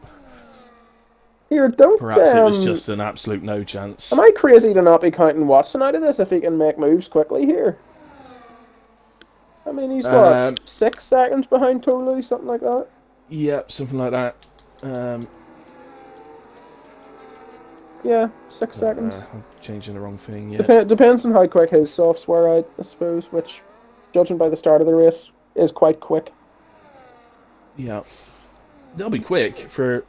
Here, don't. perhaps it was just an absolute no chance. Am I crazy to not be counting Watson out of this if he can make moves quickly here? I mean, he's got 6 seconds behind Tolu, something like that. Yep, something like that. Yeah, 6 seconds. I'm changing the wrong thing, yeah. Depends on how quick his softs were out, I suppose, which, judging by the start of the race, is quite quick. Yeah. They'll be quick for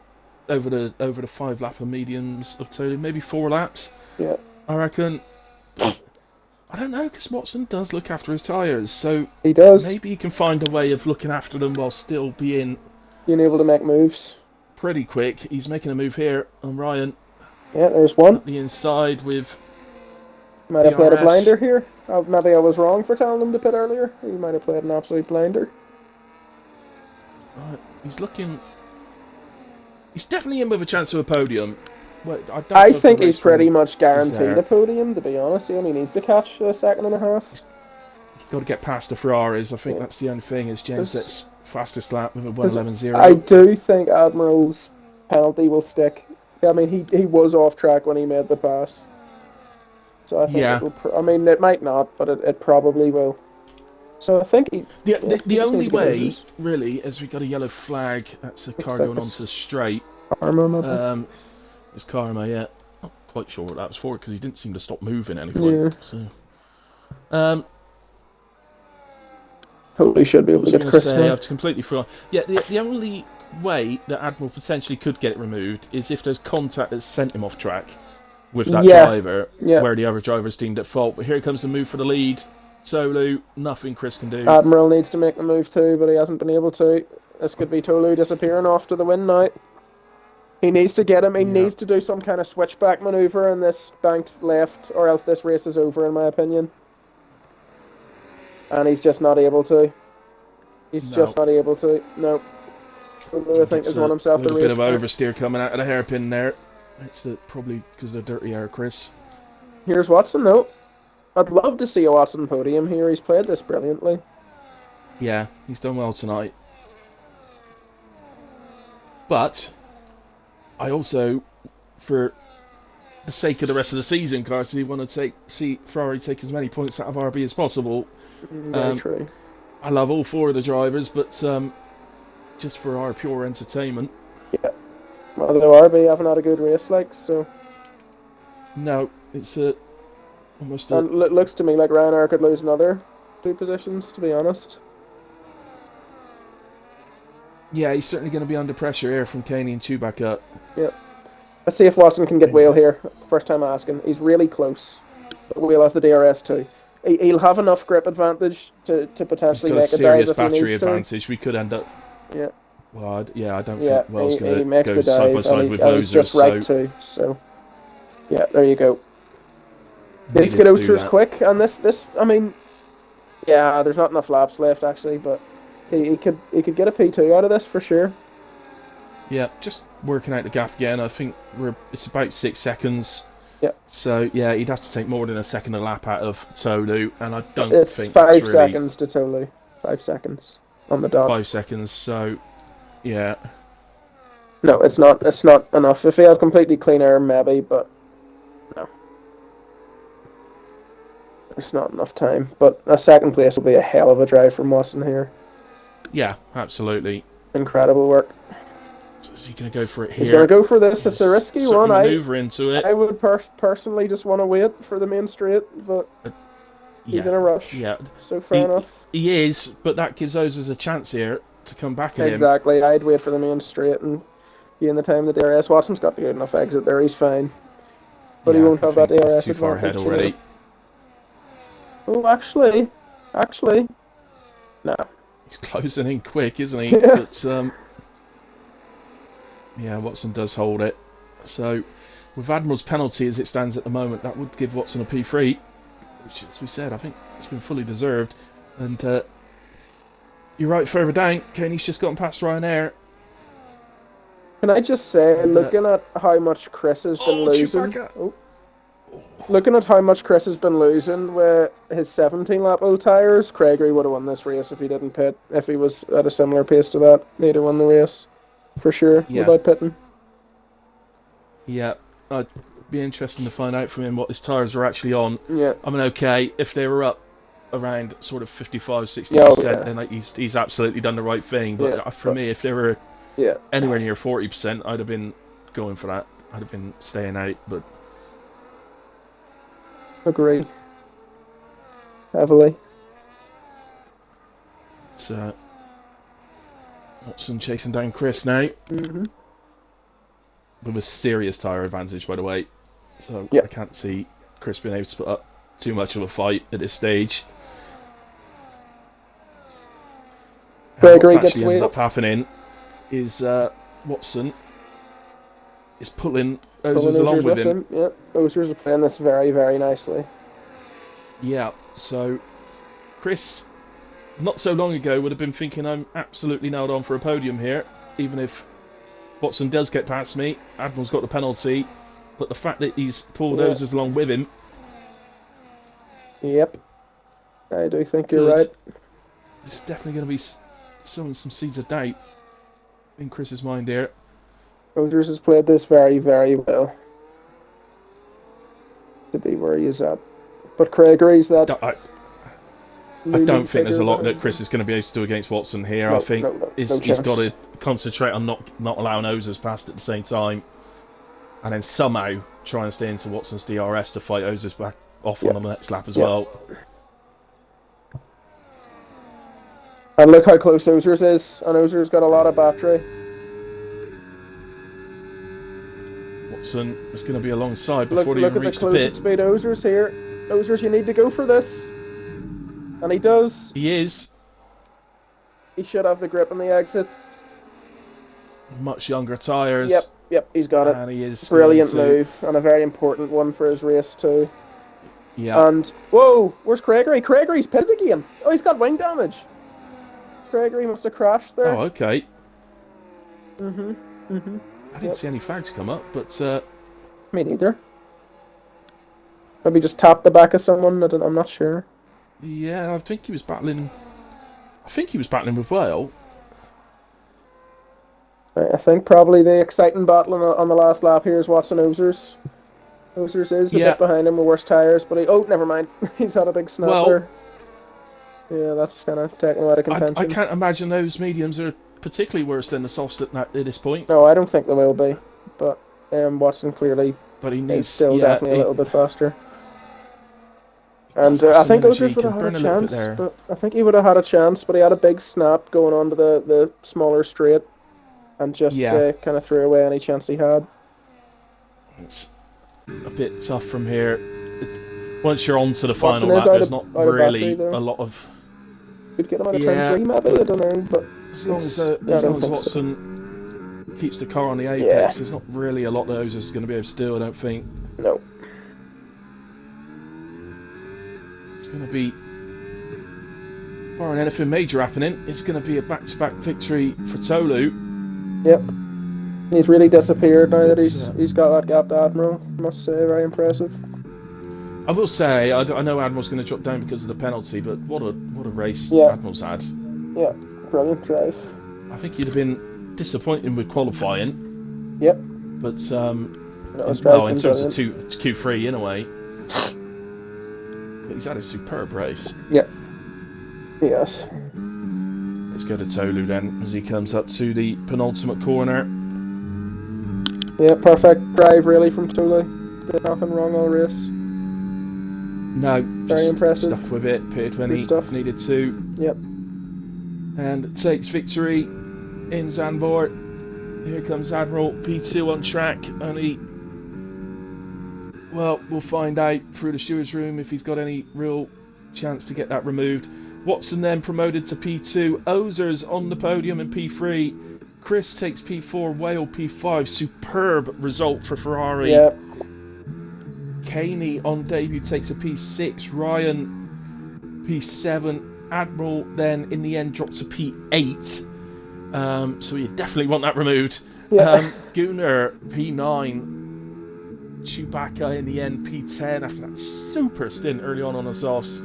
over the 5 lap of mediums of Tolu, maybe 4 laps. Yeah. I reckon. I don't know, because Watson does look after his tyres, so he does. Maybe you can find a way of looking after them while still being able to make moves. Pretty quick. He's making a move here on Ryan. Yeah, there's one. At the inside with. Might have played a blinder here. Maybe I was wrong for telling him to pit earlier. He might have played an absolute blinder. He's looking. He's definitely in with a chance of a podium. Well, I think he's pretty much guaranteed a podium, to be honest. He only needs to catch a second and a half. He's got to get past the Ferraris. I think that's the only thing. Is James sets fastest lap with a 1:11.0. I do think Admiral's penalty will stick. I mean, he was off track when he made the pass. So I think it will. I mean, it might not, but it probably will. So I think the only way, really, is we got a yellow flag. That's a car going onto the straight. Karma, maybe. It's Karma, yeah. Not quite sure what that was for because he didn't seem to stop moving at any point. Yeah. So, Hopefully, should be What able was to I get going to to Chris say? now. I've completely forgotten. Yeah, the only way that Admiral potentially could get it removed is if there's contact that sent him off track with that Yeah, driver, yeah. where the other driver's deemed at fault. But here comes the move for the lead. Tolu, nothing Chris can do. Admiral needs to make the move too, but he hasn't been able to. This could be Tolu disappearing off to the win now. He needs to get him. He Yeah. needs to do some kind of switchback maneuver in this banked left, or else this race is over, in my opinion. And he's just not able to. He's No. just not able to. No. Tolu, I think, It's has won himself a the little race. bit of oversteer coming out of the hairpin there. It's probably because of the dirty air, Chris. Here's Watson, though. I'd love to see a Watson podium here. He's played this brilliantly. Yeah, he's done well tonight. But I also, for the sake of the rest of the season, Carson, want to see Ferrari take as many points out of RB as possible. Very true. I love all four of the drivers, but just for our pure entertainment. Yeah. Although RB haven't had a good race, like, so. No, it's almost And looks to me like Ryanair could lose another 2 positions, to be honest. yeah, he's certainly going to be under pressure here from Caney and Chewbacca. Yeah. Let's see if Watson can get Whale here. First time asking. He's really close. But Whale has the DRS too. He'll have enough grip advantage to He's potentially got a make a dive serious if he battery needs to. advantage. We could end up. Yeah. Well, I don't Yeah, think Wells he going to makes go the side by dive, side and with he's Losers. just right So too. So, yeah, there you go. needed This to do Oster's that. quick, and this, I mean, yeah, there's not enough laps left actually, but he could get a P2 out of this for sure. Yeah, just working out the gap again. I think it's about 6 seconds. Yeah. So yeah, he'd have to take more than a second a lap out of Tolu, and I don't It's think 5 that's really seconds to Tolu. 5 seconds on the dot. 5 seconds. So yeah, No, it's not. It's not enough. If he had completely clean air, maybe, but no, it's not enough time. But a second place will be a hell of a drive from Watson here. yeah, absolutely. Incredible work. So is he going to go for it here? He's going to go for this. It's a risky Certainly one. maneuver into it. I would personally just want to wait for the main straight, but he's in a rush. Yeah, So fair enough. he is, but that gives Ozers a chance here to come back at him. Exactly. I'd wait for the main straight and be in the time the DRS. Watson's got a good enough exit there. He's fine. But he Yeah, won't I have that think he's DRS too far ahead advantage, already. Oh, actually, no. He's closing in quick, isn't he? Yeah. But yeah, Watson does hold it. So with Admiral's penalty as it stands at the moment, that would give Watson a P3, which, as we said, I think it's been fully deserved. And you're right, further down, Caney's just gotten past Ryanair. Can I just say, looking at how much Chris has been losing, looking at how much Chris has been losing with his 17-lap old tyres, Craigery would have won this race if he didn't pit. If he was at a similar pace to that, he'd have won the race for sure without pitting. Yeah, I'd be interesting to find out from him what his tyres are actually on. Yeah. I mean, okay, if they were up around sort of 55-60%, then he's absolutely done the right thing. But for me, if they were anywhere near 40%, I'd have been going for that. I'd have been staying out, but Agreed. Heavily. It's Watson chasing down Chris now. Mm-hmm. With a serious tyre advantage, by the way. So I can't see Chris being able to put up too much of a fight at this stage. What's actually ended up happening is Watson is pulling Ozers along with him. Yeah, Ozers are playing this very, very nicely. Yeah, so Chris, not so long ago, would have been thinking I'm absolutely nailed on for a podium here, even if Watson does get past me. Admiral's got the penalty, but the fact that he's pulled Ozers along with him. Yep, I do think you're right. There's definitely going to be some seeds of doubt in Chris's mind here. Ozers has played this very, very well to be where he is at. But Craig agrees that... I don't think there's a lot that Chris is going to be able to do against Watson here. No, I think he's got to concentrate on not allowing Ozers past at the same time, and then somehow try and stay into Watson's DRS to fight Ozers back off on the next lap as well. And look how close Ozers is, and Ozers got a lot of battery. Watson is going to be alongside Look, before he look even at the reached the closing pit. speed. Ozers here. Ozers, you need to go for this. And he does. He is He should have the grip on the exit. much younger Yep, tyres. yep, he's got it. And he is Brilliant going to... move, and a very important one for his race too. Yeah. And, whoa, where's Gregory? Gregory's pitted again. Oh, he's got wing damage. Gregory must have crashed there. Oh, okay. Mm-hmm. I didn't see any flags come up, but Me neither. Maybe just tapped the back of someone. I'm not sure. yeah, I think he was battling. I think he was battling with Whale. Right, I think probably the exciting battle on the last lap here is Watson Ozers. Ozers is a Yeah. bit behind him with worse tyres, but oh, never mind. He's had a big snap Well, there. Yeah, that's kind of taking him out of contention. I can't imagine those mediums are particularly worse than the softs at this point. No, I don't think they will be. But Watson clearly But he is needs still definitely a little bit faster. And does have I some think energy, Ozers would can have had burn a a little bit chance. there. But I think he would have had a chance, but he had a big snap going on to the smaller straight and just Yeah. kind of threw away any chance he had. It's a bit tough from here. Once you're on to the final Watson is lap, out there's of- not out of really battery there. a lot of... Could get him out of Yeah, turn 3 maybe, I don't know. But As long as, yeah, I as, don't long as think so. Watson keeps the car on the apex, Yeah. there's not really a lot that Ozers is going to be able to do, I don't think. No. It's going to be, barring anything major happening, it's going to be a back-to-back victory for Tolu. Yep. He's really disappeared now that It's, he's got that gap to Admiral. I must say, very impressive. I will say, I know Admiral's going to drop down because of the penalty, but what a race Yeah. Admiral's had. Yeah, brilliant drive. I think he'd have been disappointed with qualifying, Yep. but No, his well, in drive's terms been of Q3 in a way, but he's had a superb race. Yep. Yes. Let's go to Tolu then, as he comes up to the penultimate corner. Yeah, perfect drive really from Tolu. Did nothing wrong all race. No, Very just impressive. stuck with it, pitted when Good he stuff. needed to, Yep. and takes victory in Zandvoort. Here comes Admiral, P2 on track, only... Well, we'll find out through the steward's room if he's got any real chance to get that removed. Watson then promoted to P2, Ozers on the podium in P3, Chris takes P4, Whale P5, superb result for Ferrari. Yep. Caney on debut takes a P6, Ryan P7, Admiral then in the end dropped to P8, so you definitely want that removed. Yeah. Gunnar P9, Chewbacca in the end P10 after that super stint early on the softs.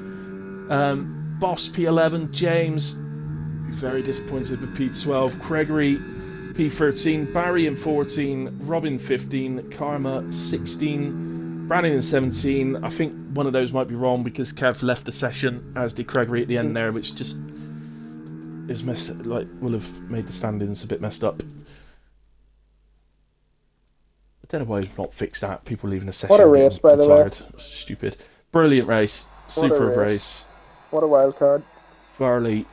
Boss P11, James very disappointed with P12, Gregory P13, Barry in 14, Robin 15, Karma 16, Brandon in 17. I think one of those might be wrong because Kev left the session, as did Gregory at the end there, which just is will have made the standings a bit messed up. I don't know why he's not fixed that. People leaving the session. What a race, by the way. Tired. Stupid. Brilliant race. Superb race. What a wild card. Thoroughly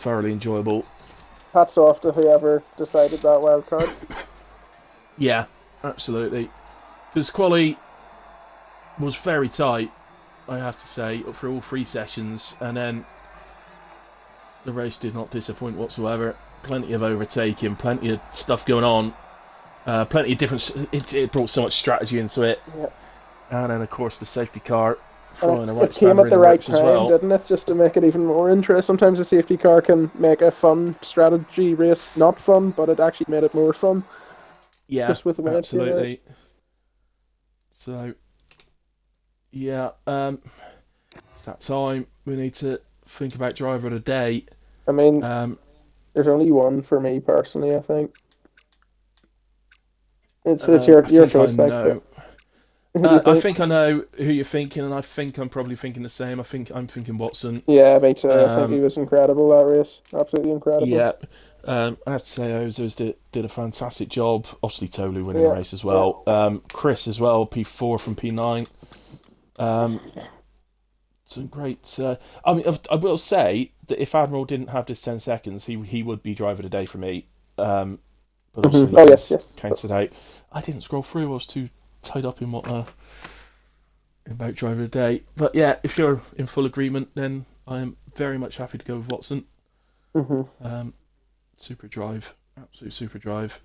enjoyable. Hats off to whoever decided that wild card. Yeah, absolutely. Because quali was very tight, I have to say, for all 3 sessions, and then the race did not disappoint whatsoever. Plenty of overtaking, plenty of stuff going on, plenty of different... It brought so much strategy into it. Yep. And then, of course, the safety car throwing the right It came spanner at in the the right works as time, well. didn't it? Just to make it even more interesting. Sometimes a safety car can make a fun strategy race not fun, but it actually made it more fun. Yeah, Just with the way it came out. absolutely. So, yeah, it's that time. We need to think about driver of the day. I mean, Um, there's only one for me personally, I think. It's I your think face, I like, know. who do you I think? think I know who you're thinking, and I think I'm probably thinking the same. I'm thinking Watson. Yeah, me too. I think Um, he was incredible that race. Absolutely incredible. Yeah, I have to say Ozers did a fantastic job. Obviously, Tolu winning Yeah, the race as well. Chris as well, P4 from P9. some great. I mean, I will say that if Admiral didn't have this 10 seconds, he would be driver of the day for me. But obviously Oh yes, he's yes. counted out. I didn't scroll through. I was too tied up in what about driver of the day. But yeah, if you're in full agreement, then I'm very much happy to go with Watson. Hmm. Super drive, absolute super drive.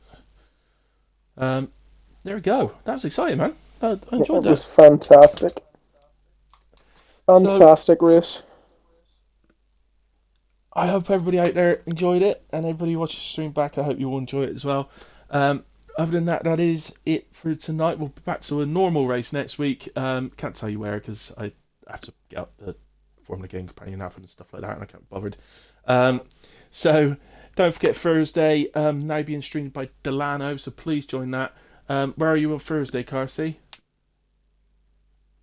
Um, there we go. That was exciting, man. I Yeah, enjoyed it was that. fantastic. So Fantastic race. I hope everybody out there enjoyed it, and everybody watching the stream back. I hope you all enjoy it as well. Other than that, that is it for tonight. We'll be back to a normal race next week. Can't tell you where because I have to get up the Formula Game Companion app and stuff like that, and I can't be bothered. So don't forget Thursday now being streamed by Delano, so please join that. Where are you on Thursday, Carsey?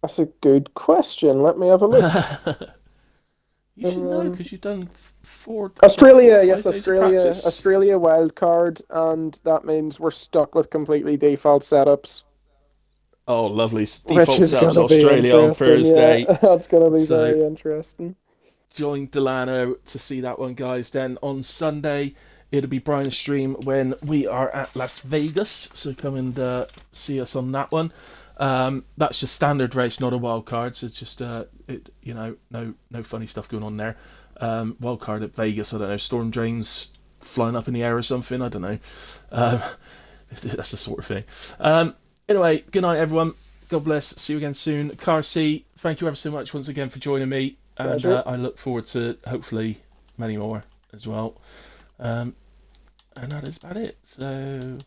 That's a good question. Let me have a look. You should know because you've done four Australia, or yes, 5 days of practice. Australia wild card, and that means we're stuck with completely default setups, Oh, lovely. which Default is setups gonna be Australia on interesting. Yeah, Thursday. that's gonna be So very interesting. join Delano to see that one, guys. Then on Sunday, it'll be Brian's stream when we are at Las Vegas. So come and see us on that one. That's just standard race, not a wild card. So it's just no funny stuff going on there. Wild card at Vegas, I don't know, storm drains flying up in the air or something. I don't know. Um, that's the sort of thing. Anyway, good night, everyone. God bless. See you again soon. Car C, thank you ever so much once again for joining me. And Pleasure. I look forward to hopefully many more as well. And that is about it. So